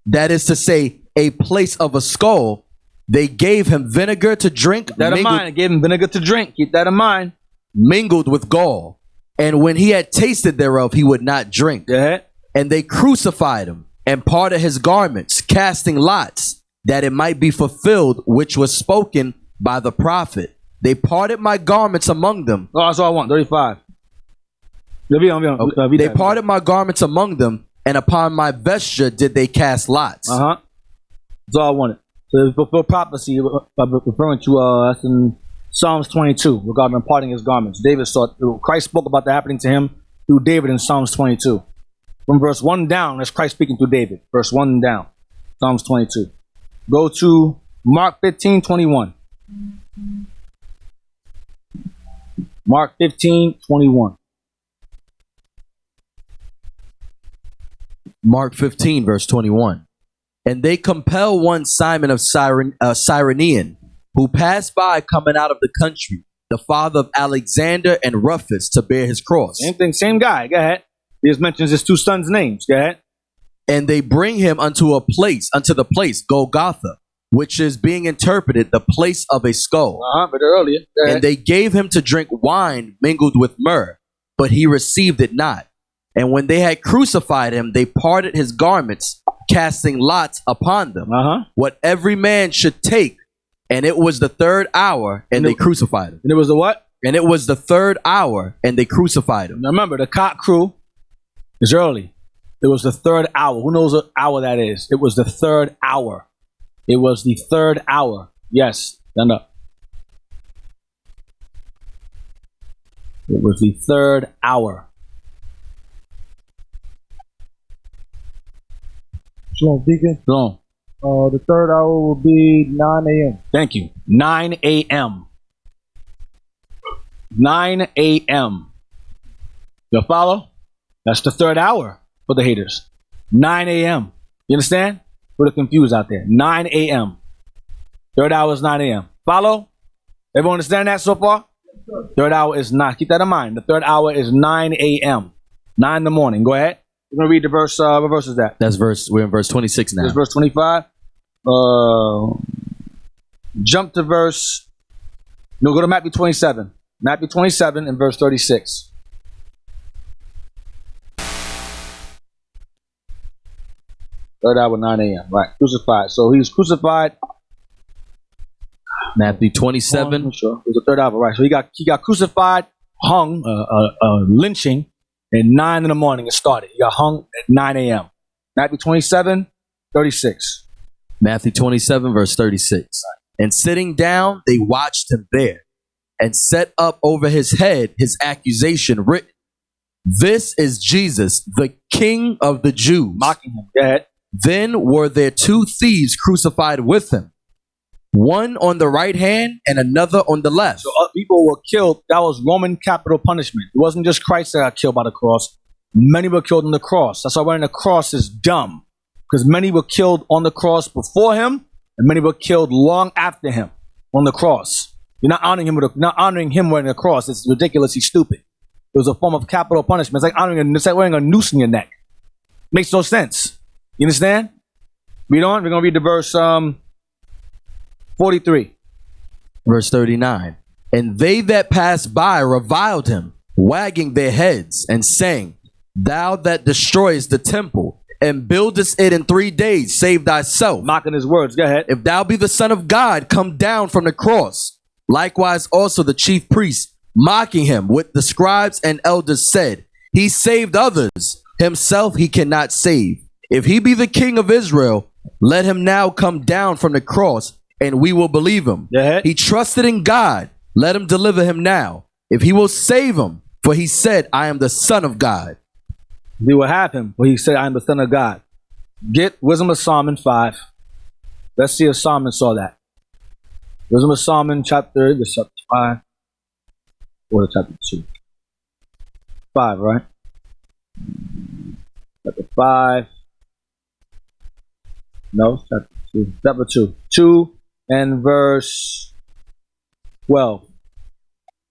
N: that is to say, a place of a skull, they gave him vinegar to drink.
M: Keep that in mind. They gave him vinegar to drink. Keep that in mind.
N: Mingled with gall. And when he had tasted thereof, he would not drink.
M: Go ahead.
N: And they crucified him and parted his garments, casting lots, that it might be fulfilled, which was spoken by the prophet. They parted my garments among them.
M: Oh, that's all I want. 35.
N: They parted my garments among them, and upon my vesture did they cast lots.
M: That's all I wanted. So it's fulfill prophecy, referring to that's in Psalms 22 regarding parting his garments. David saw Christ spoke about that happening to him through David in Psalms 22. From verse 1 down, that's Christ speaking through David. Verse 1 down, Psalms 22. Go to Mark 15:21. Mark 15:21.
N: Mark 15, verse 21. And they compel one Simon of Cyrenian, who passed by coming out of the country, the father of Alexander and Rufus, to bear his cross.
M: Same thing, same guy. Go ahead. He just mentions his two sons' names. Go ahead.
N: And they bring him unto the place, Golgotha, which is being interpreted the place of a skull.
M: But earlier.
N: And they gave him to drink wine mingled with myrrh, but he received it not. And when they had crucified him, they parted his garments, casting lots upon them, what every man should take. And it was the third hour, and they crucified him.
M: And it was the what?
N: And it was the third hour, and they crucified him.
M: Now remember, the cock crew is early. It was the third hour. Who knows what hour that is? It was the third hour. It was the third hour. Yes, stand up. It was the third hour.
P: Shalom, Deacon.
M: Shalom.
P: The third hour will be 9 a.m.
M: Thank you. 9 a.m. 9 a.m. You follow? That's the third hour for the haters. 9 a.m. You understand? For the confused out there. 9 a.m. Third hour is 9 a.m. Follow? Everyone understand that so far? Third hour is 9. Keep that in mind. The third hour is 9 a.m. 9 in the morning. Go ahead. We're going to read the verse. What verse is that?
N: We're in verse 26 now.
M: This verse 25. Jump to verse. No, go to Matthew 27. Matthew 27 and verse 36. Third hour, 9 a.m. Right, crucified. So he was crucified.
N: Matthew 27.
M: Sure. It was the third hour, right? So he got crucified, hung, lynching, at 9 in the morning. It started. He got hung at 9 a.m. Matthew 27, 36.
N: Matthew 27, verse 36. And sitting down, they watched him there, and set up over his head his accusation written, "This is Jesus, the King of the Jews."
M: Mocking him. Go ahead.
N: Then were there two thieves crucified with him, one on the right hand and another on the left.
M: So people were killed. That was Roman capital punishment. It wasn't just Christ that got killed by the cross. Many were killed on the cross. That's why wearing the cross is dumb, because many were killed on the cross before him, and many were killed long after him on the cross. You're not honoring him wearing the cross. It's ridiculously stupid. It was a form of capital punishment. It's like wearing a noose in your neck. Makes no sense. You understand? Read on. We're going to read the verse 43.
N: Verse 39. And they that passed by reviled him, wagging their heads and saying, "Thou that destroyest the temple and buildest it in 3 days, save thyself."
M: Mocking his words. Go ahead.
N: "If thou be the Son of God, come down from the cross." Likewise also the chief priests, mocking him with the scribes and elders, said, "He saved others, himself he cannot save. If he be the King of Israel, let him now come down from the cross, and we will believe him. He trusted in God, let him deliver him now, if he will save him, for he said, I am the Son of God."
M: We will have him, for he said, "I am the Son of God." Get Wisdom of Solomon 5. Let's see if Solomon saw that. Wisdom of Solomon chapter 5 or chapter 2. 5, right? Chapter 5. No, chapter 2. Chapter 2. 2 and verse 12.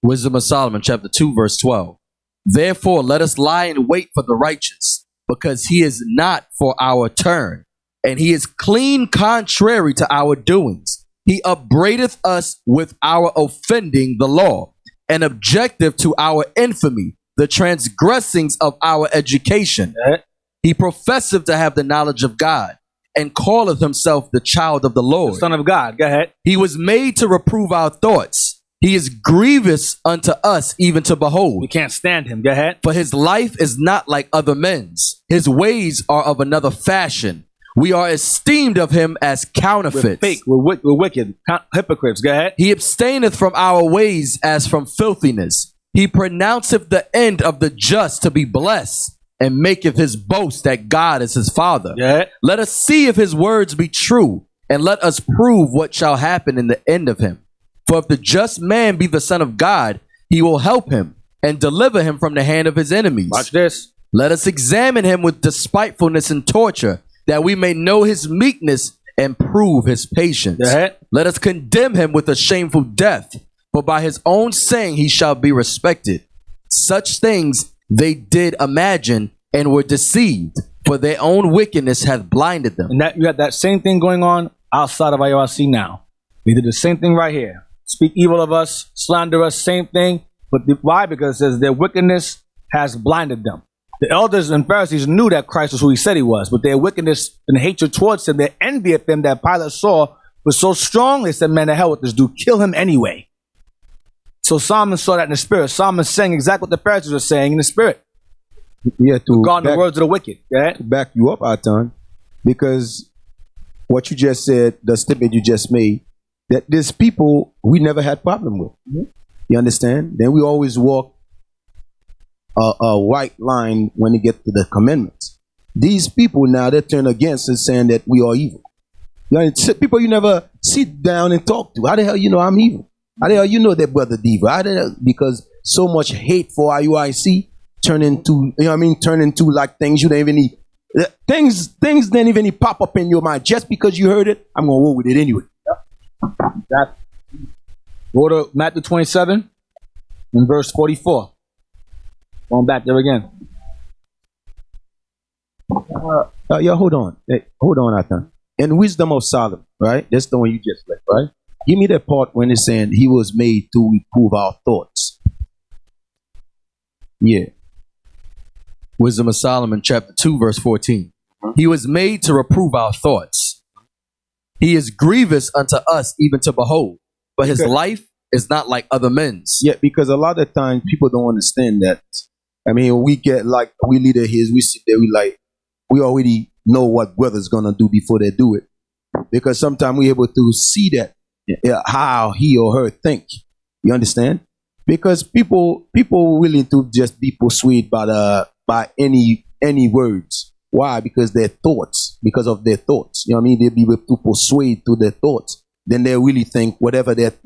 N: Wisdom of Solomon, chapter 2, verse 12. "Therefore let us lie in wait for the righteous, because he is not for our turn, and he is clean contrary to our doings. He upbraideth us with our offending the law, and objective to our infamy, the transgressings of our education. He professeth to have the knowledge of God, and calleth himself the child of the Lord."
M: The Son of God. Go ahead.
N: "He was made to reprove our thoughts. He is grievous unto us even to behold."
M: We can't stand him. Go ahead.
N: "For his life is not like other men's. His ways are of another fashion. We are esteemed of him as counterfeits."
M: We're fake. We're wicked. Hypocrites. Go ahead.
N: "He abstaineth from our ways as from filthiness. He pronounceth the end of the just to be blessed, and maketh his boast that God is his father. Let us see if his words be true, and let us prove what shall happen in the end of him. For if the just man be the Son of God, he will help him and deliver him from the hand of his enemies.
M: Watch this.
N: Let us examine him with despitefulness and torture, that we may know his meekness and prove his patience. Let us condemn him with a shameful death, for by his own saying he shall be respected. Such things they did imagine and were deceived, For their own wickedness hath blinded them.
M: And that you have that same thing going on outside of IRC now. They did the same thing right here. Speak evil of us, slander us, same thing. But why? Because it says their wickedness has blinded them. The elders and Pharisees knew that Christ was who he said he was, but their wickedness and hatred towards him, their envy of him that Pilate saw was so strong, they said, man, the hell with this dude, kill him anyway. So Solomon saw that in the spirit. Solomon saying exactly what the Pharisees were saying in the spirit.
J: Yeah, to
M: regarding the words of the wicked. Yeah?
J: To back you up, Eythan, because what you just said, the statement you just made, that there's people we never had problem with. You understand? Then we always walk a white line when you get to the commandments. These people now, they turn against us saying that we are evil. You know, people you never sit down and talk to. How the hell you know I'm evil? How the hell you know that brother Diva? How the hell? Because so much hate for IUIC turn into, you know what I mean? Turn into like things you don't even need. Things didn't even pop up in your mind. Just because you heard it, I'm going to roll with it anyway.
M: That. Go to Matthew 27 and verse 44. Going back there again.
J: Yeah, hold on. Hey, hold on, Eythan. In Wisdom of Solomon, right? That's the one you just read, right? Give me that part when it's saying he was made to reprove our thoughts.
N: Yeah. Wisdom of Solomon, chapter 2, verse 14. He was made to reprove our thoughts. He is grievous unto us, even to behold, but his life is not like other men's.
J: Yeah, because a lot of times people don't understand that. I mean, we get like, we leader his, we sit there, we already know what brother's gonna do before they do it. Because sometimes we're able to see that, how he or her think. You understand? Because people willing to just be persuaded by any words. Why? Because their thoughts, because of their thoughts. You know what I mean? They'll be able to persuade to their thoughts. Then they really think, whatever they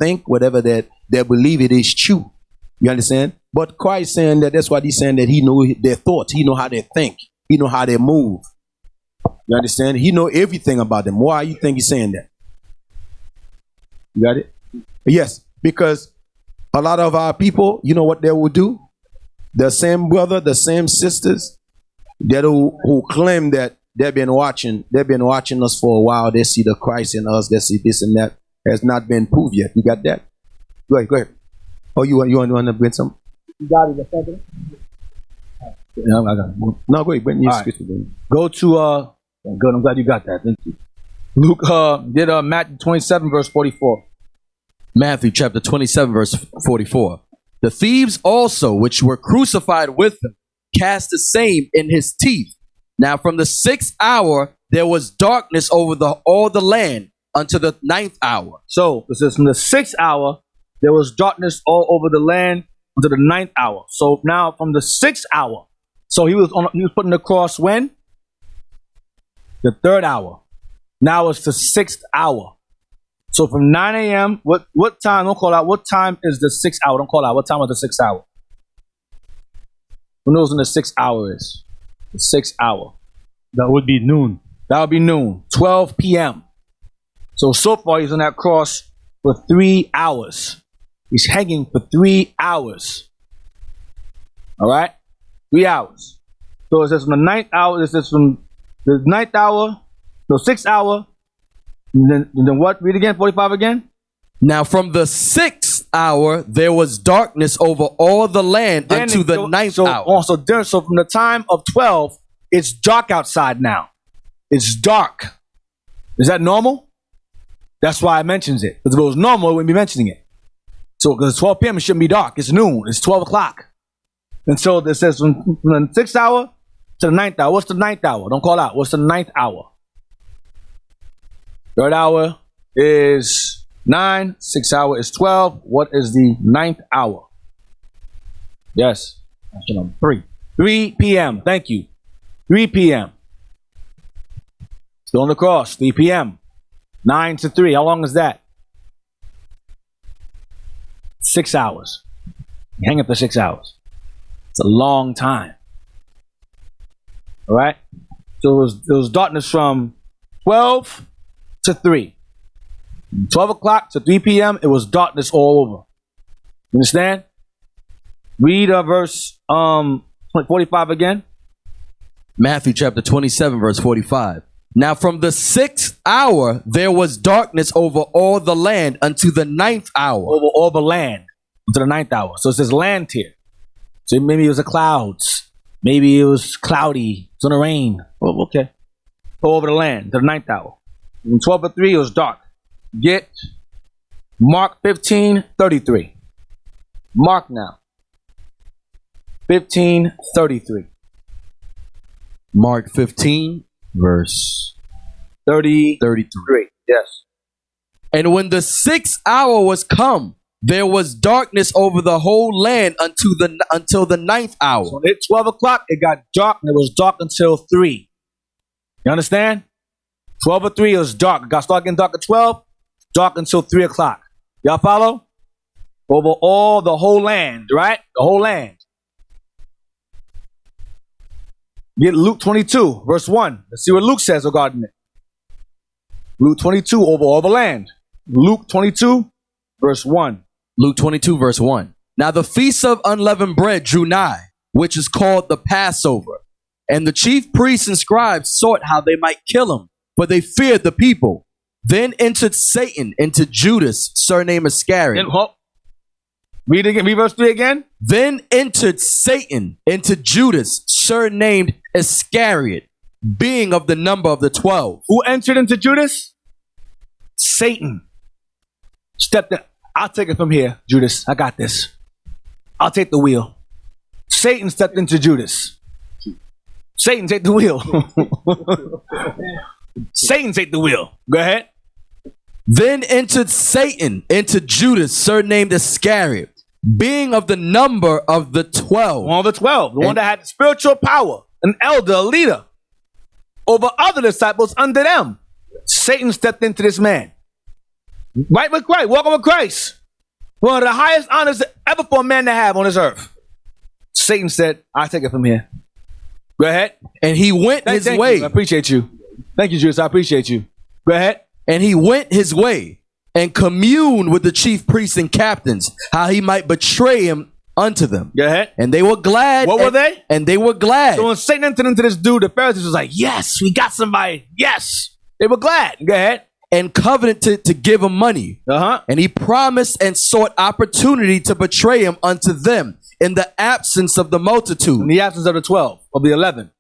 J: believe it is true. You understand? But Christ saying that, that's what he's saying, that he know their thoughts. He know how they think. He know how they move. You understand? He know everything about them. Why you think he's saying that? You got it? Yes, because a lot of our people, you know what they will do? The same brother, the same sisters, that who claim that they've been watching us for a while. They see the Christ in us. They see this and that. Has not been proved yet. You got that? Go ahead. Oh, you want to bring some?
P: You got it, the second?
M: No, I got it.
J: No, go ahead. Bring
M: Right. Go to good. I'm glad you got that. Thank you. Luke did Matthew 27 verse 44.
N: Matthew chapter 27 verse 44. The thieves also, which were crucified with him, cast the same in his teeth. Now from the 6th hour there was darkness over all the land unto the 9th hour.
M: So it says from the 6th hour there was darkness all over the land unto the 9th hour. So now from the 6th hour, so he was putting the cross when? The 3rd hour. Now it's the 6th hour. So from 9 a.m., what time? Don't call out. What time is the 6th hour? Don't call out. What time is the 6th hour? Who knows when the 6th hour is? The 6th hour.
P: That would be noon.
M: That would be noon. 12 p.m. So far he's on that cross for 3 hours. He's hanging for 3 hours. All right? 3 hours. So it says from the 9th hour, it says from the 9th hour, no, 6th hour, and then what? Read again, 45 again.
N: Now from the 6th hour there was darkness over all the land unto the 9th hour.
M: So from the time of 12, it's dark outside now. It's dark. Is that normal? That's why it mentions it. Because if it was normal, it wouldn't be mentioning it. So because it's 12 p.m., it shouldn't be dark. It's noon. It's 12 o'clock. And so it says from the 6th hour to the 9th hour. What's the 9th hour? Don't call out. What's the 9th hour? 3rd hour is 9. 6th hour is 12. What is the 9th hour? Yes. Option number 3. 3 p.m. Thank you. 3 p.m. Still on the cross. 3 p.m. 9 to 3. How long is that? 6 hours. You hang up for 6 hours. It's a long time. All right? So it was darkness from 12 to 3. 12 o'clock to 3 p.m., it was darkness all over. You understand? Read verse 45 again.
N: Matthew chapter 27, verse 45. Now from the 6th hour there was darkness over all the land unto the 9th hour.
M: Over all the land to the 9th hour. So it says land here. So maybe it was the clouds. Maybe it was cloudy. It's gonna rain. Oh, okay. Over the land to the 9th hour. From 12 to 3 it was dark. Get Mark 15:33. Mark now. 15:33.
N: Mark 15, verse 33.
M: Yes.
N: And when the 6th hour was come, there was darkness over the whole land until the 9th hour.
M: So at 12 o'clock, it got dark, and it was dark until 3. You understand? 12 or 3, it was dark. It got started getting dark at 12, dark until 3 o'clock. Y'all follow? Over all the whole land, right? The whole land. Get Luke 22, verse 1. Let's see what Luke says regarding it. Luke 22, over all the land. Luke 22, verse 1.
N: Luke 22, verse 1. Now the feast of unleavened bread drew nigh, which is called the Passover. And the chief priests and scribes sought how they might kill him, for they feared the people. Then entered Satan into Judas, surnamed Iscariot.
M: Read again. Read verse 3 again.
N: Then entered Satan into Judas, surnamed Iscariot, being of the number of the 12.
M: Who entered into Judas? Satan. Stepped in. I'll take it from here, Judas. I got this. I'll take the wheel. Satan stepped into Judas. Satan, take the wheel. Satan, take the wheel. Go ahead.
N: Then entered Satan into Judas, surnamed Iscariot, being of the number of the 12.
M: One of the 12. The one that had spiritual power, an elder, a leader, over other disciples under them. Satan stepped into this man. Right with Christ, walking with Christ. One of the highest honors ever for a man to have on this earth. Satan said, I'll take it from here. Go ahead.
N: And he went his way.
M: I appreciate you. Thank you, Judas. I appreciate you. Go ahead.
N: And he went his way and communed with the chief priests and captains, how he might betray him unto them.
M: Go ahead.
N: And they were glad.
M: What were they?
N: And they were glad.
M: So when Satan entered into this dude, the Pharisees was like, yes, we got somebody. Yes. They were glad. Go ahead.
N: And covenanted to give him money. And he promised and sought opportunity to betray him unto them in the absence of the multitude.
M: In the absence of the 12, of the 11.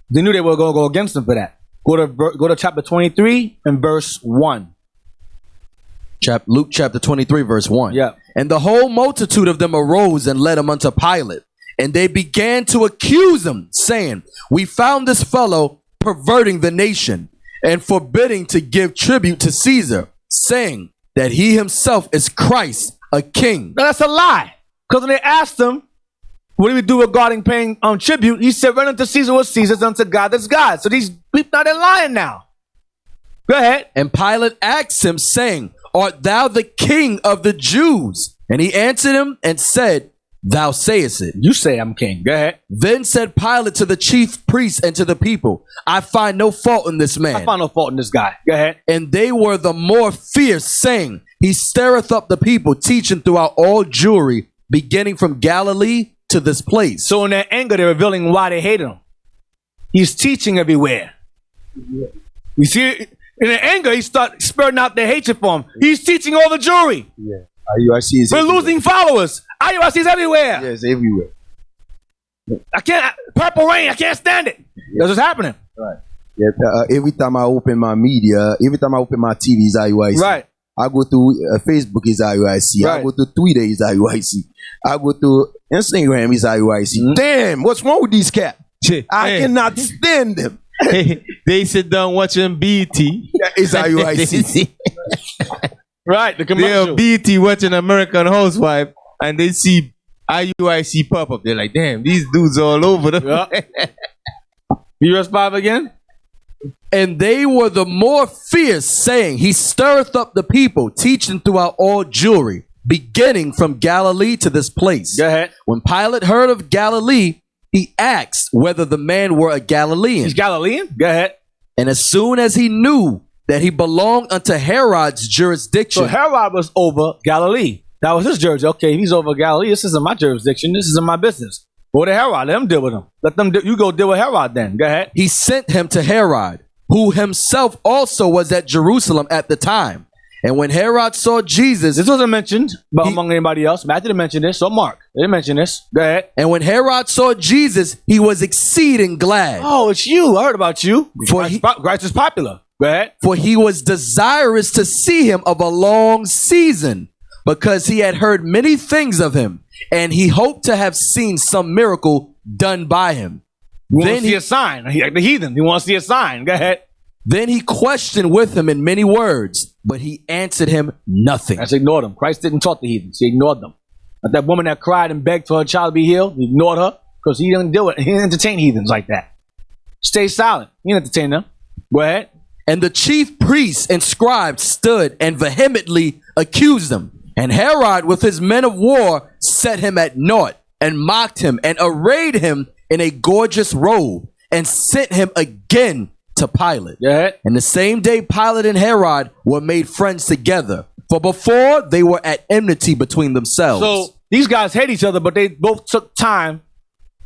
M: They knew they were going to go against him for that. Go to chapter 23 and verse 1.
N: Luke chapter 23, verse 1.
M: Yeah.
N: And the whole multitude of them arose and led him unto Pilate. And they began to accuse him, saying, we found this fellow perverting the nation and forbidding to give tribute to Caesar, saying that he himself is Christ, a king.
M: No, that's a lie. Because when they asked him, what do we do regarding paying tribute? He said, run unto Caesar what Caesar's, unto God that's God. So these people now, they're lying now. Go ahead.
N: And Pilate asked him, saying, art thou the king of the Jews? And he answered him and said, thou sayest it.
M: You say I'm king. Go ahead.
N: Then said Pilate to the chief priests and to the people, I find no fault in this man.
M: I find no fault in this guy. Go ahead.
N: And they were the more fierce, saying, he stirreth up the people, teaching throughout all Jewry, beginning from Galilee to this place.
M: So in their anger, they're revealing why they hate him. He's teaching everywhere. You see, in their anger, he starts spurting out their hatred for him. He's teaching all the Jewry.
J: Yeah. IUIC is
M: We're
J: everywhere.
M: losing followers. IUIC is everywhere.
J: Yes, everywhere.
M: I can't, purple rain, I can't stand it. That's what's happening.
J: Right. Yeah, every time I open my media, every time I open my TV is IUIC.
M: Right.
J: I go to Facebook is IUIC.
M: Right.
J: I go to Twitter is IUIC. I go to Instagram is IUIC. Damn, what's wrong with these cats? I cannot stand them.
L: They sit down watching BT.
J: It's IUIC.
M: Right, the commercial.
L: They're BT watching American Housewife and they see IUIC pop up. They're like, damn, these dudes all over the
M: US 5 again?
N: And they were the more fierce, saying, he stirreth up the people, teaching throughout all Jewry, beginning from Galilee to this place.
M: Go ahead.
N: When Pilate heard of Galilee, he asked whether the man were a Galilean.
M: He's Galilean? Go ahead.
N: And as soon as he knew that he belonged unto Herod's jurisdiction.
M: So Herod was over Galilee. That was his jurisdiction. Okay, he's over Galilee. This isn't my jurisdiction. This isn't my business. Go to Herod. Let them deal with him. You go deal with Herod then. Go ahead.
N: He sent him to Herod, who himself also was at Jerusalem at the time. And when Herod saw Jesus,
M: this wasn't mentioned among anybody else. Matthew didn't mention this, or Mark. They didn't mention this. Go ahead.
N: And when Herod saw Jesus, he was exceeding glad.
M: Oh, it's you. I heard about you. Christ is popular. Go ahead.
N: For he was desirous to see him of a long season, because he had heard many things of him, and he hoped to have seen some miracle done by him.
M: He wants to see a sign. Like the heathen. He wants to see a sign. Go ahead.
N: Then he questioned with him in many words, but he answered him nothing.
M: That's ignored him. Christ didn't talk to heathens. He ignored them. Like that woman that cried and begged for her child to be healed, he ignored her because he didn't do it. He didn't entertain heathens like that. Stay silent. He didn't entertain them. Go ahead.
N: And the chief priests and scribes stood and vehemently accused him. And Herod with his men of war set him at naught and mocked him and arrayed him in a gorgeous robe and sent him again to Pilate.
M: Yeah.
N: And the same day Pilate and Herod were made friends together. For before they were at enmity between themselves.
M: So these guys hate each other, but they both took time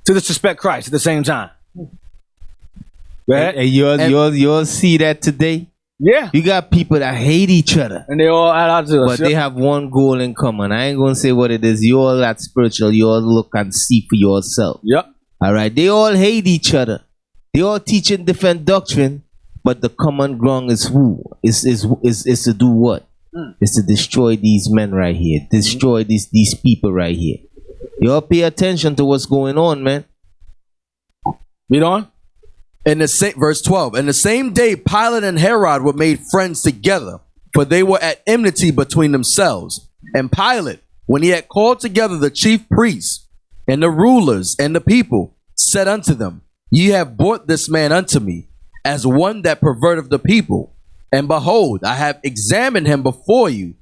M: to disrespect Christ at the same time.
L: And you'll see that today.
M: Yeah.
L: You got people that hate each other.
M: And they all add out to us.
L: But they have one goal in common. I ain't gonna say what it is. You all that spiritual, you all look and see for yourself.
M: Yep.
L: Alright. They all hate each other. They all teaching different doctrine, but the common ground is who? Is to do what? Is to destroy these men right here. Destroy these people right here. You all pay attention to what's going on, man.
M: Read on.
N: In the same verse 12, in the same day Pilate and Herod were made friends together, for they were at enmity between themselves. And Pilate, when he had called together the chief priests and the rulers and the people, said unto them, Ye have brought this man unto me, as one that perverteth the people. And behold, I have examined him before you,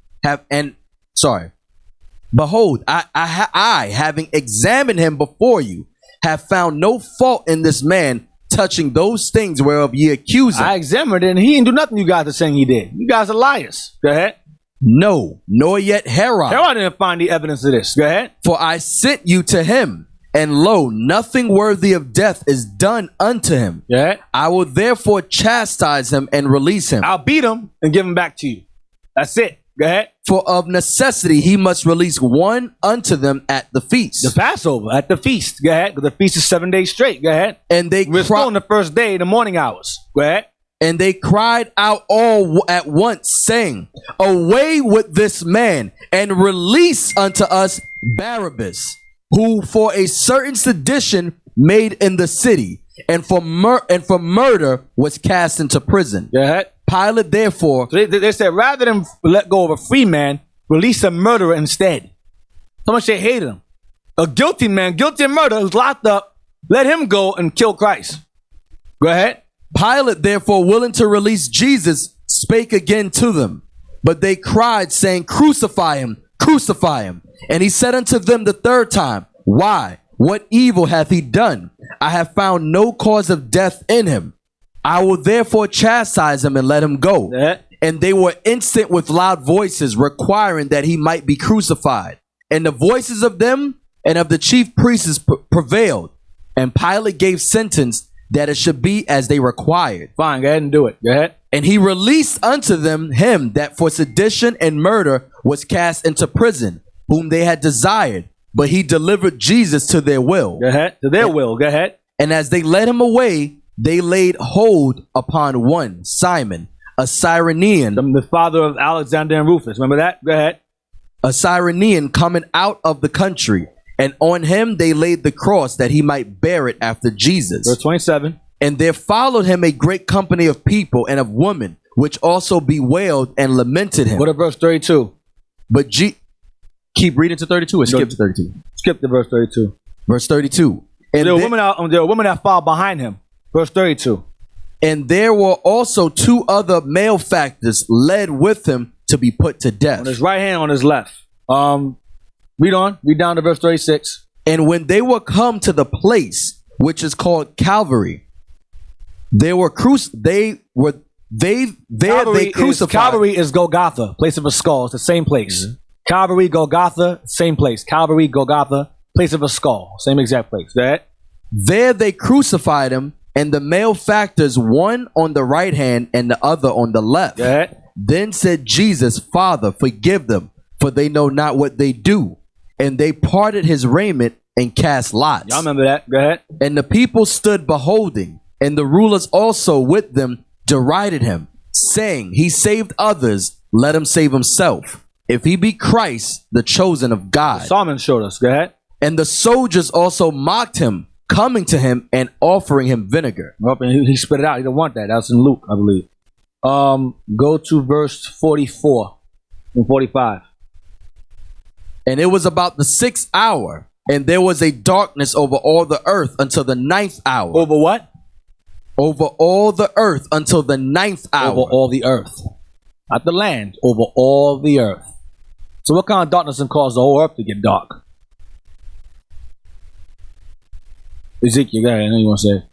N: Behold, I having examined him before you, have found no fault in this man touching those things whereof ye accuse him.
M: I examined it, and he didn't do nothing you guys are saying he did. You guys are liars. Go ahead.
N: No, nor yet Herod.
M: Herod didn't find the evidence of this. Go ahead.
N: For I sent you to him, and lo, nothing worthy of death is done unto him.
M: Yeah.
N: I will therefore chastise him and release him.
M: I'll beat him and give him back to you. That's it. Go ahead.
N: For of necessity he must release one unto them at the feast.
M: The Passover, at the feast. Go ahead. The feast is 7 days straight. Go ahead.
N: And
M: we're still on the first day, the morning hours. Go ahead.
N: And they cried out all at once, saying, Away with this man, and release unto us Barabbas, who for a certain sedition made in the city, and for murder was cast into prison.
M: Go ahead.
N: Pilate therefore,
M: so they said, rather than let go of a free man, release a murderer instead. So much they hated him. A guilty man, guilty of murder, who's locked up, let him go and kill Christ. Go ahead.
N: Pilate therefore, willing to release Jesus, spake again to them. But they cried, saying, Crucify him, crucify him. And he said unto them the third time, Why? What evil hath he done? I have found no cause of death in him. I will therefore chastise him and let him go. And they were instant with loud voices, requiring that he might be crucified. And the voices of them and of the chief priests prevailed. And Pilate gave sentence that it should be as they required.
M: Fine, go ahead and do it. Go ahead.
N: And he released unto them him that for sedition and murder was cast into prison, whom they had desired. But he delivered Jesus to their will.
M: Go ahead. To their will. Go ahead.
N: And as they led him away, they laid hold upon one, Simon, a Cyrenian.
M: The father of Alexander and Rufus. Remember that? Go ahead.
N: A Cyrenian coming out of the country. And on him they laid the cross that he might bear it after Jesus.
M: Verse 27.
N: And there followed him a great company of people and of women, which also bewailed and lamented him.
M: What about verse 32?
N: But keep reading to 32 or skip to 32?
M: Skip to verse 32.
N: Verse 32. And
M: there were women that followed behind him. Verse 32.
N: And there were also 2 other malefactors led with him to be put to death.
M: On his right hand, on his left. Read on. Read down to verse 36.
N: And when they were come to the place which is called Calvary, they were crucified.
M: Calvary is Golgotha, place of a skull. It's the same place. Calvary, Golgotha, same place. Calvary, Golgotha, Place of a skull. Same exact place. That.
N: There they crucified him, and the malefactors, one on the right hand and the other on the left. Then said Jesus, Father, forgive them, for they know not what they do. And they parted his raiment and cast lots.
M: Y'all remember that? Go ahead.
N: And the people stood beholding, and the rulers also with them derided him, saying, He saved others, let him save himself. If he be Christ, the chosen of God.
M: Solomon showed us. Go ahead.
N: And the soldiers also mocked him, coming to him and offering him vinegar.
M: And he spit it out. He didn't want that. That's in Luke, I believe. Go to verse 44 and 45.
N: And it was about the 6th hour, and there was a darkness over all the earth until the 9th hour.
M: Over what?
N: Over all the earth until the 9th hour.
M: Over all the earth. Not the land. Over all the earth. So what kind of darkness can cause the whole earth to get dark? Ezekiel, go ahead. I know you want to say.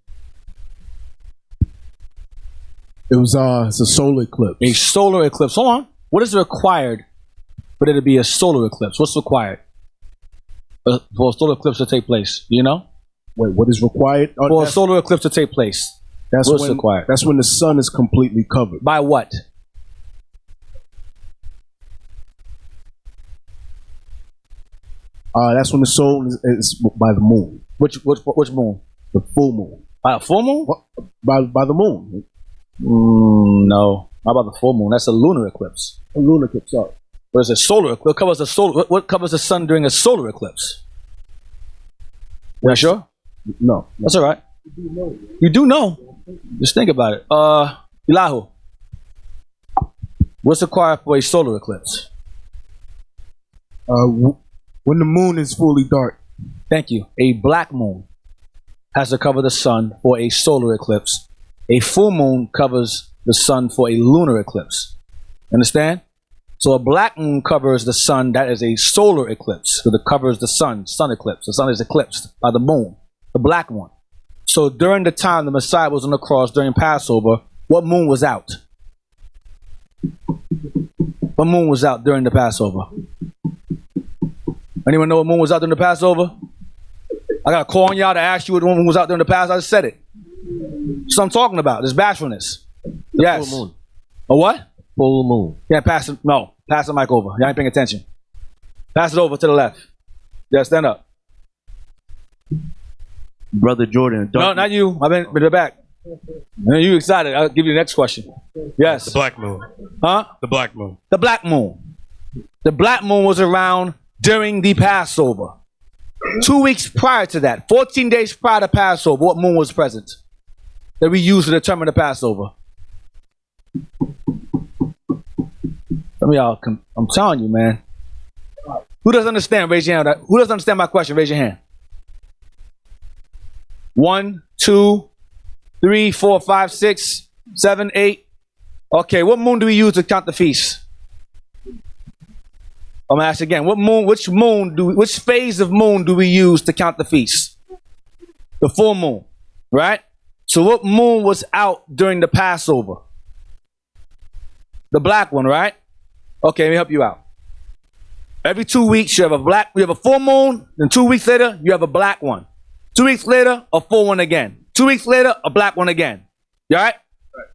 K: It's a solar eclipse.
M: A solar eclipse. Hold on. What is required for there to be a solar eclipse? What's required for a solar eclipse to take place? Do you know?
K: Wait, what is required?
M: For a solar eclipse to take place. What's required?
K: That's when the sun is completely covered.
M: By what?
K: That's when the soul is by the moon.
M: Which moon?
K: The full moon.
M: By a full moon?
K: By the moon.
M: No. How about the full moon? That's a lunar eclipse.
K: A lunar eclipse. Sorry.
M: What is a solar? What covers the solar? What covers the sun during a solar eclipse? You not sure?
K: No.
M: That's all right. You do know. Just think about it. Elihu, what's required for a solar eclipse?
K: When the moon is fully dark.
M: Thank you. A black moon has to cover the sun for a solar eclipse. A full moon covers the sun for a lunar eclipse. Understand? So a black moon covers the sun. That is a solar eclipse. So it covers the sun eclipse. The sun is eclipsed by the moon, the black one. So during the time the Messiah was on the cross during Passover, what moon was out? What moon was out during the Passover? Anyone know what moon was out during the Passover? I got to call on y'all to ask you what moon was out during the Passover. I just said it. That's what I'm talking about. This bashfulness. Yes.
L: Full moon.
M: A what?
L: Full moon.
M: Yeah, pass it. No, pass the mic over. Y'all ain't paying attention. Pass it over to the left. Yeah, stand up.
O: Brother Jordan.
M: No, not you. I've been in the back. You excited? I'll give you the next question. Yes.
Q: The black moon.
M: Huh?
Q: The black moon.
M: The black moon. The black moon was around during the Passover. 2 weeks prior to that, 14 days prior to Passover, what moon was present that we use to determine the Passover? Some of y'all, I'm telling you, man. Who doesn't understand? Raise your hand. Who doesn't understand my question? Raise your hand. 1, 2, 3, 4, 5, 6, 7, 8. Okay, what moon do we use to count the feast? I'm gonna ask again. Which phase of moon do we use to count the feast? The full moon, right? So what moon was out during the Passover? The black one, right? Okay, let me help you out. Every 2 weeks you have a full moon, then 2 weeks later you have a black one. 2 weeks later, a full one again. 2 weeks later, a black one again. You all right?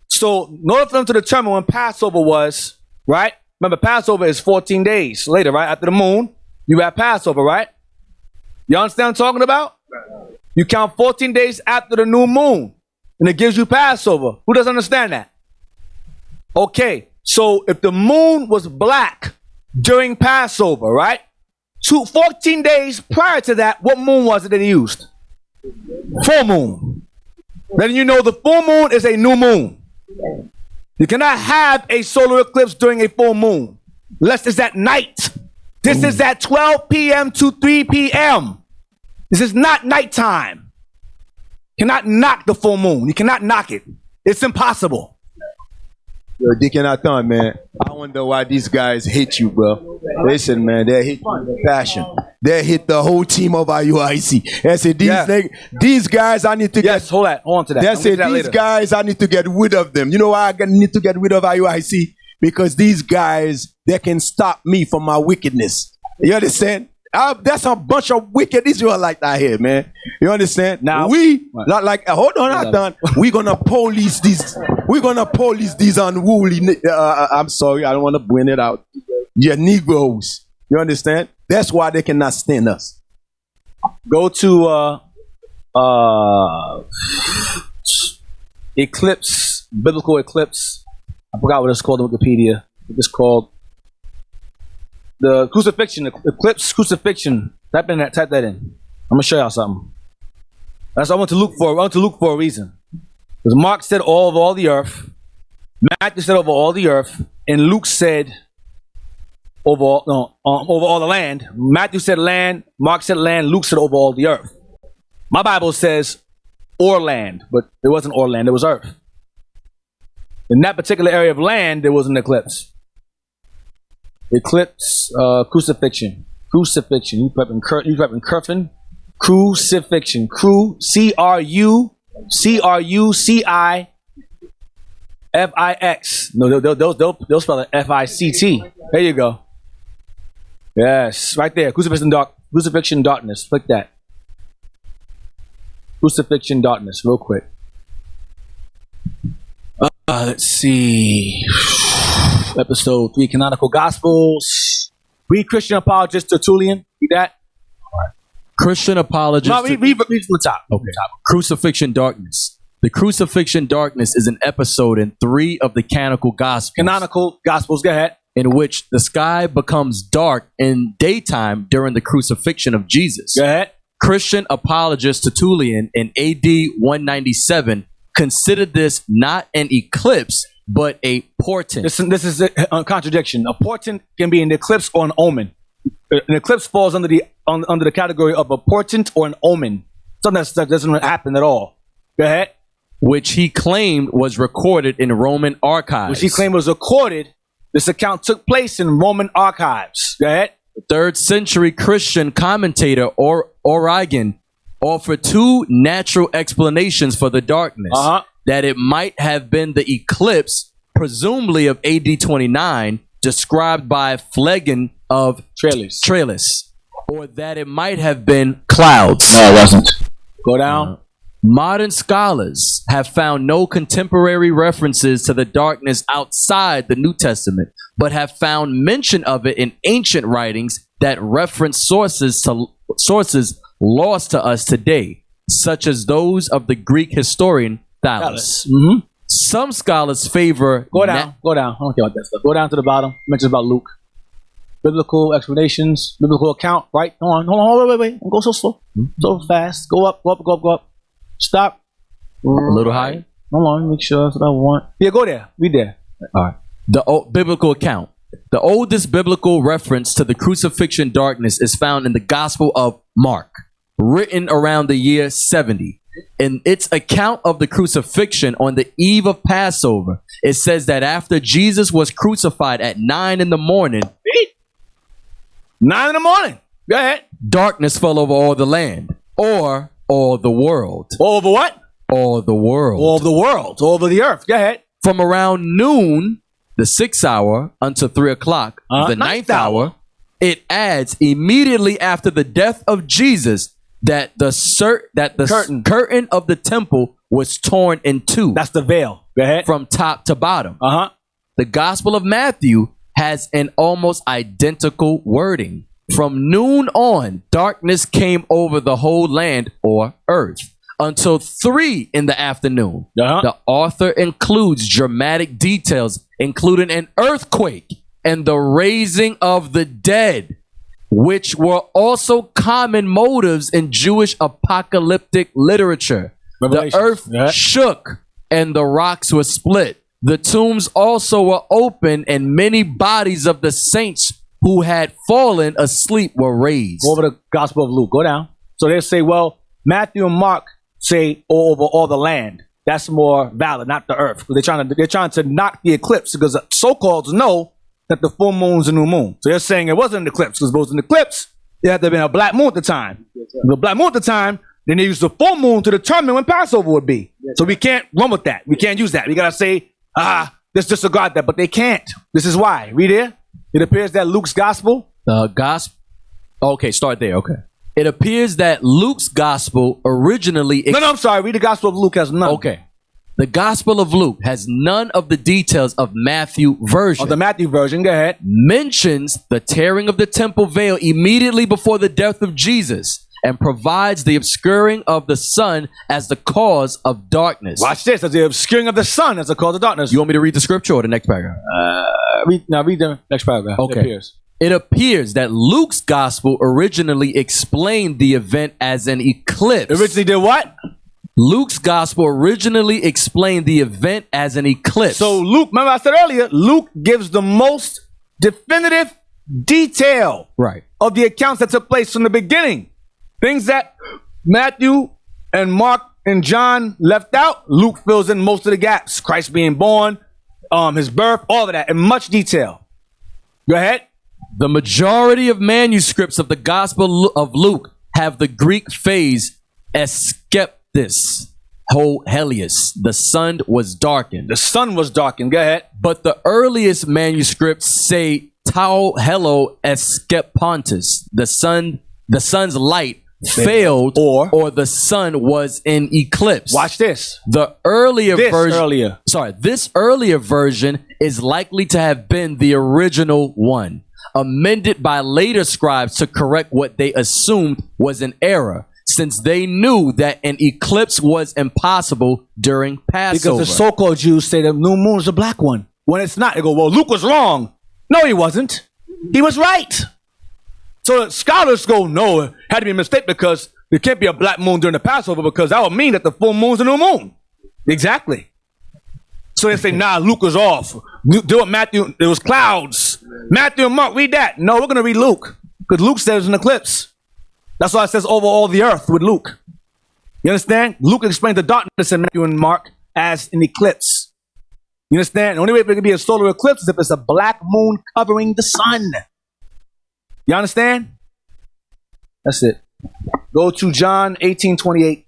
M: So in order for them to determine when Passover was, right? Remember, Passover is 14 days later, right? After the moon, you have Passover, right? You understand what I'm talking about? You count 14 days after the new moon, and it gives you Passover. Who doesn't understand that? Okay, so if the moon was black during Passover, right? 14 days prior to that, what moon was it that he used? Full moon. Then you know the full moon is a new moon. You cannot have a solar eclipse during a full moon unless it's at night. This is at 12 p.m. to 3 p.m. This is not nighttime. You cannot knock the full moon. You cannot knock it. It's impossible.
J: Yo, Deacon Eythan, man, I wonder why these guys hate you, bro. Listen, man, they hate you with passion. They hit the whole team of IUIC. They say these guys, I need to get.
M: Hold on to that.
J: They say these guys, I need to get rid of them. You know why I need to get rid of IUIC? Because these guys, they can stop me from my wickedness. You understand? That's a bunch of wicked Israelites out here, man. You understand?
M: Now
J: not like. Hold on, not done. We're gonna police these. We're gonna police these unruly. I'm sorry, I don't want to bring it out. Yeah, Negroes. You understand? That's why they cannot stand us.
M: Go to Eclipse, biblical eclipse. I forgot what it's called on Wikipedia. It's called the crucifixion, eclipse crucifixion. Type that in. I'm gonna show y'all something. That's what I want to look for. I want to look for a reason. Because Mark said over all the earth, Matthew said over all the earth, and Luke said over all the land. Matthew said land, Mark said land, Luke said over all the earth. My Bible says or land, but it wasn't or land, it was earth. In that particular area of land, there was an eclipse. Eclipse, crucifixion. Crucifixion. You prepping Curfin? Crucifixion. Crucifiix. No, they'll spell it Fict. There you go. Yes, right there. Crucifixion darkness. Click that. Crucifixion darkness, real quick. Let's see. Episode 3, Canonical Gospels. Read Christian Apologist Tertullian. Read that.
N: Christian Apologist.
M: No, read from the top.
N: Okay. Crucifixion Darkness. The Crucifixion Darkness is an episode in 3 of the Canonical Gospels.
M: Canonical Gospels, go ahead.
N: In which the sky becomes dark in daytime during the crucifixion of Jesus.
M: Go ahead.
N: Christian Apologist Tertullian in AD 197 considered this not an eclipse, but a portent.
M: This is a contradiction. A portent can be an eclipse or an omen. An eclipse falls under the category of a portent or an omen. Something that doesn't happen at all. Go ahead.
N: Which he claimed was recorded in Roman archives.
M: Which he claimed was recorded. This account took place in Roman archives. Go ahead.
N: The 3rd century Christian commentator Origen offered 2 natural explanations for the darkness. That it might have been the eclipse, presumably of AD 29, described by Phlegon of Tralles, or that it might have been clouds.
M: No, it wasn't. Go down.
N: Modern scholars have found no contemporary references to the darkness outside the New Testament, but have found mention of it in ancient writings that reference sources lost to us today, such as those of the Greek historian Thales. Some scholars favor...
M: Go down. I don't care about that stuff. Go down to the bottom. Mentions about Luke. Biblical explanations. Biblical account. Right? Hold on. Wait. Don't go so slow. So fast. Go up. Stop.
N: A little higher?
M: Hold on. Make sure that's what I want. Yeah, go there. Read there.
N: All right. The biblical account. The oldest biblical reference to the crucifixion darkness is found in the Gospel of Mark, written around the year 70. In its account of the crucifixion on the eve of Passover, it says that after Jesus was crucified at 9 in the morning,
M: 9 in the morning. Go ahead.
N: Darkness fell over all the land, or all the world.
M: All over what?
N: All the world.
M: All the world. All over the earth. Go ahead.
N: From around noon, the 6th hour, until 3 o'clock, the 9th hour, it adds immediately after the death of Jesus that the curtain of the temple was torn in 2.
M: That's the veil. Go ahead.
N: From top to bottom. The Gospel of Matthew has an almost identical wording. From noon on, darkness came over the whole land or earth until 3 in the afternoon. The author includes dramatic details, including an earthquake and the raising of the dead, which were also common motives in Jewish apocalyptic literature. The earth shook and the rocks were split. The tombs also were open, and many bodies of the saints who had fallen asleep were raised.
M: Go over the Gospel of Luke. Go down. So they say, well, Matthew and Mark say over all the land. That's more valid, not the earth. They're trying to knock the eclipse, because so-called know that the full moon's a new moon. So they're saying it wasn't an eclipse, because if it was an eclipse, it had to have been a black moon at the time. The black moon at the time, then they used the full moon to determine when Passover would be. So we can't run with that. We can't use that. We gotta say, let's disregard that. But they can't. This is why. Read here. It appears that Luke's gospel.
N: Okay, start there. Okay. It appears that Luke's gospel originally.
M: No, I'm sorry. Read the Gospel of Luke has none.
N: Okay. The Gospel of Luke has none of the details of Matthew version.
M: Of the Matthew version, go ahead.
N: Mentions the tearing of the temple veil immediately before the death of Jesus and provides the obscuring of the sun as the cause of darkness.
M: Watch this. As the obscuring of the sun as the cause of darkness.
N: You want me to read the scripture or the next paragraph?
M: Read the next paragraph.
N: Okay. It appears that Luke's gospel originally explained the event as an eclipse.
M: Originally did what?
N: Luke's gospel originally explained the event as an eclipse.
M: So Luke, remember I said earlier, Luke gives the most definitive detail of the accounts that took place from the beginning. Things that Matthew and Mark and John left out, Luke fills in most of the gaps. Christ being born, his birth, all of that in much detail. Go ahead.
N: The majority of manuscripts of the Gospel of Luke have the Greek phrase "esceptus ho helios." The sun was darkened.
M: The sun was darkened. Go ahead.
N: But the earliest manuscripts say "tau helo escepontis." The sun's light failed, or the sun was in eclipse.
M: Watch this.
N: This earlier version is likely to have been the original one, amended by later scribes to correct what they assumed was an error, since they knew that an eclipse was impossible during Passover.
M: Because the so-called Jews say the new moon is a black one. When it's not, they go, well, Luke was wrong. No, he wasn't. He was right. So scholars go, no, it had to be a mistake because there can't be a black moon during the Passover because that would mean that the full moon's a new moon. Exactly. So they say, nah, Luke was off. Do it, Matthew. There was clouds. Matthew and Mark, read that. No, we're going to read Luke because Luke says an eclipse. That's why it says over all the earth with Luke. You understand? Luke explained the darkness in Matthew and Mark as an eclipse. You understand? The only way it can be a solar eclipse is if it's a black moon covering the sun. You understand? That's it. Go to John 18:28.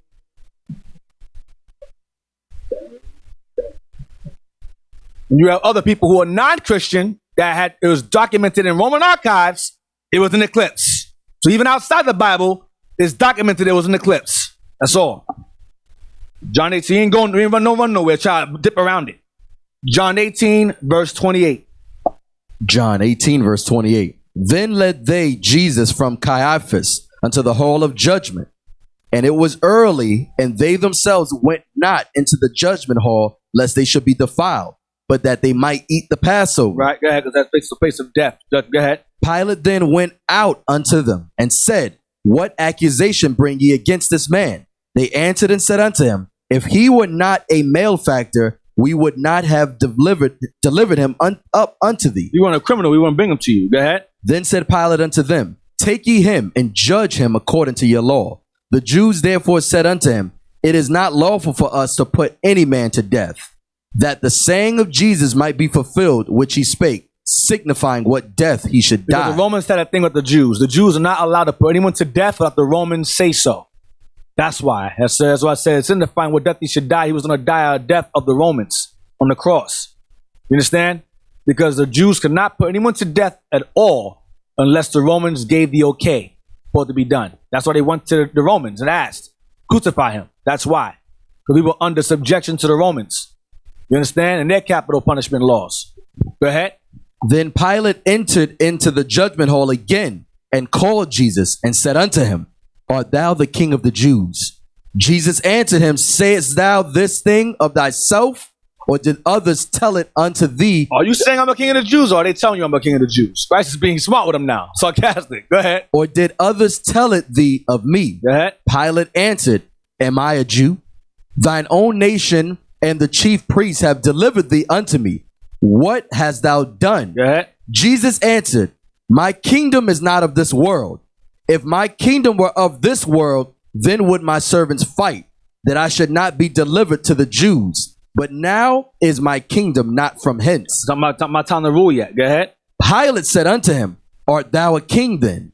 M: You have other people who are non-Christian that it was documented in Roman archives, it was an eclipse. So even outside the Bible, it's documented it was an eclipse. That's all. John 18 ain't run nowhere. Try to dip around it. John 18, verse 28.
N: John 18, verse 28. Then led they Jesus from Caiaphas unto the hall of judgment. And it was early, and they themselves went not into the judgment hall, lest they should be defiled, but that they might eat the Passover.
M: Right, go ahead, because that's the place of death. Go ahead.
N: Pilate then went out unto them, and said, What accusation bring ye against this man? They answered and said unto him, If he were not a malefactor, we would not have delivered him up unto thee.
M: You want a criminal, we want to bring him to you. Go ahead.
N: Then said Pilate unto them, Take ye him, and judge him according to your law. The Jews therefore said unto him, It is not lawful for us to put any man to death, that the saying of Jesus might be fulfilled, which he spake, signifying what death he should die.
M: Because the Romans had a thing with the Jews. The Jews are not allowed to put anyone to death without the Romans say so. That's why. That's why I said, signifying what death he should die. He was going to die a death of the Romans on the cross. You understand? Because the Jews could not put anyone to death at all unless the Romans gave the okay for it to be done. That's why they went to the Romans and asked, crucify him. That's why. Because we were under subjection to the Romans. You understand? And their capital punishment laws. Go ahead.
N: Then Pilate entered into the judgment hall again and called Jesus and said unto him, Art thou the King of the Jews? Jesus answered him, Sayest thou this thing of thyself? Or did others tell it unto thee?
M: Are you saying I'm a king of the Jews, or are they telling you I'm a king of the Jews? Christ is being smart with them now. Sarcastic. Go ahead.
N: Or did others tell it thee of me?
M: Go ahead.
N: Pilate answered, Am I a Jew? Thine own nation and the chief priests have delivered thee unto me. What hast thou done?
M: Go ahead.
N: Jesus answered, My kingdom is not of this world. If my kingdom were of this world, then would my servants fight, that I should not be delivered to the Jews. But now is my kingdom not from hence.
M: It's not my time to rule yet. Go ahead.
N: Pilate said unto him, Art thou a king then?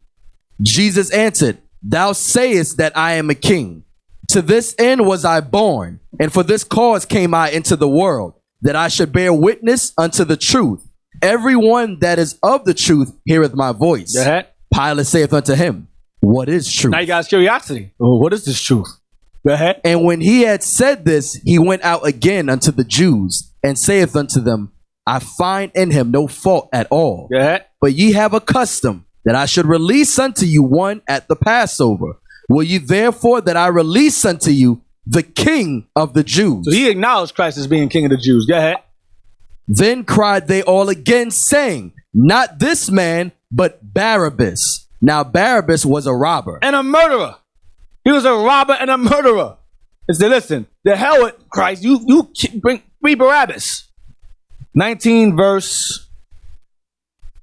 N: Jesus answered, Thou sayest that I am a king. To this end was I born, and for this cause came I into the world, that I should bear witness unto the truth. Everyone that is of the truth heareth my voice.
M: Go ahead.
N: Pilate saith unto him, what is truth?
M: Now you guys' curiosity. Well, what is this truth? Go ahead.
N: And when he had said this, he went out again unto the Jews, and saith unto them, I find in him no fault at all.
M: Go ahead.
N: But ye have a custom that I should release unto you one at the Passover. Will ye therefore that I release unto you the King of the Jews?
M: So he acknowledged Christ as being King of the Jews. Go ahead.
N: Then cried they all again, saying, not this man, but Barabbas. Now Barabbas was a robber
M: and a murderer. He was a robber and a murderer. And said, listen, the hell with Christ. You bring free Barabbas. 19 verse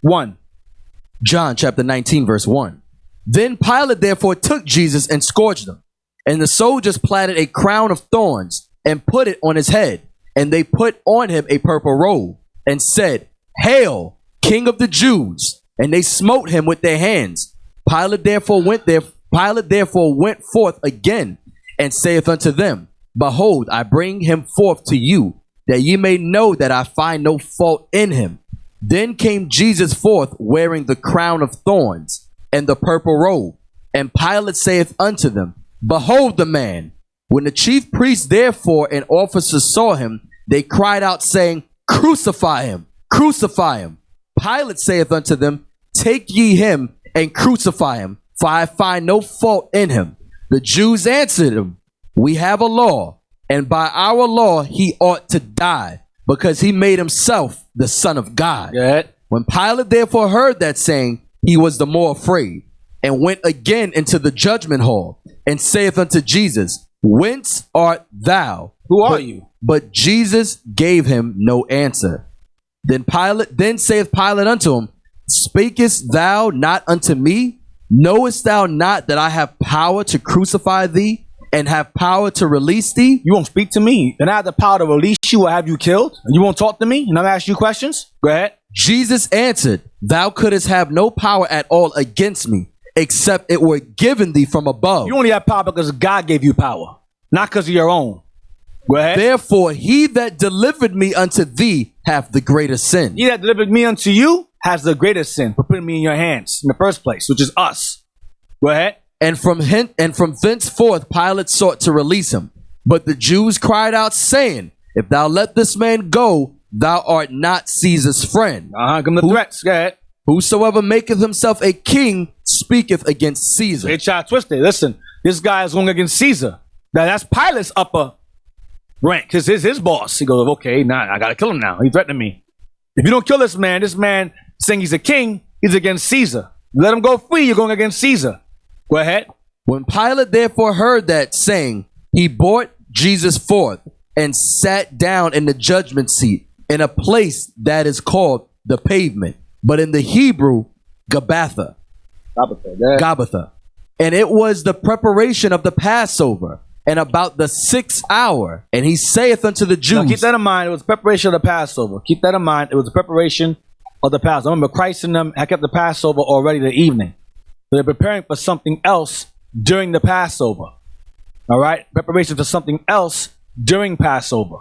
M: 1.
N: John chapter 19 verse 1. Then Pilate therefore took Jesus and scourged him. And the soldiers platted a crown of thorns and put it on his head. And they put on him a purple robe and said, Hail, King of the Jews. And they smote him with their hands. Pilate therefore went forth again and saith unto them, Behold, I bring him forth to you, that ye may know that I find no fault in him. Then came Jesus forth wearing the crown of thorns and the purple robe. And Pilate saith unto them, Behold the man. When the chief priests therefore and officers saw him, they cried out, saying, Crucify him, crucify him. Pilate saith unto them, Take ye him and crucify him, for I find no fault in him. The Jews answered him, We have a law, and by our law he ought to die, because he made himself the Son of God. When Pilate therefore heard that saying, he was the more afraid, and went again into the judgment hall, and saith unto Jesus, Whence art thou?
M: Who are you?
N: But Jesus gave him no answer. Then saith Pilate unto him, Spakest thou not unto me? Knowest thou not that I have power to crucify thee, and have power to release thee?
M: You won't speak to me, and I have the power to release you or have you killed? And you won't talk to me, and I'm asking you questions? Go ahead.
N: Jesus answered, Thou couldst have no power at all against me, except it were given thee from above.
M: You only have power because God gave you power, not because of your own. Go ahead.
N: Therefore, he that delivered me unto thee hath the greater sin.
M: He that delivered me unto you has the greatest sin for putting me in your hands in the first place, which is us. Go ahead.
N: And from thenceforth Pilate sought to release him. But the Jews cried out, saying, If thou let this man go, thou art not Caesar's friend.
M: Give him the threats. Go ahead.
N: Whosoever maketh himself a king speaketh against Caesar.
M: They try to twist it. Listen, this guy is going against Caesar. Now that's Pilate's upper rank, because his boss. He goes, okay, nah, I got to kill him now. He threatened me. If you don't kill this man saying he's a king, he's against Caesar. Let him go free, you're going against Caesar. Go ahead.
N: When Pilate therefore heard that saying, he brought Jesus forth and sat down in the judgment seat in a place that is called the Pavement, but in the Hebrew, Gabbatha. Gabbatha. And it was the preparation of the Passover, and about the 6th hour. And he saith unto the Jews.
M: Now keep that in mind. It was preparation of the Passover. Keep that in mind. It was the preparation of the Passover. Remember, Christ and them had kept the Passover already the evening. So they're preparing for something else during the Passover. All right? Preparation for something else during Passover.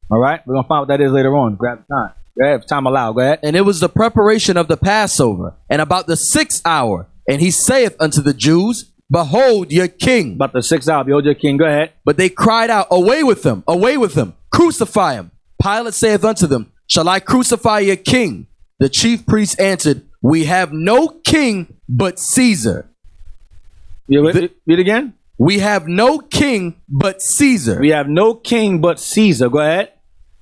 M: All right? We're going to find out what that is later on. Grab the time. Go ahead. If time allowed. Go ahead.
N: And it was the preparation of the Passover, and about the 6th hour. And he saith unto the Jews, Behold your king.
M: About the 6th hour, behold your king. Go ahead.
N: But they cried out, Away with him, crucify him. Pilate saith unto them, Shall I crucify your king? The chief priests answered, We have no king but Caesar.
M: Read again.
N: We have no king but Caesar.
M: We have no king but Caesar. Go ahead.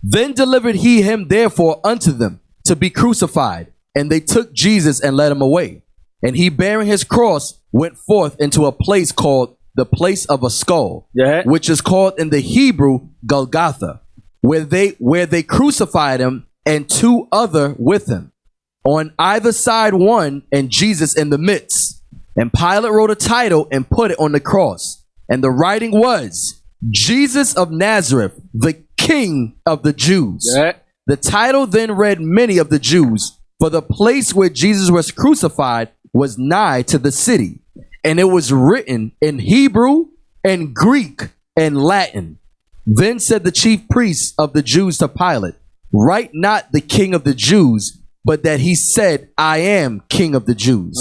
N: Then delivered he him therefore unto them to be crucified. And they took Jesus and led him away. And he, bearing his cross, went forth into a place called the place of a skull, which is called in the Hebrew Golgotha, where they crucified him and 2 other with him, on either side one, and Jesus in the midst. And Pilate wrote a title and put it on the cross. And the writing was, Jesus of Nazareth, the King of the Jews. The title then read many of the Jews, for the place where Jesus was crucified was nigh to the city, and it was written in Hebrew and Greek and Latin. Then said the chief priests of the Jews to Pilate, Write not the King of the Jews, but that he said, I am King of the Jews.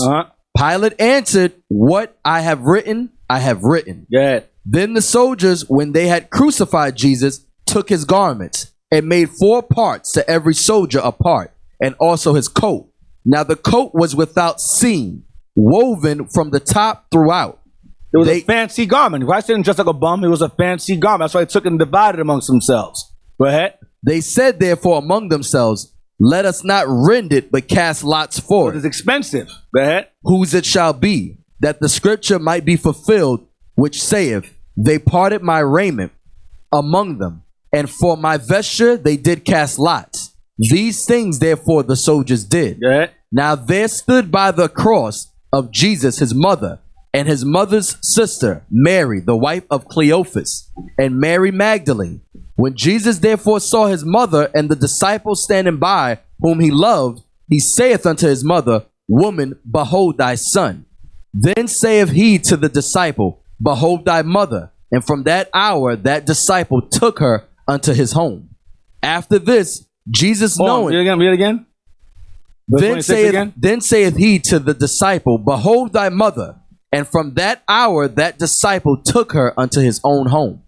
N: Pilate answered, what I have written, I have written.
M: Yeah.
N: Then the soldiers, when they had crucified Jesus, took his garments and made 4 parts, to every soldier a part, and also his coat. Now the coat was without seam, woven from the top throughout.
M: It was a fancy garment. Christ didn't dress like a bum. It was a fancy garment. That's why they took it and divided amongst themselves. Go ahead.
N: They said therefore among themselves, let us not rend it, but cast lots for it.
M: It's expensive. Go ahead.
N: Whose it shall be, that the scripture might be fulfilled, which saith, they parted my raiment among them, and for my vesture they did cast lots. These things therefore the soldiers did.
M: Go ahead.
N: Now there stood by the cross of Jesus his mother, and his mother's sister, Mary, the wife of Cleophas, and Mary Magdalene. When Jesus therefore saw his mother and the disciples standing by, whom he loved, he saith unto his mother, woman, behold thy son. Then saith he to the disciple, behold thy mother. And from that hour that disciple took her unto his home. After this, Jesus knowing...
M: Read it again.
N: Then saith he to the disciple, behold thy mother. And from that hour that disciple took her unto his own home.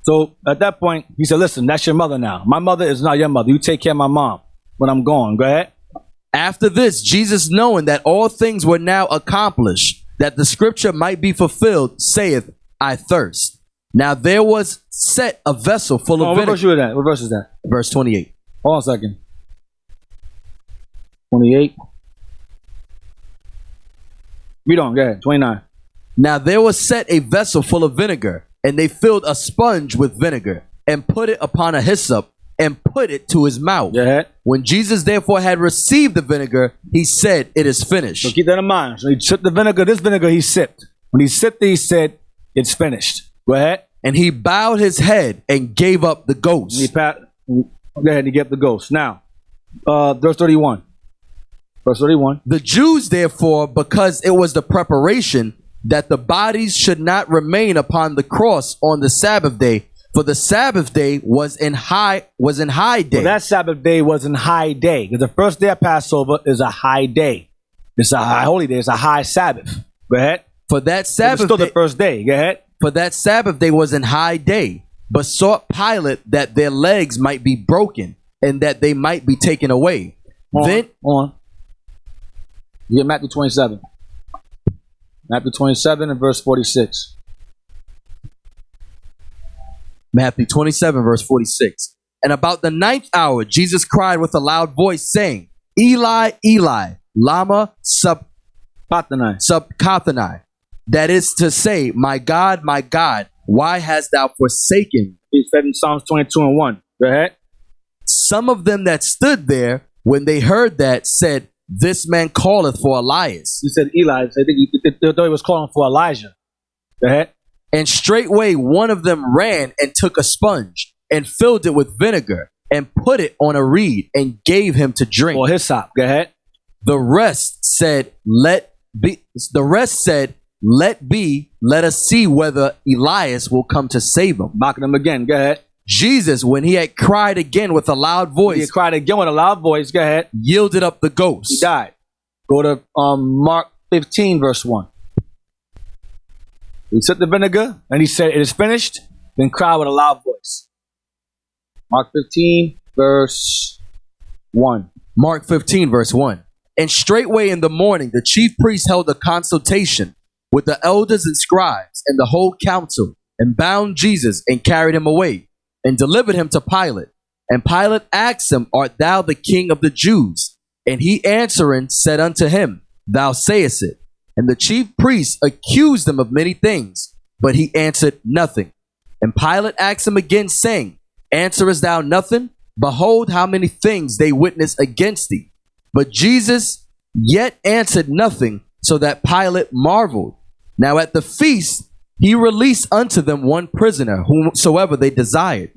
M: So at that point, he said, listen, that's your mother now. My mother is not your mother. You take care of my mom when I'm gone. Go ahead.
N: After this, Jesus knowing that all things were now accomplished, that the scripture might be fulfilled, saith, I thirst. Now there was set a vessel full of vinegar.
M: What verse you at? What verse is that?
N: Verse 28.
M: Hold on a second. 28. Read on, go ahead. 29.
N: Now there was set a vessel full of vinegar, and they filled a sponge with vinegar, and put it upon a hyssop, and put it to his mouth. When Jesus therefore had received the vinegar, he said, it is finished.
M: So keep that in mind. So he took the vinegar, this vinegar he sipped. When he sipped it, he said, it's finished. Go ahead.
N: And he bowed his head and gave up the ghost.
M: Go ahead, he gave up the ghost. Now, verse 31. Verse 31.
N: The Jews, therefore, because it was the preparation that the bodies should not remain upon the cross on the Sabbath day, for the Sabbath day was in high day.
M: Well, that Sabbath day was in high day. Because the first day of Passover is a high day. It's a high holy day. It's a high Sabbath. Go ahead.
N: For that Sabbath,
M: it's still the first day. Go ahead.
N: For that Sabbath day was in high day, but sought Pilate that their legs might be broken and that they might be taken away.
M: Hold on. You get Matthew 27. Matthew 27 and verse 46.
N: Matthew 27, verse 46. And about the 9th hour, Jesus cried with a loud voice, saying, Eli, Eli, lama sabachthani. That is to say, my God, why hast thou forsaken me?
M: He said in Psalms 22 and 1. Go ahead.
N: Some of them that stood there, when they heard that, said, this man calleth for Elias.
M: He said Eli. I think they thought he was calling for Elijah. Go ahead.
N: And straightway one of them ran and took a sponge and filled it with vinegar and put it on a reed and gave him to drink.
M: Or hyssop. Go ahead.
N: The rest said, let be. Let us see whether Elias will come to save him.
M: Mocking him again. Go ahead.
N: Jesus, when he had cried again with a loud voice,
M: Go ahead.
N: Yielded up the ghost.
M: He died. Go to Mark 15, verse 1. He took the vinegar and he said, it is finished. Then cried with a loud voice. Mark 15, verse 1.
N: Mark 15, verse 1. And straightway in the morning, the chief priest held a consultation with the elders and scribes and the whole council, and bound Jesus and carried him away, and delivered him to Pilate. And Pilate asked him, art thou the king of the Jews? And he answering said unto him, thou sayest it. And the chief priests accused him of many things, but he answered nothing. And Pilate asked him again, saying, answerest thou nothing? Behold, how many things they witness against thee. But Jesus yet answered nothing, so that Pilate marveled. Now at the feast, he released unto them one prisoner, whomsoever they desired.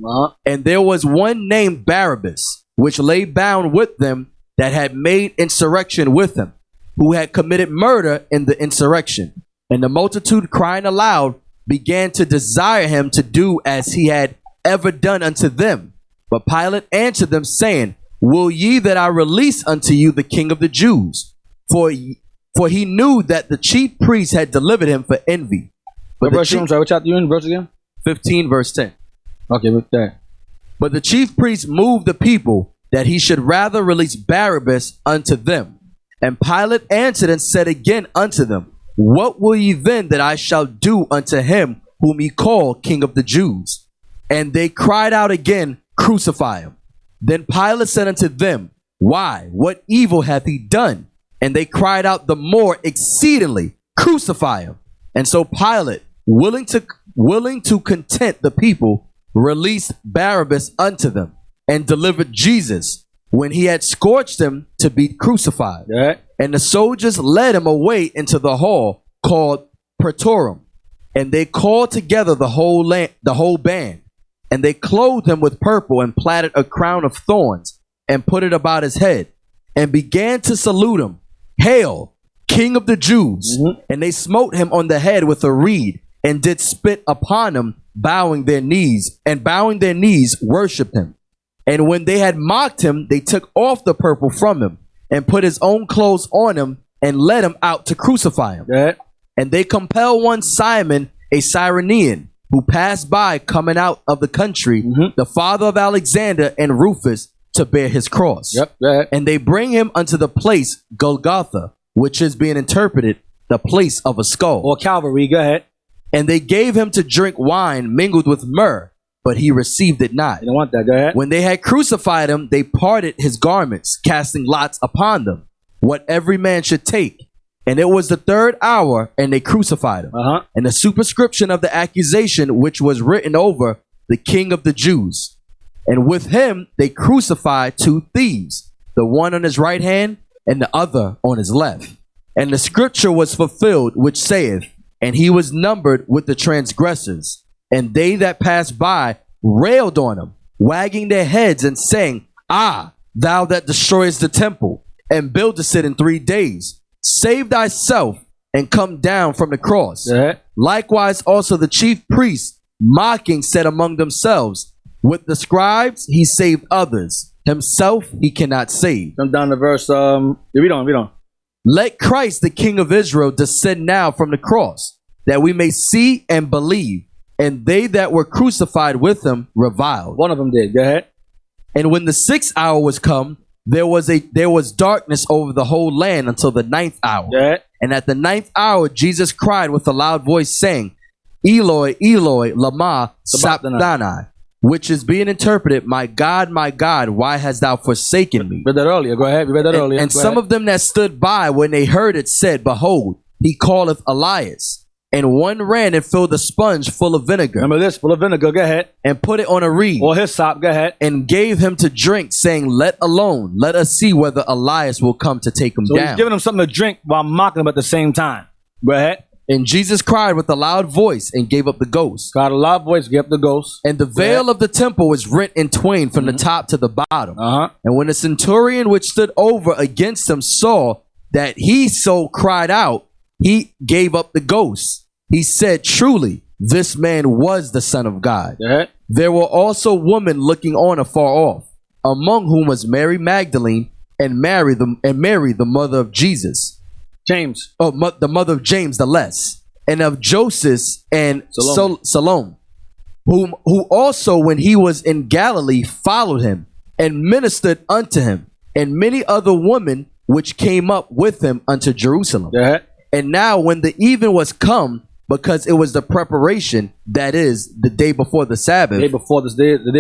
N: And there was one named Barabbas, which lay bound with them that had made insurrection with him, who had committed murder in the insurrection. And the multitude, crying aloud, began to desire him to do as he had ever done unto them. But Pilate answered them, saying, will ye that I release unto you the king of the Jews? For For he knew that the chief priests had delivered him for envy.
M: What verse? I'm sorry, what chapter you in? Verse again?
N: 15 verse 10.
M: Okay, with that.
N: But the chief priests moved the people that he should rather release Barabbas unto them. And Pilate answered and said again unto them, What will ye then that I shall do unto him whom ye call King of the Jews? And they cried out again, Crucify him. Then Pilate said unto them, Why? What evil hath he done? And they cried out the more exceedingly, Crucify him. And so Pilate, willing to content the people, released Barabbas unto them, and delivered Jesus, when he had scourged him, to be crucified.
M: Yeah.
N: And the soldiers led him away into the hall called Praetorum, and they called together the whole band, and they clothed him with purple, and platted a crown of thorns, and put it about his head, and began to salute him, Hail, King of the Jews! And they smote him on the head with a reed, and did spit upon him, bowing their knees, worshipped him. And when they had mocked him, they took off the purple from him, and put his own clothes on him, and led him out to crucify him.
M: Yeah.
N: And they compelled one Simon, a Cyrenian, who passed by coming out of the country, the father of Alexander and Rufus, to bear his cross.
M: Yep. Yeah.
N: And they bring him unto the place Golgotha, which is being interpreted the place of a skull.
M: Or Calvary, go ahead.
N: And they gave him to drink wine mingled with myrrh, but he received it not.
M: You don't want that, go ahead.
N: When they had crucified him, they parted his garments, casting lots upon them, what every man should take. And it was the 3rd hour, and they crucified him. And the superscription of the accusation which was written over, the King of the Jews. And with him they crucified 2 thieves, the one on his right hand, and the other on his left. And the scripture was fulfilled, which saith, And he was numbered with the transgressors. And they that passed by railed on him, wagging their heads and saying, Ah, thou that destroyest the temple, and buildest it in 3 days, save thyself, and come down from the cross.
M: Yeah.
N: Likewise also the chief priests, mocking, said among themselves, With the scribes he saved others, himself he cannot save.
M: Come down to verse, read on.
N: Let Christ, the King of Israel, descend now from the cross, that we may see and believe. And they that were crucified with him reviled.
M: One of them did. Go ahead.
N: And when the 6th hour was come, there was darkness over the whole land until the 9th hour.
M: Yeah.
N: And at the 9th hour, Jesus cried with a loud voice, saying, Eloi, Eloi, lama sabachthani, which is being interpreted, my God, why hast thou forsaken me?
M: Read that earlier. Go ahead. We read that earlier.
N: And some of them that stood by, when they heard it, said, Behold, he calleth Elias. And one ran and filled a sponge full of vinegar.
M: Remember this, full of vinegar, go ahead.
N: And put it on a reed.
M: Or hyssop, go ahead.
N: And gave him to drink, saying, Let alone, let us see whether Elias will come to take him
M: so
N: down.
M: He's giving him something to drink while mocking him at the same time. Go ahead.
N: And Jesus cried with a loud voice and gave up the ghost.
M: Cried a loud voice, gave up the ghost.
N: And the veil of the temple was rent in twain from the top to the bottom. And when the centurion which stood over against him saw that he so cried out, he gave up the ghost. He said, Truly, this man was the Son of God. There were also women looking on afar off, among whom was Mary Magdalene and Mary, the mother of Jesus.
M: James.
N: The mother of James the Less, and of Joseph and Salome, who also, when he was in Galilee, followed him and ministered unto him, and many other women which came up with him unto Jerusalem. And now when the even was come, because it was the preparation, that is, the day before the Sabbath.
M: The day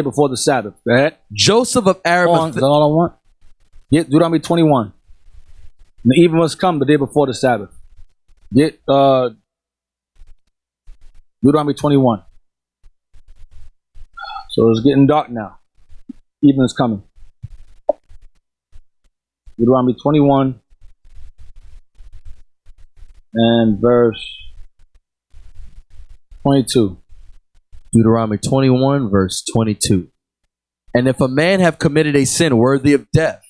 M: before the Sabbath. Go ahead.
N: Joseph of Arimathea.
M: Is that all I want? Yeah, Deuteronomy 21. And the even was come the day before the Sabbath. Get Deuteronomy 21. So it's getting dark now. Even is coming. Deuteronomy 21 and verse 22.
N: Deuteronomy 21, verse 22. And if a man have committed a sin worthy of death,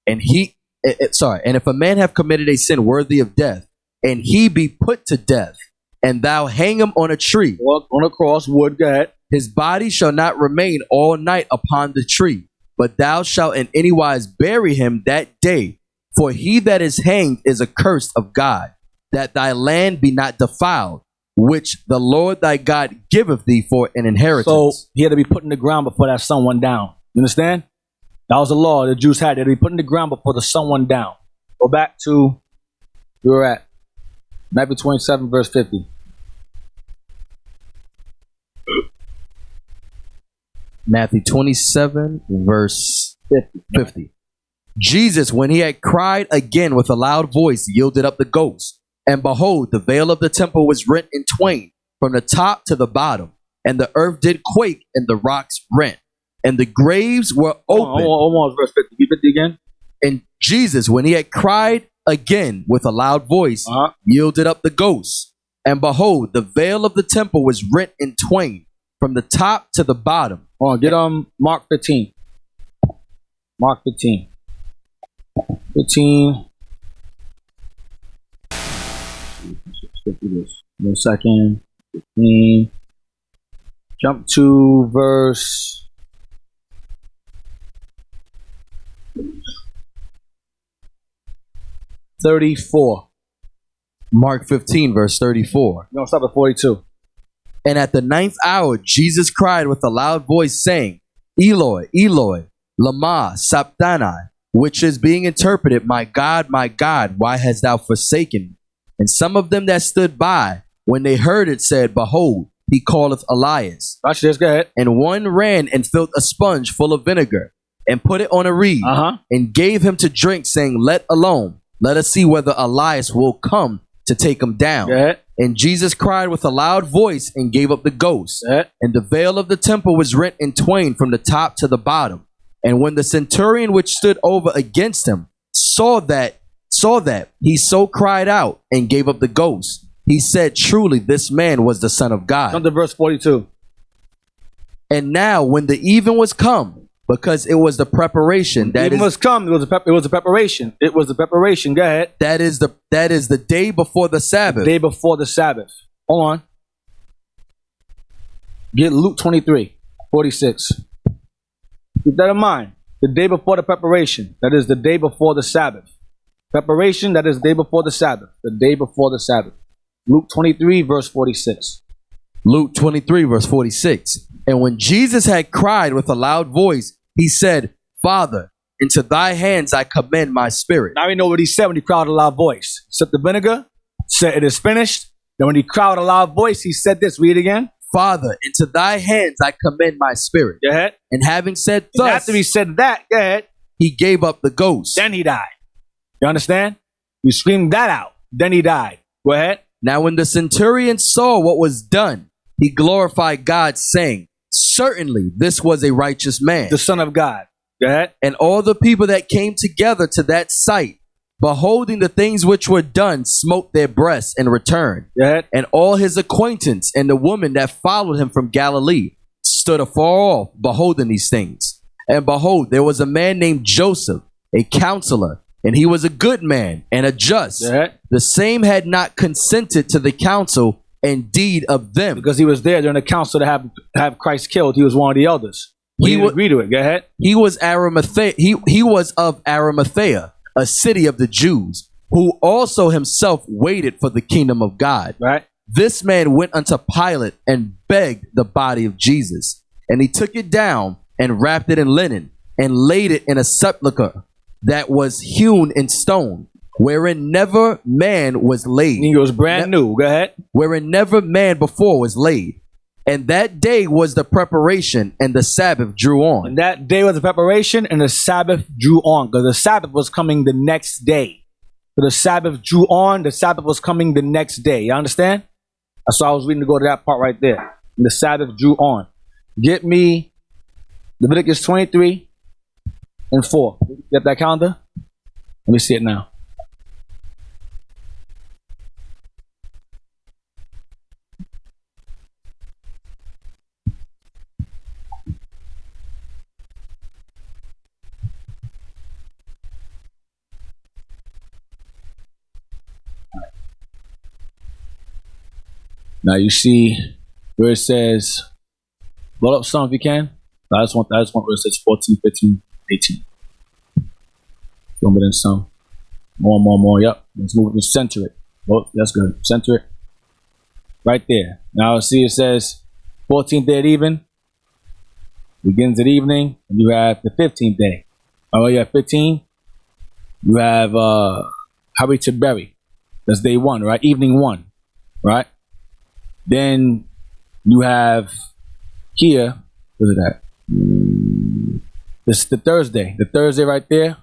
N: and if a man have committed a sin worthy of death, and he be put to death, and thou hang him on a tree,
M: on a cross, wood, go ahead.
N: His body shall not remain all night upon the tree, but thou shalt in any wise bury him that day. For he that is hanged is accursed of God, that thy land be not defiled, which the Lord thy God giveth thee for an inheritance.
M: So he had to be put in the ground before that sun went down. You understand? That was the law the Jews had. They had to be put in the ground before the sun went down. Go back to where we're at. Matthew 27, verse 50.
N: Matthew 27, verse 50. Jesus, when he had cried again with a loud voice, yielded up the ghost. And behold, the veil of the temple was rent in twain from the top to the bottom. And the earth did quake, and the rocks rent. And the graves were opened.
M: Hold on, verse 50. Keep it again.
N: And Jesus, when he had cried again with a loud voice, yielded up the ghost. And behold, the veil of the temple was rent in twain from the top to the bottom.
M: Get Mark 15. Mark 15. 15. Let's do this. 1 second. 15. Jump to verse 34.
N: Mark 15, verse 34.
M: You're going to stop at 42.
N: And at the 9th hour, Jesus cried with a loud voice, saying, Eloi, Eloi, lama sabachthani, which is being interpreted, my God, why hast thou forsaken me? And some of them that stood by, when they heard it, said, Behold, he calleth Elias.
M: Watch this, go ahead.
N: And one ran and filled a sponge full of vinegar, and put it on a reed, and gave him to drink, saying, Let alone, let us see whether Elias will come to take him down.
M: Go ahead.
N: And Jesus cried with a loud voice and gave up the ghost. And the veil of the temple was rent in twain from the top to the bottom. And when the centurion which stood over against him saw that, he so cried out and gave up the ghost. He said, Truly, this man was the Son of God.
M: Come to verse 42.
N: And now, when the even was come, because it was the preparation.
M: It was a preparation. It was the preparation. Go ahead.
N: That is the day before the Sabbath.
M: Day before the Sabbath. Hold on. Get Luke 23, 46. Keep that in mind. The day before the preparation. That is the day before the Sabbath. Preparation, that is the day before the Sabbath. The day before the Sabbath. Luke 23, verse 46.
N: Luke 23, verse 46. And when Jesus had cried with a loud voice, he said, Father, into thy hands I commend my spirit.
M: Now we know what he said when he cried with a loud voice. Sipped the vinegar, said it is finished. Then when he cried with a loud voice, he said this. Read it again.
N: Father, into thy hands I commend my spirit.
M: Go ahead.
N: And having said thus,
M: after he said that, go ahead.
N: He gave up the ghost.
M: Then he died. You understand? You screamed that out. Then he died. Go ahead.
N: Now when the centurion saw what was done, he glorified God, saying, Certainly this was a righteous man.
M: The Son of God. Go ahead.
N: And all the people that came together to that sight, beholding the things which were done, smote their breasts and returned.
M: Go ahead.
N: And all his acquaintance and the woman that followed him from Galilee stood afar off, beholding these things. And behold, there was a man named Joseph, a counselor, and he was a good man and a just.
M: Go ahead.
N: The same had not consented to the counsel and deed of them.
M: Because he was there during the council to have Christ killed. He was one of the elders. He would agree to it. Go ahead.
N: He was Arimathea. He was of Arimathea, a city of the Jews, who also himself waited for the kingdom of God.
M: Right.
N: This man went unto Pilate and begged the body of Jesus. And he took it down and wrapped it in linen and laid it in a sepulchre that was hewn in stone, wherein never man was laid.
M: He was brand new. Go ahead.
N: Wherein never man before was laid. And that day was the preparation, and the Sabbath drew on.
M: And that day was the preparation, and the Sabbath drew on. Because the Sabbath was coming the next day. So the Sabbath drew on. The Sabbath was coming the next day. You understand? That's why I was reading to go to that part right there. And the Sabbath drew on. Get me Leviticus 23 and 4. Get that calendar? Let me see it now. Now you see where it says, blow up some if you can. I just want where it says 14, 15, 18. Film it in some. More. Yep. Let's move it. Center it. Oh, that's good. Center it. Right there. Now see it says 14th day at even. Begins at evening. And you have the 15th day. Oh, you have 15. You have Hurry to Berry. That's day 1, right? Evening 1. Right? Then you have here, what is that? This is the Thursday. The Thursday right there.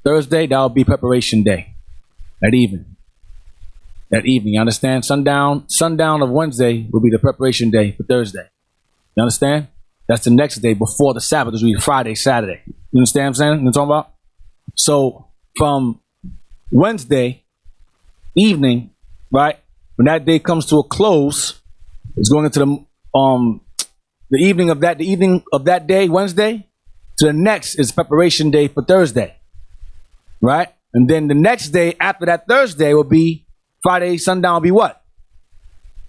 M: Thursday, that'll be preparation day. At evening. You understand? Sundown of Wednesday will be the preparation day for Thursday. You understand? That's the next day before the Sabbath, which will be Friday, Saturday. You understand what I'm saying? You know what I'm talking about? So from Wednesday evening, right? When that day comes to a close, it's going into the evening of that day, Wednesday, to the next is preparation day for Thursday. Right? And then the next day after that Thursday will be Friday, sundown will be what?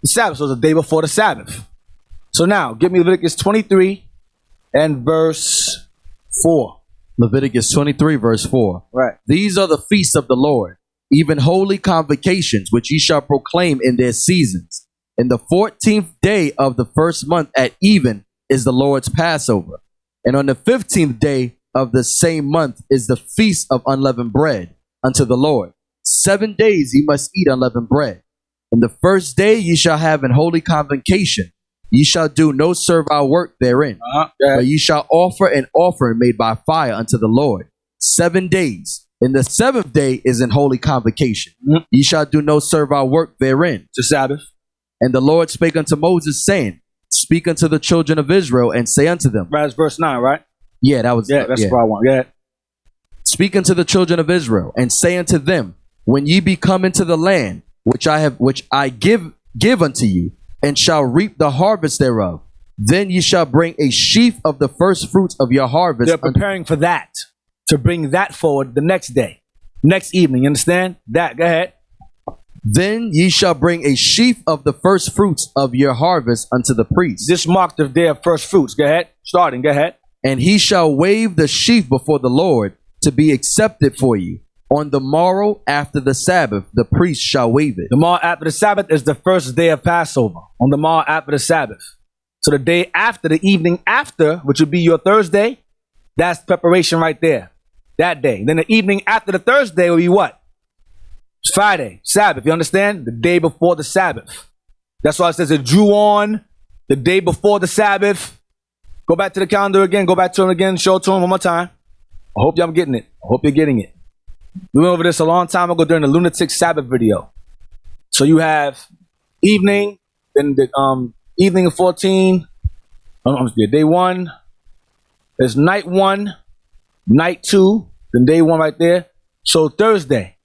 M: The Sabbath. So it's the day before the Sabbath. So now, give me Leviticus 23 and verse 4.
N: Leviticus 23, verse 4.
M: Right.
N: These are the feasts of the Lord, even holy convocations, which ye shall proclaim in their seasons. In the 14th day of the first month at even is the Lord's Passover. And on the 15th day of the same month is the feast of unleavened bread unto the Lord. 7 days ye must eat unleavened bread. And the first day ye shall have an holy convocation. Ye shall do no servile work therein, but ye shall offer an offering made by fire unto the Lord. 7 days. And the 7th day is an holy convocation. Ye shall do no servile work therein.
M: It's a Sabbath.
N: And the Lord spake unto Moses, saying, Speak unto the children of Israel, and say unto them.
M: Right, that's verse 9, right?
N: Yeah, that was.
M: Yeah, that's what I want. Yeah.
N: Speak unto the children of Israel, and say unto them, When ye be come into the land which I give unto you, and shall reap the harvest thereof, then ye shall bring a sheaf of the first fruits of your harvest.
M: They're preparing for that, to bring that forward the next day, next evening. You understand that? Go ahead.
N: Then ye shall bring a sheaf of the first fruits of your harvest unto the priest.
M: This marked the day of first fruits. Go ahead. Starting. Go ahead.
N: And he shall wave the sheaf before the Lord to be accepted for you. On the morrow after the Sabbath, the priest shall wave it.
M: The morrow after the Sabbath is the first day of Passover. On the morrow after the Sabbath. So the day after, the evening after, which would be your Thursday, that's preparation right there. That day. Then the evening after the Thursday will be what? It's Friday, Sabbath. You understand? The day before the Sabbath. That's why it says it drew on the day before the Sabbath. Go back to the calendar again. Go back to him again. Show it to him one more time. I hope y'all getting it. I hope you're getting it. We went over this a long time ago during the Lunatic Sabbath video. So you have evening, then the evening of 14. Day 1. There's night 1, night 2, then day 1 right there. So Thursday.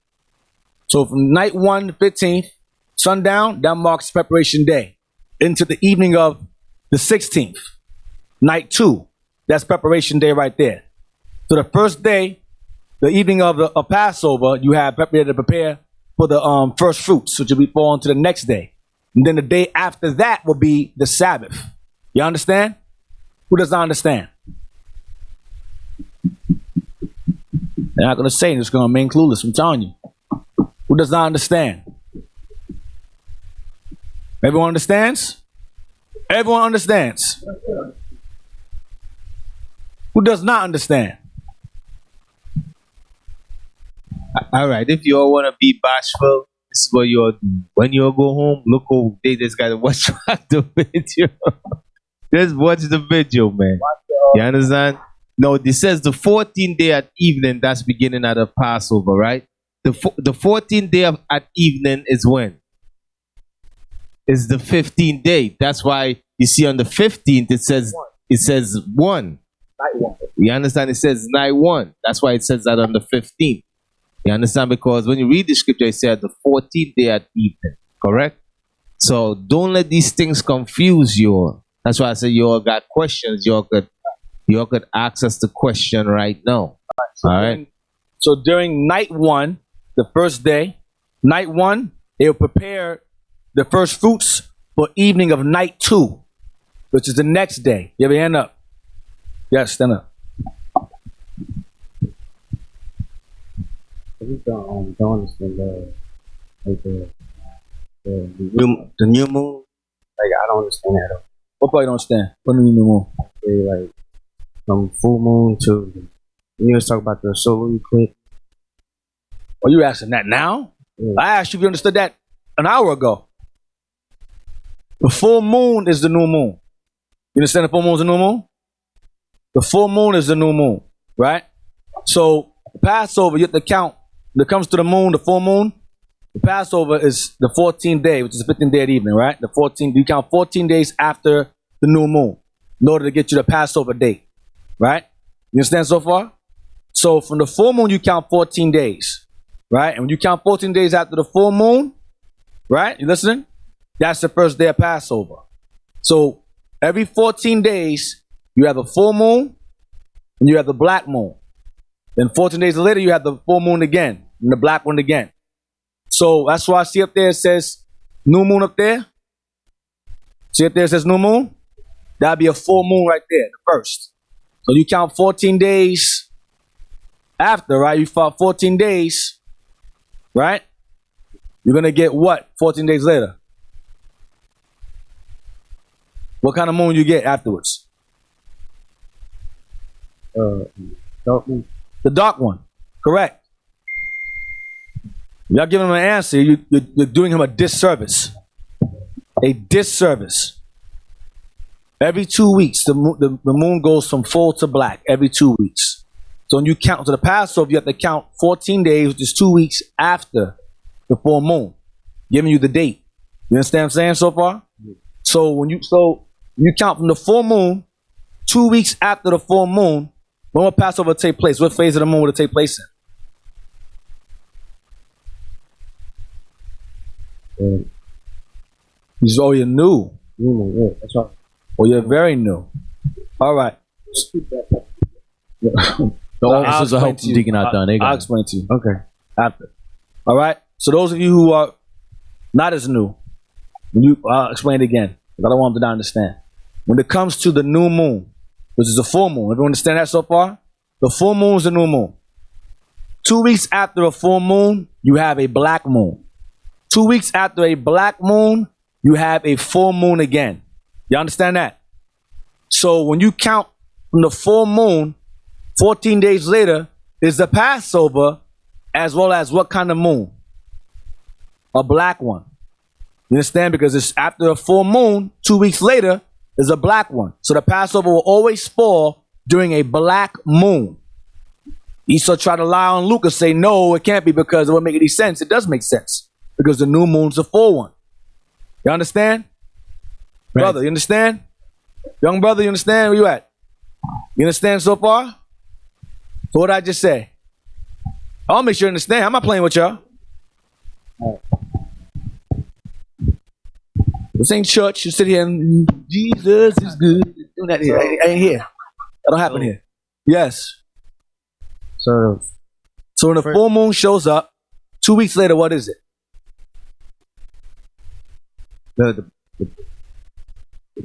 M: So from night 1 to 15th, sundown, that marks preparation day. Into the evening of the 16th, night 2. That's preparation day right there. So the first day, the evening of the Passover, you have to prepare for the first fruits, which will be falling to the next day. And then the day after that will be the Sabbath. You understand? Who does not understand? They're not going to say it. It's going to remain clueless. I'm telling you. Who does not understand? Everyone understands? Everyone understands. Who does not understand?
L: All right, if you all want to be bashful, this is what you'll do. When you go home, look over there. Just gotta watch the video. Just watch the video, man. You understand? No, this says the 14th day at evening. That's beginning at the Passover, right? The 14th day at evening is when? It's the 15th day. That's why you see on the 15th it says 1.
M: Night 1.
L: You understand? It says night 1. That's why it says that on the 15th. You understand? Because when you read the scripture, it said the 14th day at evening. Correct? So don't let these things confuse you. That's why I said you all got questions. You all could ask us the question right now. All right.
M: So during night 1, the first day, night 1, they will prepare the first fruits for evening of night 2, which is the next day. You have your hand up. Yes, stand up.
Q: don't understand the new moon. Like I don't understand that at all.
M: What part you don't understand? What do you mean new moon?
Q: Like from full moon to you was talking about the solar eclipse.
M: Are you asking that now?
Q: Yeah.
M: I asked you if you understood that an hour ago. The full moon is the new moon. You understand the full moon is the new moon? The full moon is the new moon, right? So Passover, you have to count. When it comes to the moon, the full moon, the Passover is the 14th day, which is the 15th day of the evening, right? The 14th, you count 14 days after the new moon in order to get you the Passover date, right? You understand so far? So from the full moon, you count 14 days, right? And when you count 14 days after the full moon, right? You listening? That's the first day of Passover. So every 14 days, you have a full moon and you have the black moon. Then 14 days later, you have the full moon again and the black one again. So that's why I see up there it says new moon up there. See up there it says new moon? That'll be a full moon right there, the first. So you count 14 days after, right? You fought 14 days, right? You're going to get what 14 days later? What kind of moon you get afterwards?
Q: Dark moon.
M: The dark one. Correct. Y'all giving him an answer, you're doing him a disservice. A disservice. Every 2 weeks, the moon goes from full to black every 2 weeks. So when you count to the Passover, you have to count 14 days, which is 2 weeks after the full moon, giving you the date. You understand what I'm saying so far? So when you count from the full moon, 2 weeks after the full moon, when will Passover take place? What phase of the moon will it take place in? Oh, you're new.
Q: Yeah, that's right.
M: Oh, you're very new. All right.
N: The officers will help Deacon Eythan.
M: I'll explain to you.
Q: Okay.
M: After. All right. So those of you who are not as new, I'll explain it again. I don't want them to not understand. When it comes to the new moon, which is a full moon, everyone understand that so far? The full moon is the new moon. 2 weeks after a full moon, you have a black moon. 2 weeks after a black moon, you have a full moon again. You understand that? So when you count from the full moon, 14 days later is the Passover, as well as what kind of moon? A black one. You understand? Because it's after a full moon, 2 weeks later is a black one. So the Passover will always fall during a black moon. Esau tried to lie on Luke and say, no, it can't be because it won't make any sense. It does make sense because the new moon's a full one. You understand? Right. Brother, you understand? Young brother, you understand? Where you at? You understand so far? So what did I just say? I'll make sure you understand. I'm not playing with y'all. This ain't church. You sit here and Jesus is good. Doing that here. I ain't here. That don't happen here. Yes.
Q: So
M: when the full moon shows up, 2 weeks later, what is it?
Q: The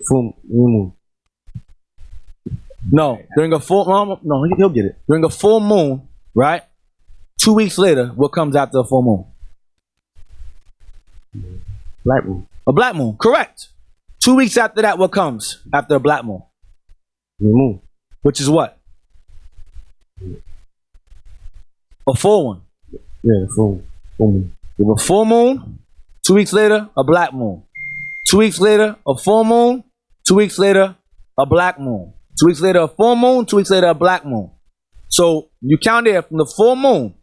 Q: full moon.
M: No, during a full no, he'll get it. During a full moon, right? 2 weeks later, what comes after a full moon?
Q: Black moon.
M: A black moon, correct. 2 weeks after that, what comes after a black moon?
Q: New moon.
M: Which is what? A full one.
Q: Yeah, full moon.
M: You have a full moon. 2 weeks later, a black moon. 2 weeks later, a full moon. 2 weeks later, a black moon. 2 weeks later, a full moon. 2 weeks later, a black moon. So you count there from the full moon.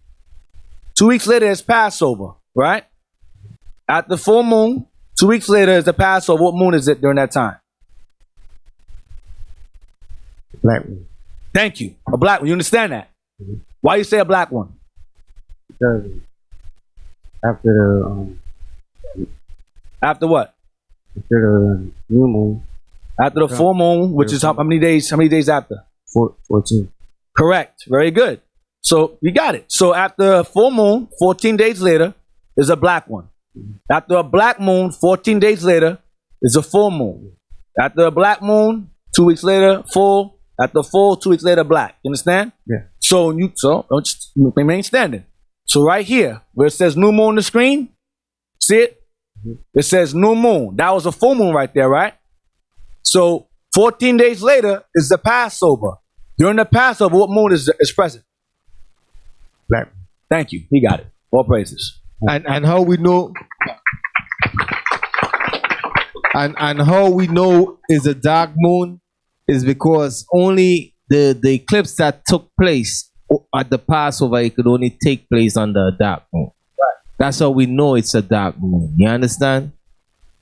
M: 2 weeks later is Passover, right? At the full moon, 2 weeks later is the Passover. What moon is it during that time?
Q: Black moon.
M: Thank you. A black one. You understand that?
Q: Mm-hmm.
M: Why you say a black one?
Q: Because after
M: after what?
Q: After the new moon.
M: After the full moon, which is how many days? How many days after?
Q: 14.
M: Correct. Very good. So you got it. So after a full moon, 14 days later is a black one. After a black moon, 14 days later is a full moon. After a black moon, 2 weeks later, full. After full, 2 weeks later, black. You understand?
Q: Yeah.
M: So don't just remain standing. So right here, where it says new moon on the screen, see it? It says new moon. That was a full moon right there, right? So 14 days later is the Passover. During the Passover, what moon is present?
K: Black.
M: Thank you. He got it. All praises.
L: And how we know and how we know is a dark moon is because only the eclipse that took place at the Passover, it could only take place under a dark moon.
M: Right.
L: That's how we know it's a dark moon. You understand?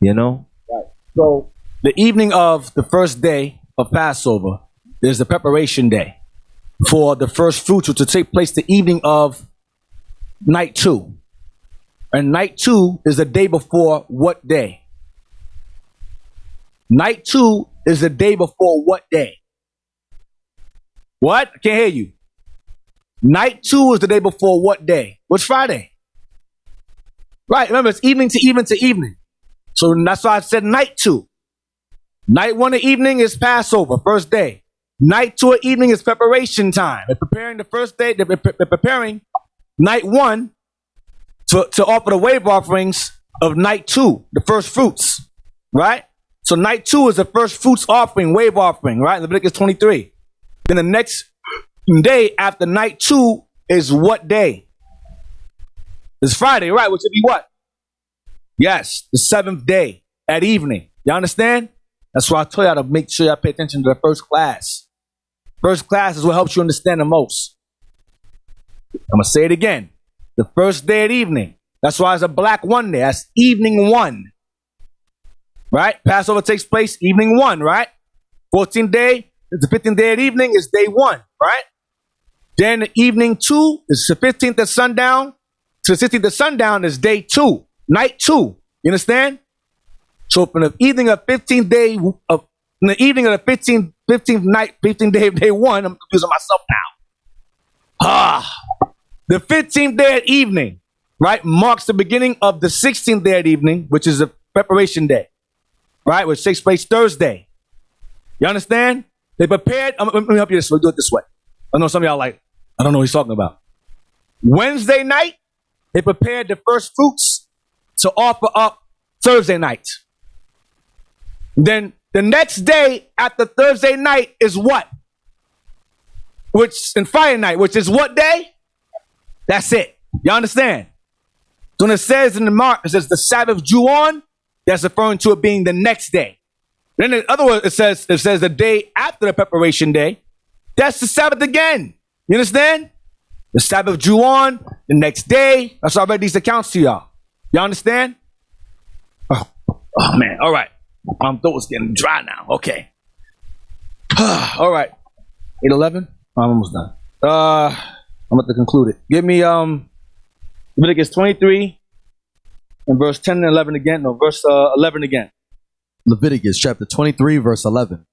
L: You know?
M: Right. So the evening of the first day of Passover is the preparation day for the first fruits, which will take place the evening of night 2. And night 2 is the day before what day? Night 2 is the day before what day? What? I can't hear you. Night 2 is the day before what day? What's Friday? Right, remember it's evening to evening to evening. So that's why I said night 2. Night 1 of evening is Passover, first day. Night 2 of evening is preparation time. They're preparing the first day, they're preparing night 1 to offer the wave offerings of night 2, the first fruits, right? So night 2 is the first fruits offering, wave offering, right? Leviticus 23. Then the next day after night 2 is what day? It's Friday, right? Which would be what? Yes, the 7th day at evening. You understand? That's why I told y'all to make sure y'all pay attention to the first class. First class is what helps you understand the most. I'm going to say it again. The first day at evening. That's why it's a black 1 day. That's evening 1. Right? Passover takes place evening 1, right? 14th day, the 15th day at evening is day 1, right? Then the evening 2 is the 15th at sundown. To the 16th at sundown is day 2, night 2. You understand? So from the evening of 15th day of in the evening of the 15th night, 15th day of day 1, I'm confusing myself now. The 15th day at evening, right, marks the beginning of the 16th day at evening, which is a preparation day, right, which takes place Thursday. You understand? They prepared. Let me help you this way. Do it this way. I know some of y'all like, I don't know what he's talking about. Wednesday night, they prepared the first fruits to offer up Thursday night. Then the next day after Thursday night is what? And Friday night, which is what day? That's it. You understand? So when it says in the mark, it says the Sabbath drew on, that's referring to it being the next day. Then in other words, it says the day after the preparation day, that's the Sabbath again. You understand? The Sabbath drew on, the next day. That's why I read these accounts to y'all. Y'all understand? Oh man, all right. My throat's getting dry now. Okay. All right. 8:11? I'm almost done. I'm about to conclude it. Give me Leviticus 23 and verse 10 and 11 again. No, verse 11 again.
N: Leviticus chapter 23, verse 11.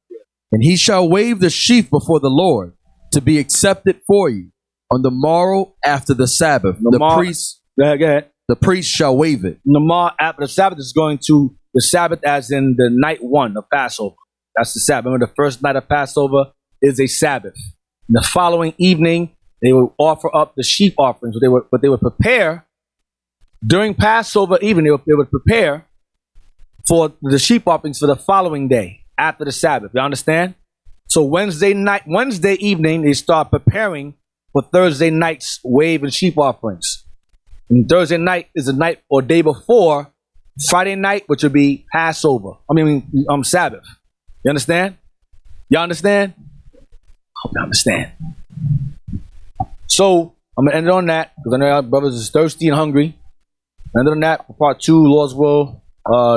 N: And he shall wave the sheaf before the Lord to be accepted for you on the morrow after the Sabbath. The priest shall wave it.
M: The morrow after the Sabbath is going to the Sabbath as in the night 1 of Passover. That's the Sabbath. Remember, the first night of Passover is a Sabbath. The following evening, they would offer up the sheep offerings. But they would prepare during Passover evening. They would prepare for the sheep offerings for the following day after the Sabbath. You understand? So Wednesday evening, they start preparing for Thursday night's wave and sheep offerings. And Thursday night is the night or day before Friday night, which would be Passover. Sabbath. You understand? Y'all understand? Hope you understand. So I'm gonna end it on that because I know our brothers is thirsty and hungry. End it on that for part 2, Lord's will.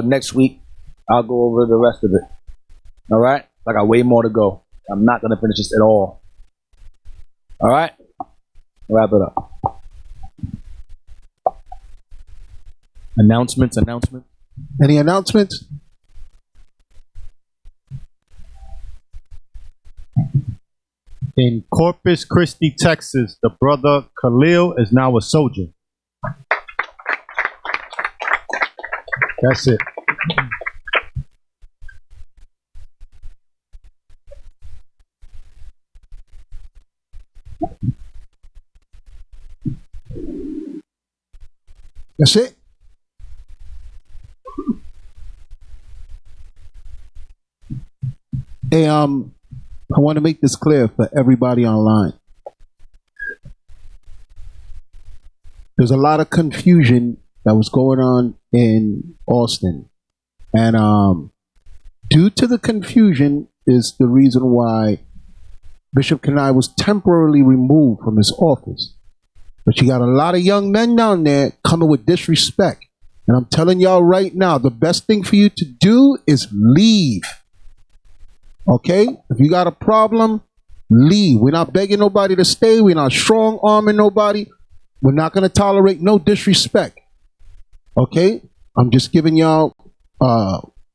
M: Next week I'll go over the rest of it. All right? I got way more to go. I'm not gonna finish this at all. All right? Wrap it up.
N: Announcement.
K: Any announcements? In Corpus Christi, Texas, the brother Khalil is now a soldier. That's it. That's it. Hey, I want to make this clear for everybody online. There's a lot of confusion that was going on in Austin. And due to the confusion is the reason why Bishop Kenai was temporarily removed from his office. But you got a lot of young men down there coming with disrespect. And I'm telling y'all right now, the best thing for you to do is leave. Okay? If you got a problem, leave. We're not begging nobody to stay. We're not strong-arming nobody. We're not going to tolerate no disrespect. Okay? I'm just giving y'all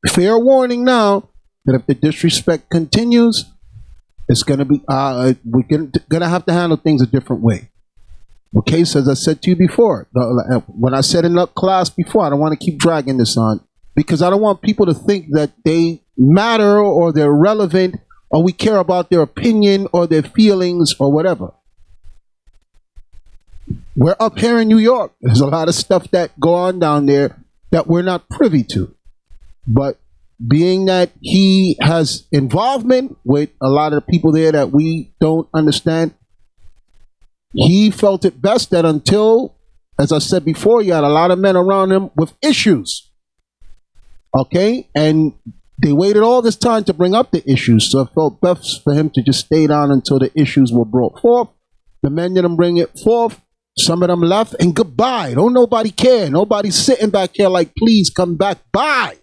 K: fair warning now that if the disrespect continues, it's going to be, we're going to have to handle things a different way. Okay, so as I said to you before, when I said in the class before, I don't want to keep dragging this on because I don't want people to think that they matter or they're relevant or we care about their opinion or their feelings or whatever. We're up here in New York. There's a lot of stuff that go on down there that we're not privy to. But being that he has involvement with a lot of the people there that we don't understand, he felt it best that until, as I said before, you had a lot of men around him with issues. Okay? And they waited all this time to bring up the issues. So it felt best for him to just stay down until the issues were brought forth. The men didn't bring it forth. Some of them left and goodbye. Don't nobody care. Nobody's sitting back here like, please come back. Bye.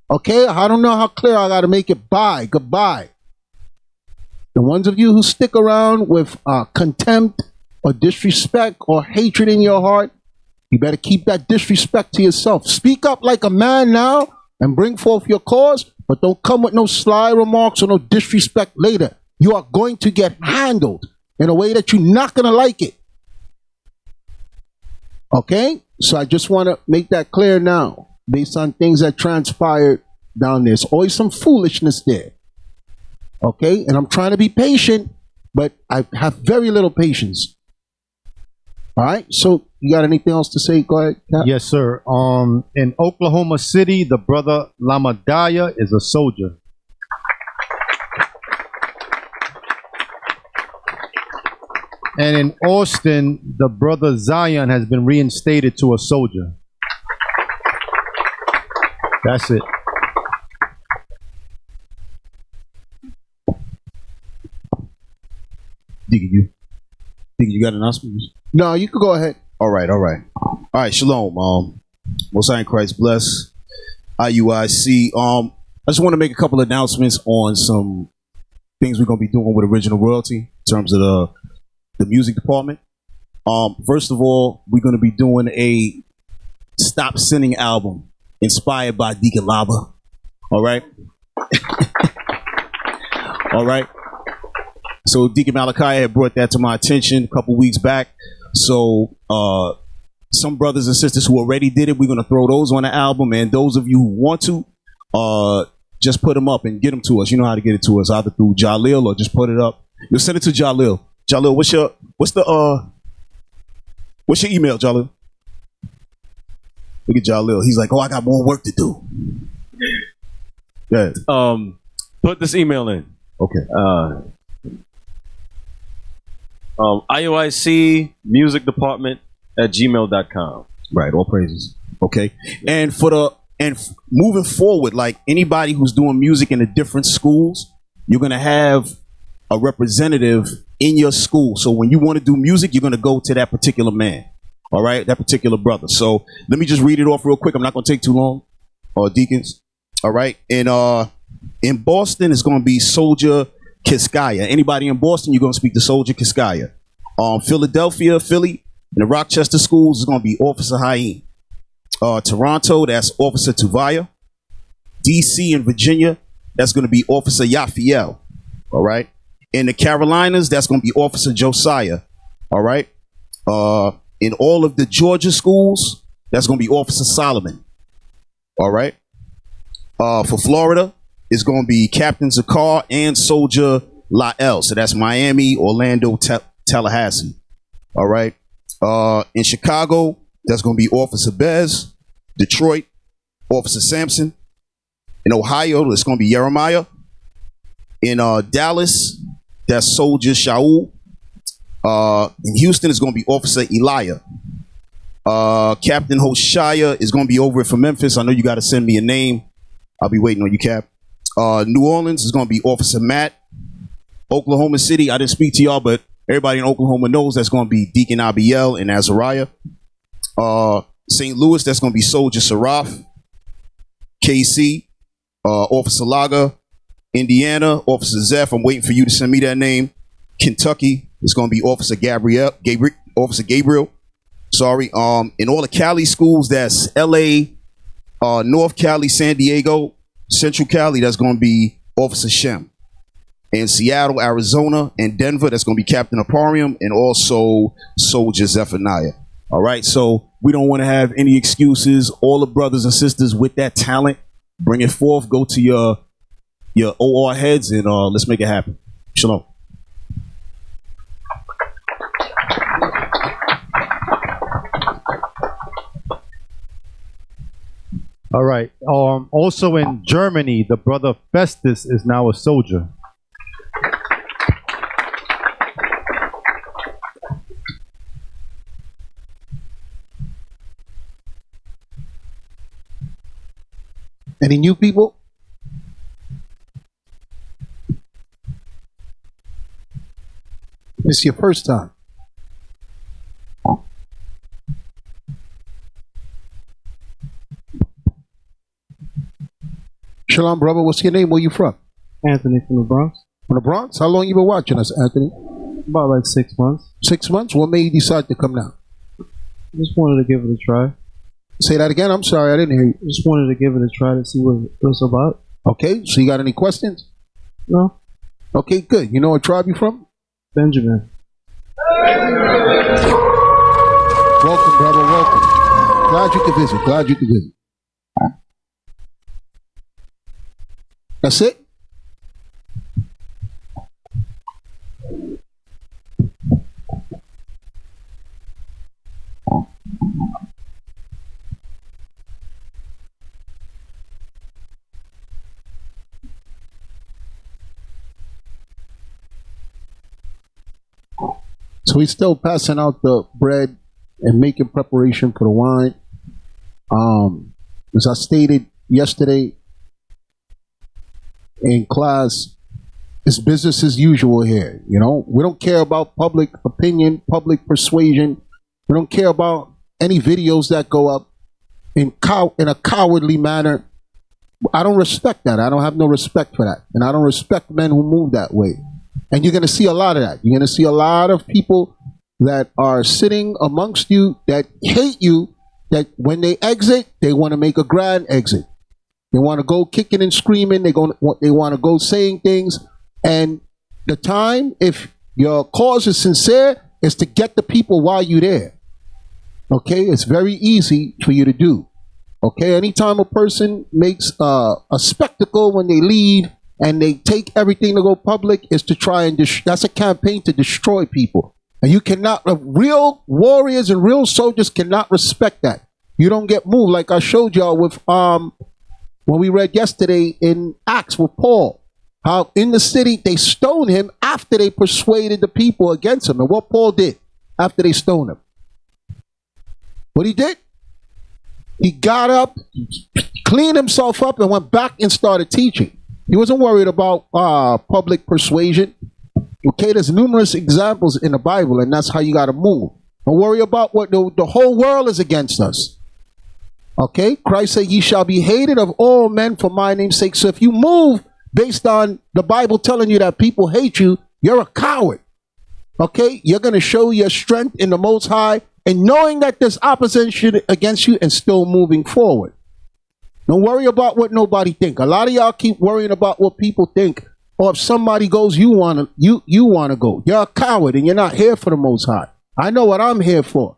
K: Okay? I don't know how clear I got to make it. Bye. Goodbye. The ones of you who stick around with contempt or disrespect or hatred in your heart, you better keep that disrespect to yourself. Speak up like a man now and bring forth your cause, but don't come with no sly remarks or no disrespect later. You are going to get handled in a way that you're not going to like it. Okay? So I just want to make that clear now, based on things that transpired down there. There's always some foolishness there. Okay? And I'm trying to be patient, but I have very little patience. All right, so you got anything else to say? Go ahead, Cap.
P: Yes, sir. In Oklahoma City, the brother Lamadaya is a soldier. And in Austin, the brother Zion has been reinstated to a soldier. That's it.
J: Deacon, you got announcements?
K: No, you can go ahead.
J: All right. All right, shalom. Most High in Christ bless. IUIC. I just want to make a couple of announcements on some things we're going to be doing with Original Royalty in terms of the music department. First of all, we're going to be doing a Stop Sinning album inspired by Deacon Lava. All right. All right. So Deacon Malachiyah had brought that to my attention a couple weeks back. So some brothers and sisters who already did it, we're going to throw those on the album. And those of you who want to, just put them up and get them to us. You know how to get it to us, either through Jalil or just put it up. You'll send it to Jalil. Jalil, what's your email, Jalil? Look at Jalil. He's like, oh, I got more work to do. Yeah.
O: Put this email in.
J: Okay.
O: IOIC music department at gmail.com.
J: Right, all praises. Okay. And moving forward, like anybody who's doing music in the different schools, you're gonna have a representative in your school. So when you want to do music, you're gonna go to that particular man. All right, that particular brother. So let me just read it off real quick. I'm not gonna take too long. Deacons. All right. And in Boston, it's gonna be Soldier Kiskaya. Anybody in Boston, you're going to speak to Soldier Kiskaya. Philadelphia, Philly, in the Rochester schools is going to be Officer Haim. Toronto, that's Officer Tuvaya. DC and Virginia, that's going to be Officer Yafiel. All right. In the Carolinas, that's going to be Officer Josiah. All right. In all of the Georgia schools, that's going to be Officer Solomon. All right. For Florida, it's going to be Captain Zakar and Soldier Lael. So that's Miami, Orlando, Tallahassee. All right. In Chicago, that's going to be Officer Bez. Detroit, Officer Sampson. In Ohio, it's going to be Jeremiah. In Dallas, that's Soldier Shaul. In Houston, it's going to be Officer Elijah. Captain Hoshaya is going to be over for Memphis. I know you got to send me a name. I'll be waiting on you, Cap. New Orleans is going to be Officer Matt. Oklahoma City, I didn't speak to y'all, but everybody in Oklahoma knows that's going to be Deacon Abiel and Azariah. St. Louis, that's going to be Soldier Saraf. KC, Officer Laga. Indiana, Officer Zeph. I'm waiting for you to send me that name. Kentucky, it's going to be Officer Gabriel. Sorry. In all the Cali schools, that's LA, North Cali, San Diego, Central Cali, that's going to be Officer Shem. In Seattle, Arizona, and Denver, that's going to be Captain Aparium and also Soldier Zephaniah. All right, so we don't want to have any excuses. All the brothers and sisters with that talent, bring it forth. Go to your OR heads and let's make it happen. Shalom.
P: All right. Also in Germany, the brother Festus is now a soldier.
J: Any new people? This is your first time. Shalom, brother. What's your name? Where you from?
Q: Anthony from the Bronx.
J: From the Bronx? How long you been watching us, Anthony?
Q: About like 6 months.
J: 6 months? What made you decide to come down?
Q: Just wanted to give it a try.
J: Say that again. I'm sorry, I didn't hear you.
Q: Just wanted to give it a try to see what it's about.
J: Okay, so you got any questions?
Q: No.
J: Okay, good. You know what tribe you from?
Q: Benjamin.
J: Welcome, brother. Welcome. Glad you could visit. Glad you could visit. That's it? So he's still passing out the bread and making preparation for the wine. As I stated yesterday in class, it's business as usual here. You know, we don't care about public opinion, public persuasion. We don't care about any videos that go up in a cowardly manner. I don't respect that. I don't have no respect for that. And I don't respect men who move that way. And you're going to see a lot of that. You're going to see a lot of people that are sitting amongst you that hate you, that when they exit, they want to make a grand exit. They want to go kicking and screaming. They want to go saying things. And the time, if your cause is sincere, is to get the people while you're there. Okay? It's very easy for you to do. Okay? Anytime a person makes a spectacle when they leave, and they take everything to go public, is to try and that's a campaign to destroy people. And you cannot, real warriors and real soldiers cannot respect that. You don't get moved, like I showed y'all with when we read yesterday in Acts with Paul, how in the city they stoned him after they persuaded the people against him. And what Paul did after they stoned him, what he did, he got up, cleaned himself up, and went back and started teaching. He wasn't worried about public persuasion. Okay, there's numerous examples in the Bible, and that's how you got to move. Don't worry about what the whole world is against us. Okay, Christ said, ye shall be hated of all men for my name's sake. So if you move based on the Bible telling you that people hate you, you're a coward. Okay, you're going to show your strength in the Most High and knowing that there's opposition against you and still moving forward. Don't worry about what nobody think. A lot of y'all keep worrying about what people think, or if somebody goes, you wanna go. You're a coward, and you're not here for the Most High. I know what I'm here for.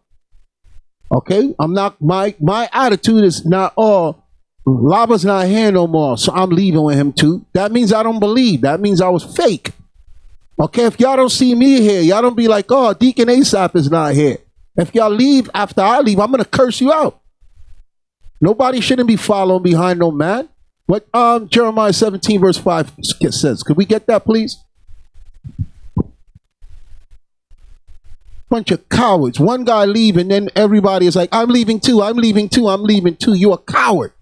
J: Okay, I'm not. My attitude is not. Oh, Lava's not here no more, so I'm leaving with him too. That means I don't believe. That means I was fake. Okay, if y'all don't see me here, y'all don't be like, oh, Deacon Asaph is not here. If y'all leave after I leave, I'm going to curse you out. Nobody shouldn't be following behind no man. What Jeremiah 17 verse 5 says. Could we get that, please? Bunch of cowards. One guy leave and then everybody is like, I'm leaving too, I'm leaving too, I'm leaving too. You're a coward.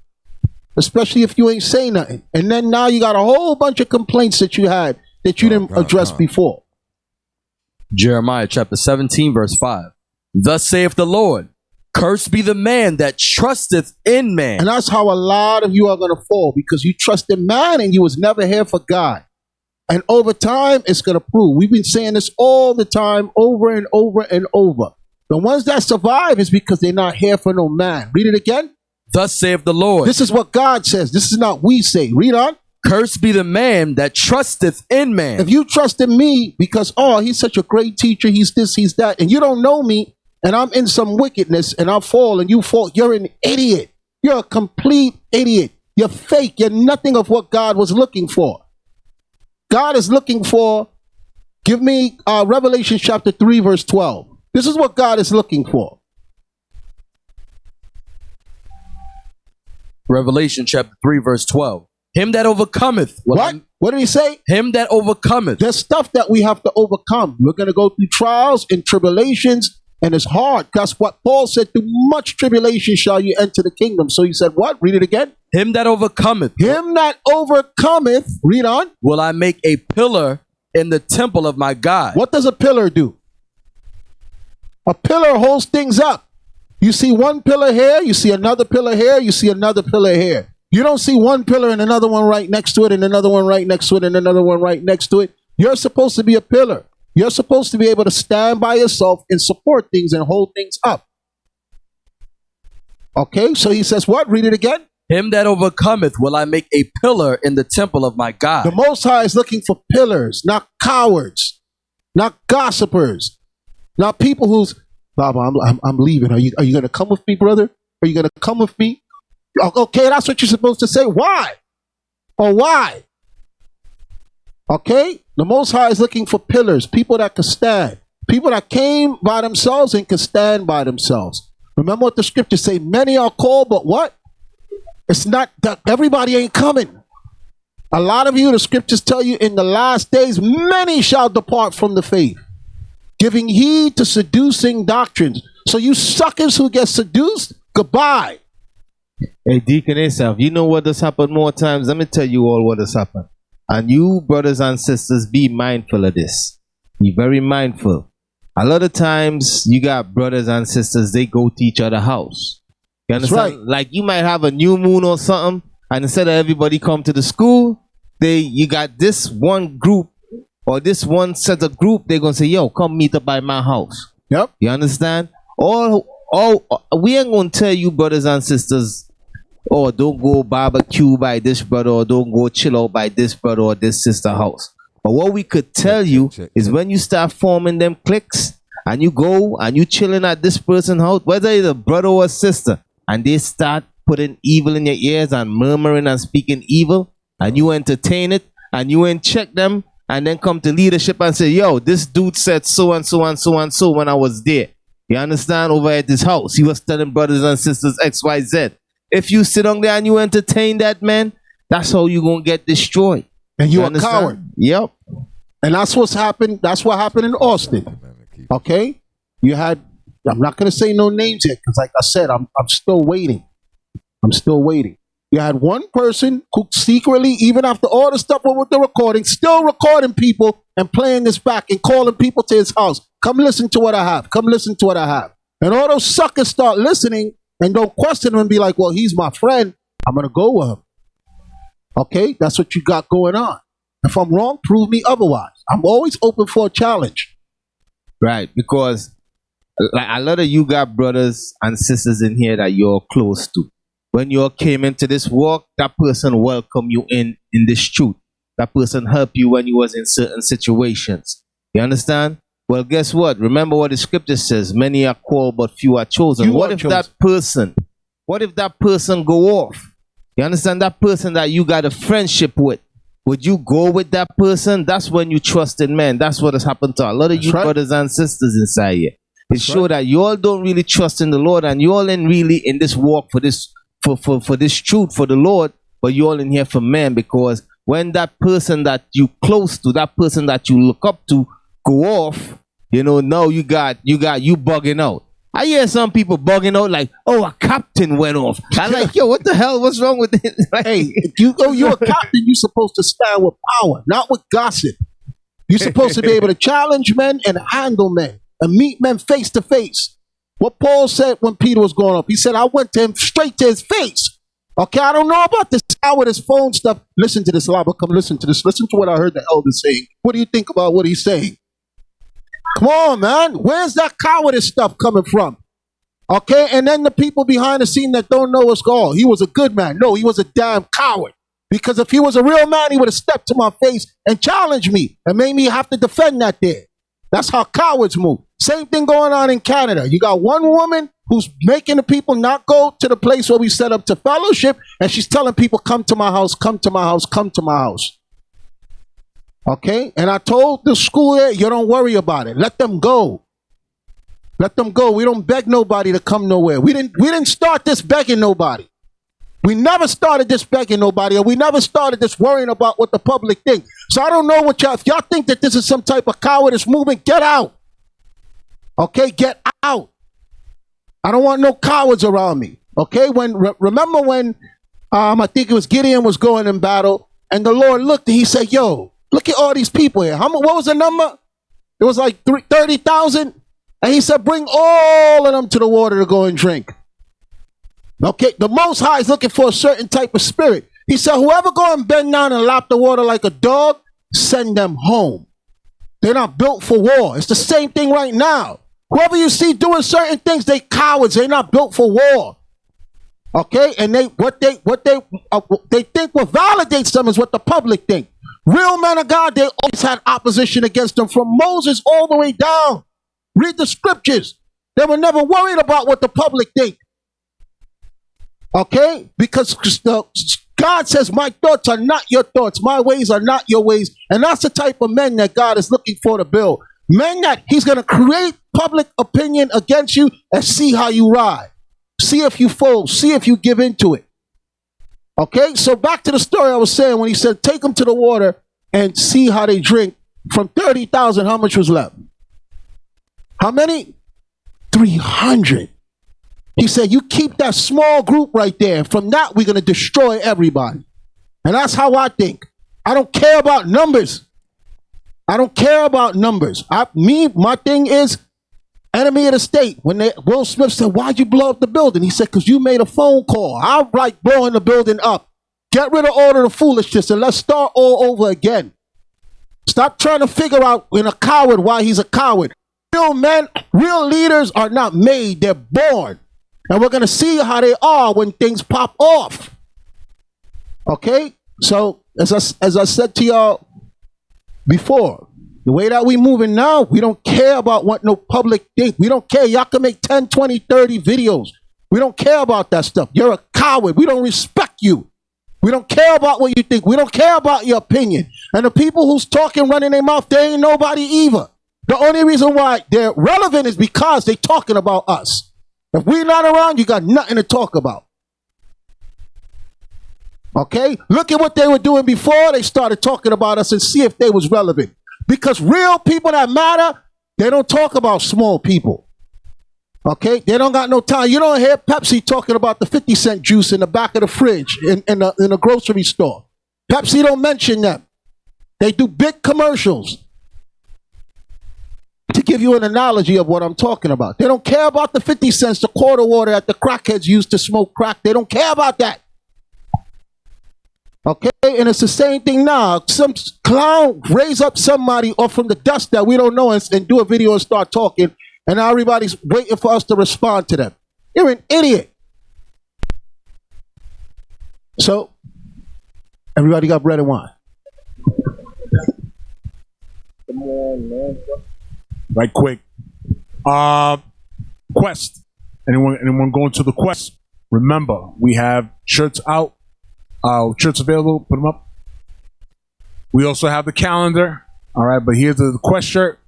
J: Especially if you ain't saying nothing. And then now you got a whole bunch of complaints that you had that you didn't address before.
N: Jeremiah chapter 17 verse 5. Thus saith the Lord, cursed be the man that trusteth in man.
J: And that's how a lot of you are going to fall, because you trusted man and you was never here for God. And over time, it's going to prove. We've been saying this all the time, over and over and over. The ones that survive is because they're not here for no man. Read it again.
N: Thus saith the Lord.
J: This is what God says. This is not we say. Read on.
N: Cursed be the man that trusteth in man.
J: If you trust in me because, oh, he's such a great teacher, he's this, he's that, and you don't know me, and I'm in some wickedness, and I fall, and you fall, you're an idiot. You're a complete idiot. You're fake. You're nothing of what God was looking for. God is looking for, give me Revelation chapter 3, verse 12. This is what God is looking for.
N: Revelation chapter 3, verse 12. Him that overcometh.
J: What did he say?
N: Him that overcometh.
J: There's stuff that we have to overcome. We're going to go through trials and tribulations, and it's hard. That's what Paul said, through much tribulation shall you enter the kingdom. So he said what? Read it again.
N: Him that overcometh.
J: Him that overcometh. Read on.
N: Will I make a pillar in the temple of my God.
J: What does a pillar do? A pillar holds things up. You see one pillar here, you see another pillar here, you see another pillar here. You don't see one pillar and another one right next to it, and another one right next to it, and another one right next to it. You're supposed to be a pillar. You're supposed to be able to stand by yourself and support things and hold things up. Okay, so he says what? Read it again.
N: Him that overcometh will I make a pillar in the temple of my God.
J: The Most High is looking for pillars, not cowards, not gossipers, not people who's, Baba, I'm leaving. Are you going to come with me, brother? Are you going to come with me? Okay, that's what you're supposed to say. Why? Or why? Okay? The Most High is looking for pillars, people that can stand, people that came by themselves and can stand by themselves. Remember what the scriptures say, many are called, but what? It's not that everybody ain't coming. A lot of you, the scriptures tell you, in the last days, many shall depart from the faith, giving heed to seducing doctrines. So you suckers who get seduced, goodbye.
L: Hey, Deacon Asaph, you know what has happened more times? Let me tell you all what has happened. And you, brothers and sisters, be mindful of this. Be very mindful. A lot of times, you got brothers and sisters, they go to each other's house. You understand?
J: That's right.
L: Like, you might have a new moon or something, and instead of everybody come to the school, you got this one group, or this one set of group, they're going to say, yo, come meet up by my house.
J: Yep.
L: You understand? We ain't going to tell you, brothers and sisters, oh, don't go barbecue by this brother, or don't go chill out by this brother or this sister house. But what we could tell you is when you start forming them cliques, and you go and you chilling at this person's house, whether it's a brother or a sister, and they start putting evil in your ears and murmuring and speaking evil, and you entertain it, and you ain't check them, and then come to leadership and say, yo, this dude said so and so and so and so when I was there. You understand? Over at his house, he was telling brothers and sisters X, Y, Z. If you sit on there and you entertain that, man, that's how you gonna get destroyed.
J: And you're a coward.
L: Yep.
J: And that's what's happened. That's what happened in Austin. Okay? You had, I'm not gonna say no names yet, because like I said, I'm still waiting. I'm still waiting. You had one person who secretly, even after all the stuff with the recording, still recording people and playing this back and calling people to his house. Come listen to what I have. Come listen to what I have. And all those suckers start listening and don't question him and be like, well, he's my friend. I'm going to go with him. Okay? That's what you got going on. If I'm wrong, prove me otherwise. I'm always open for a challenge.
L: Right. Because like a lot of you got brothers and sisters in here that you're close to. When you all came into this walk, that person welcomed you in this truth. That person helped you when you was in certain situations. You understand? Well, guess what? Remember what the scripture says. Many are called, but few are chosen. What if that person go off? You understand? That person that you got a friendship with, would you go with that person? That's when you trust in men. That's what has happened to a lot of you brothers and sisters inside here. It shows that you all don't really trust in the Lord, and you all ain't really in this walk for this truth for the Lord, but you all in here for man. Because when that person that you close to, that person that you look up to, go off, now you bugging out. I hear some people bugging out like, oh, a captain went off. I'm like, yo, what the hell? What's wrong with it?
R: Hey, you're a captain, you're supposed to stand with power, not with gossip. You're supposed to be able to challenge men and handle men and meet men face to face. What Paul said when Peter was going up, he said, I went to him straight to his face. Okay, I don't know about this cowardice phone stuff. Listen to this, Laba. Come listen to this. Listen to what I heard the elder saying. What do you think about what he's saying? Come on, man. Where's that cowardice stuff coming from? Okay, and then the people behind the scene that don't know us all. He was a good man. No, he was a damn coward. Because if he was a real man, he would have stepped to my face and challenged me and made me have to defend that there. That's how cowards move. Same thing going on in Canada. You got one woman who's making the people not go to the place where we set up to fellowship, and she's telling people, come to my house, come to my house, come to my house. Okay? And I told the school there, you don't worry about it. Let them go. Let them go. We don't beg nobody to come nowhere. We didn't start this begging nobody. We never started this begging nobody, and we never started this worrying about what the public think. So I don't know what if y'all think that this is some type of cowardice movement, get out. Okay, get out. I don't want no cowards around me. Okay, remember when I think it was Gideon was going in battle, and the Lord looked and he said, yo, look at all these people here. What was the number? It was like 30,000. And he said, bring all of them to the water to go and drink. Okay, the Most High is looking for a certain type of spirit. He said, whoever go and bend down and lap the water like a dog, send them home. They're not built for war. It's the same thing right now. Whoever you see doing certain things, they cowards. They're not built for war. Okay, and what they think what validates them is what the public think. Real men of God, they always had opposition against them from Moses all the way down. Read the scriptures. They were never worried about what the public think. Okay, because God says, my thoughts are not your thoughts, my ways are not your ways. And that's the type of men that God is looking for to build. Men that he's going to create public opinion against you and see how you ride. See if you fold. See if you give into it. Okay, so back to the story I was saying when he said, take them to the water and see how they drink. From 30,000, how much was left? How many? 300. He said, you keep that small group right there. From that, we're going to destroy everybody. And that's how I think. I don't care about numbers. I don't care about numbers. My thing is enemy of the state. When Will Smith said, why'd you blow up the building? He said, because you made a phone call. I like blowing the building up. Get rid of all of the foolishness and let's start all over again. Stop trying to figure out in a coward why he's a coward. Real men, real leaders are not made. They're born. And we're going to see how they are when things pop off. Okay? So, as I said to y'all before, the way that we moving now, we don't care about what no public think. We don't care. Y'all can make 10, 20, 30 videos. We don't care about that stuff. You're a coward. We don't respect you. We don't care about what you think. We don't care about your opinion. And the people who's talking, running their mouth, they ain't nobody either. The only reason why they're relevant is because they're talking about us. If we're not around, you got nothing to talk about. Okay? Look at what they were doing before they started talking about us and see if they was relevant. Because real people that matter, they don't talk about small people. Okay? They don't got no time. You don't hear Pepsi talking about the 50-cent juice in the back of the fridge in a grocery store. Pepsi don't mention them. They do big commercials. To give you an analogy of what I'm talking about. They don't care about the 50 cents, the quarter water that the crackheads use to smoke crack. They don't care about that. Okay? And it's the same thing now. Some clown raise up somebody or from the dust that we don't know and do a video and start talking. And now everybody's waiting for us to respond to them. You're an idiot. So, everybody got bread and wine.
K: Come on, man. Right quick. Quest. Anyone going to the quest? Remember, we have shirts out. Shirts available. Put them up. We also have the calendar. All right, but here's the quest shirt.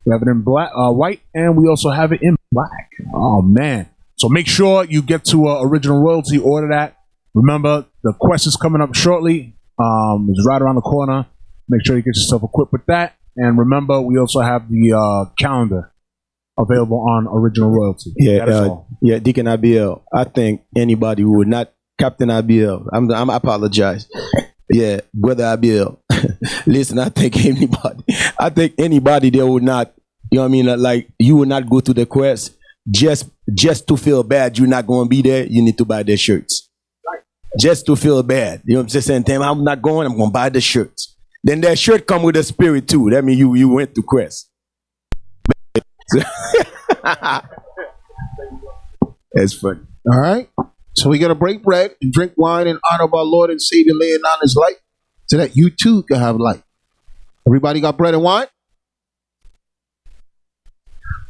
K: We have it in black, white, and we also have it in black. Oh man! So make sure you get to Original Royalty. Order that. Remember, the quest is coming up shortly. It's right around the corner. Make sure you get yourself equipped with that. And remember, we also have the calendar available on Original Royalty.
J: Yeah, Deacon Abiel. I think anybody who would not, Captain Abiel, I apologize. Yeah, Brother Abiel. Listen, I think anybody there would not, you know what I mean? Like, you would not go to the quest just to feel bad you're not going to be there. You need to buy their shirts. Just to feel bad. You know what I'm saying? I'm not going, I'm going to buy the shirts. Then that shirt come with a spirit too. That means you went to quest. That's funny.
R: All right. So we're going to break bread and drink wine in honor of our Lord and Savior laying down his life so that you too can have life. Everybody got bread and wine?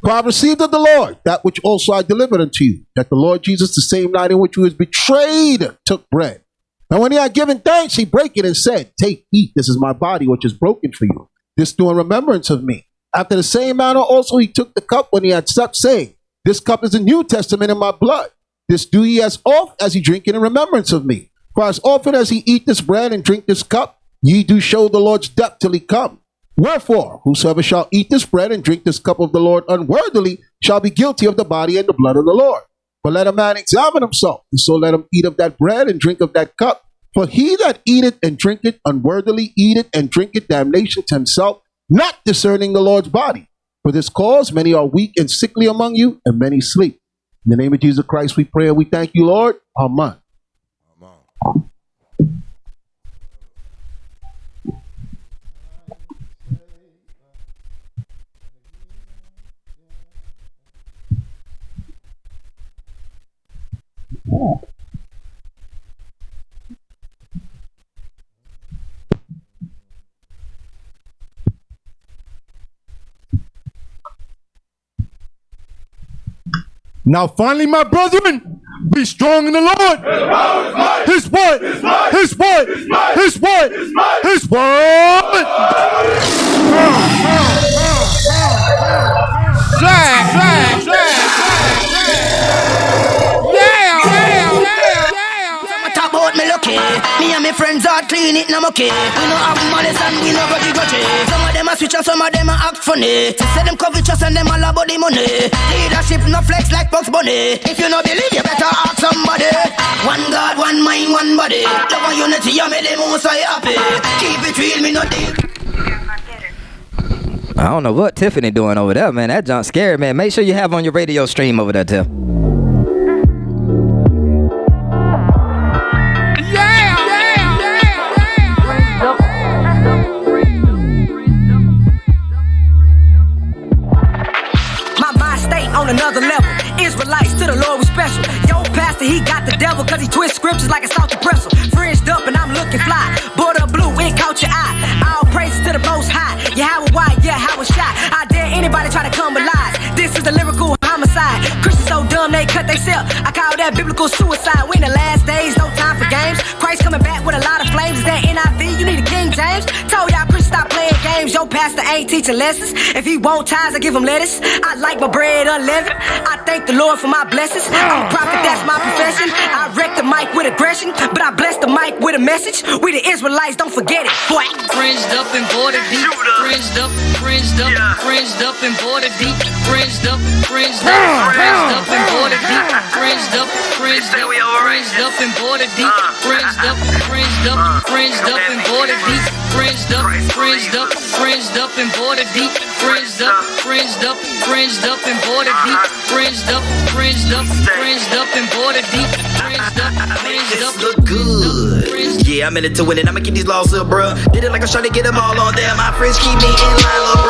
R: For I have received of the Lord that which also I delivered unto you, that the Lord Jesus, the same night in which he was betrayed, took bread. And when he had given thanks, he brake it and said, Take, eat, this is my body, which is broken for you. This do in remembrance of me. After the same manner also he took the cup when he had supped, saying, This cup is the New Testament in my blood. This do ye as oft as ye drink it in remembrance of me. For as often as ye eat this bread and drink this cup, ye do show the Lord's death till he come. Wherefore, whosoever shall eat this bread and drink this cup of the Lord unworthily shall be guilty of the body and the blood of the Lord. But let a man examine himself, and so let him eat of that bread and drink of that cup. For he that eateth and drinketh unworthily eateth and drinketh damnation to himself, not discerning the Lord's body. For this cause many are weak and sickly among you, and many sleep. In the name of Jesus Christ we pray and we thank you, Lord. Amen.
K: Now finally, my brethren, be strong in the Lord. His word. His word. His word. His word.
S: Talk about me lucky. Me and my friends are clean it, I'm okay. We no have malice and we no grudgy. Some of them are switch and some of them are act funny. To say them cover trust and them all about the money. Leadership no flex like Bugs Bunny. If you no believe, you better ask somebody. One God, one mind, one body. Love and unity, you make them all so happy. Keep it real, me no deal.
T: I don't know what Tiffany doing over there, man. That junk scary, man. Make sure you have on your radio stream over there, Tiff.
A: On another level, Israelites to the Lord was special. Yo, pastor, he got the devil cause he twist scriptures like a salty pretzel. Fringed up and I'm looking fly. Border blue, it caught your eye. All praises to the most high. Yeah, how a wide, yeah, how a shot. I dare anybody try to come alive. This is the lyrical homicide. Christians so dumb they cut themselves. I call that biblical suicide. We in the last days, no time for games. Christ coming back with a lot of flames. Is that NIV? You need a King James. Told y'all Christians stop playing games. Yo, pastor ain't teaching lessons. If he want ties, I give him lettuce. I like my bread unleavened. I thank the Lord for my blessings. I'm a prophet, that's my profession. I wreck the mic with aggression, but I bless the mic with a message. We the Israelites, don't forget it. Boy.
C: Fringed up and border deep. Fringed up, fringed up, fringed up and border deep. Fringed up, fringed up, fringed up and border deep. Fringed up, fringed up, fringed up and border deep. Fringed up, fringed up, fringed up and border deep. Fringed up, fringed up, fringed up and border deep. Fringed up, fringed up, fringed up and border deep. Fringed up, fringed up, fringed up and border deep. Fringed up, fringed up.
E: Look good. Yeah, I'm in it to win it. I'ma keep these laws up, bruh. Did it like I'm trying to get them all on there. My friends keep me in line, little bruh.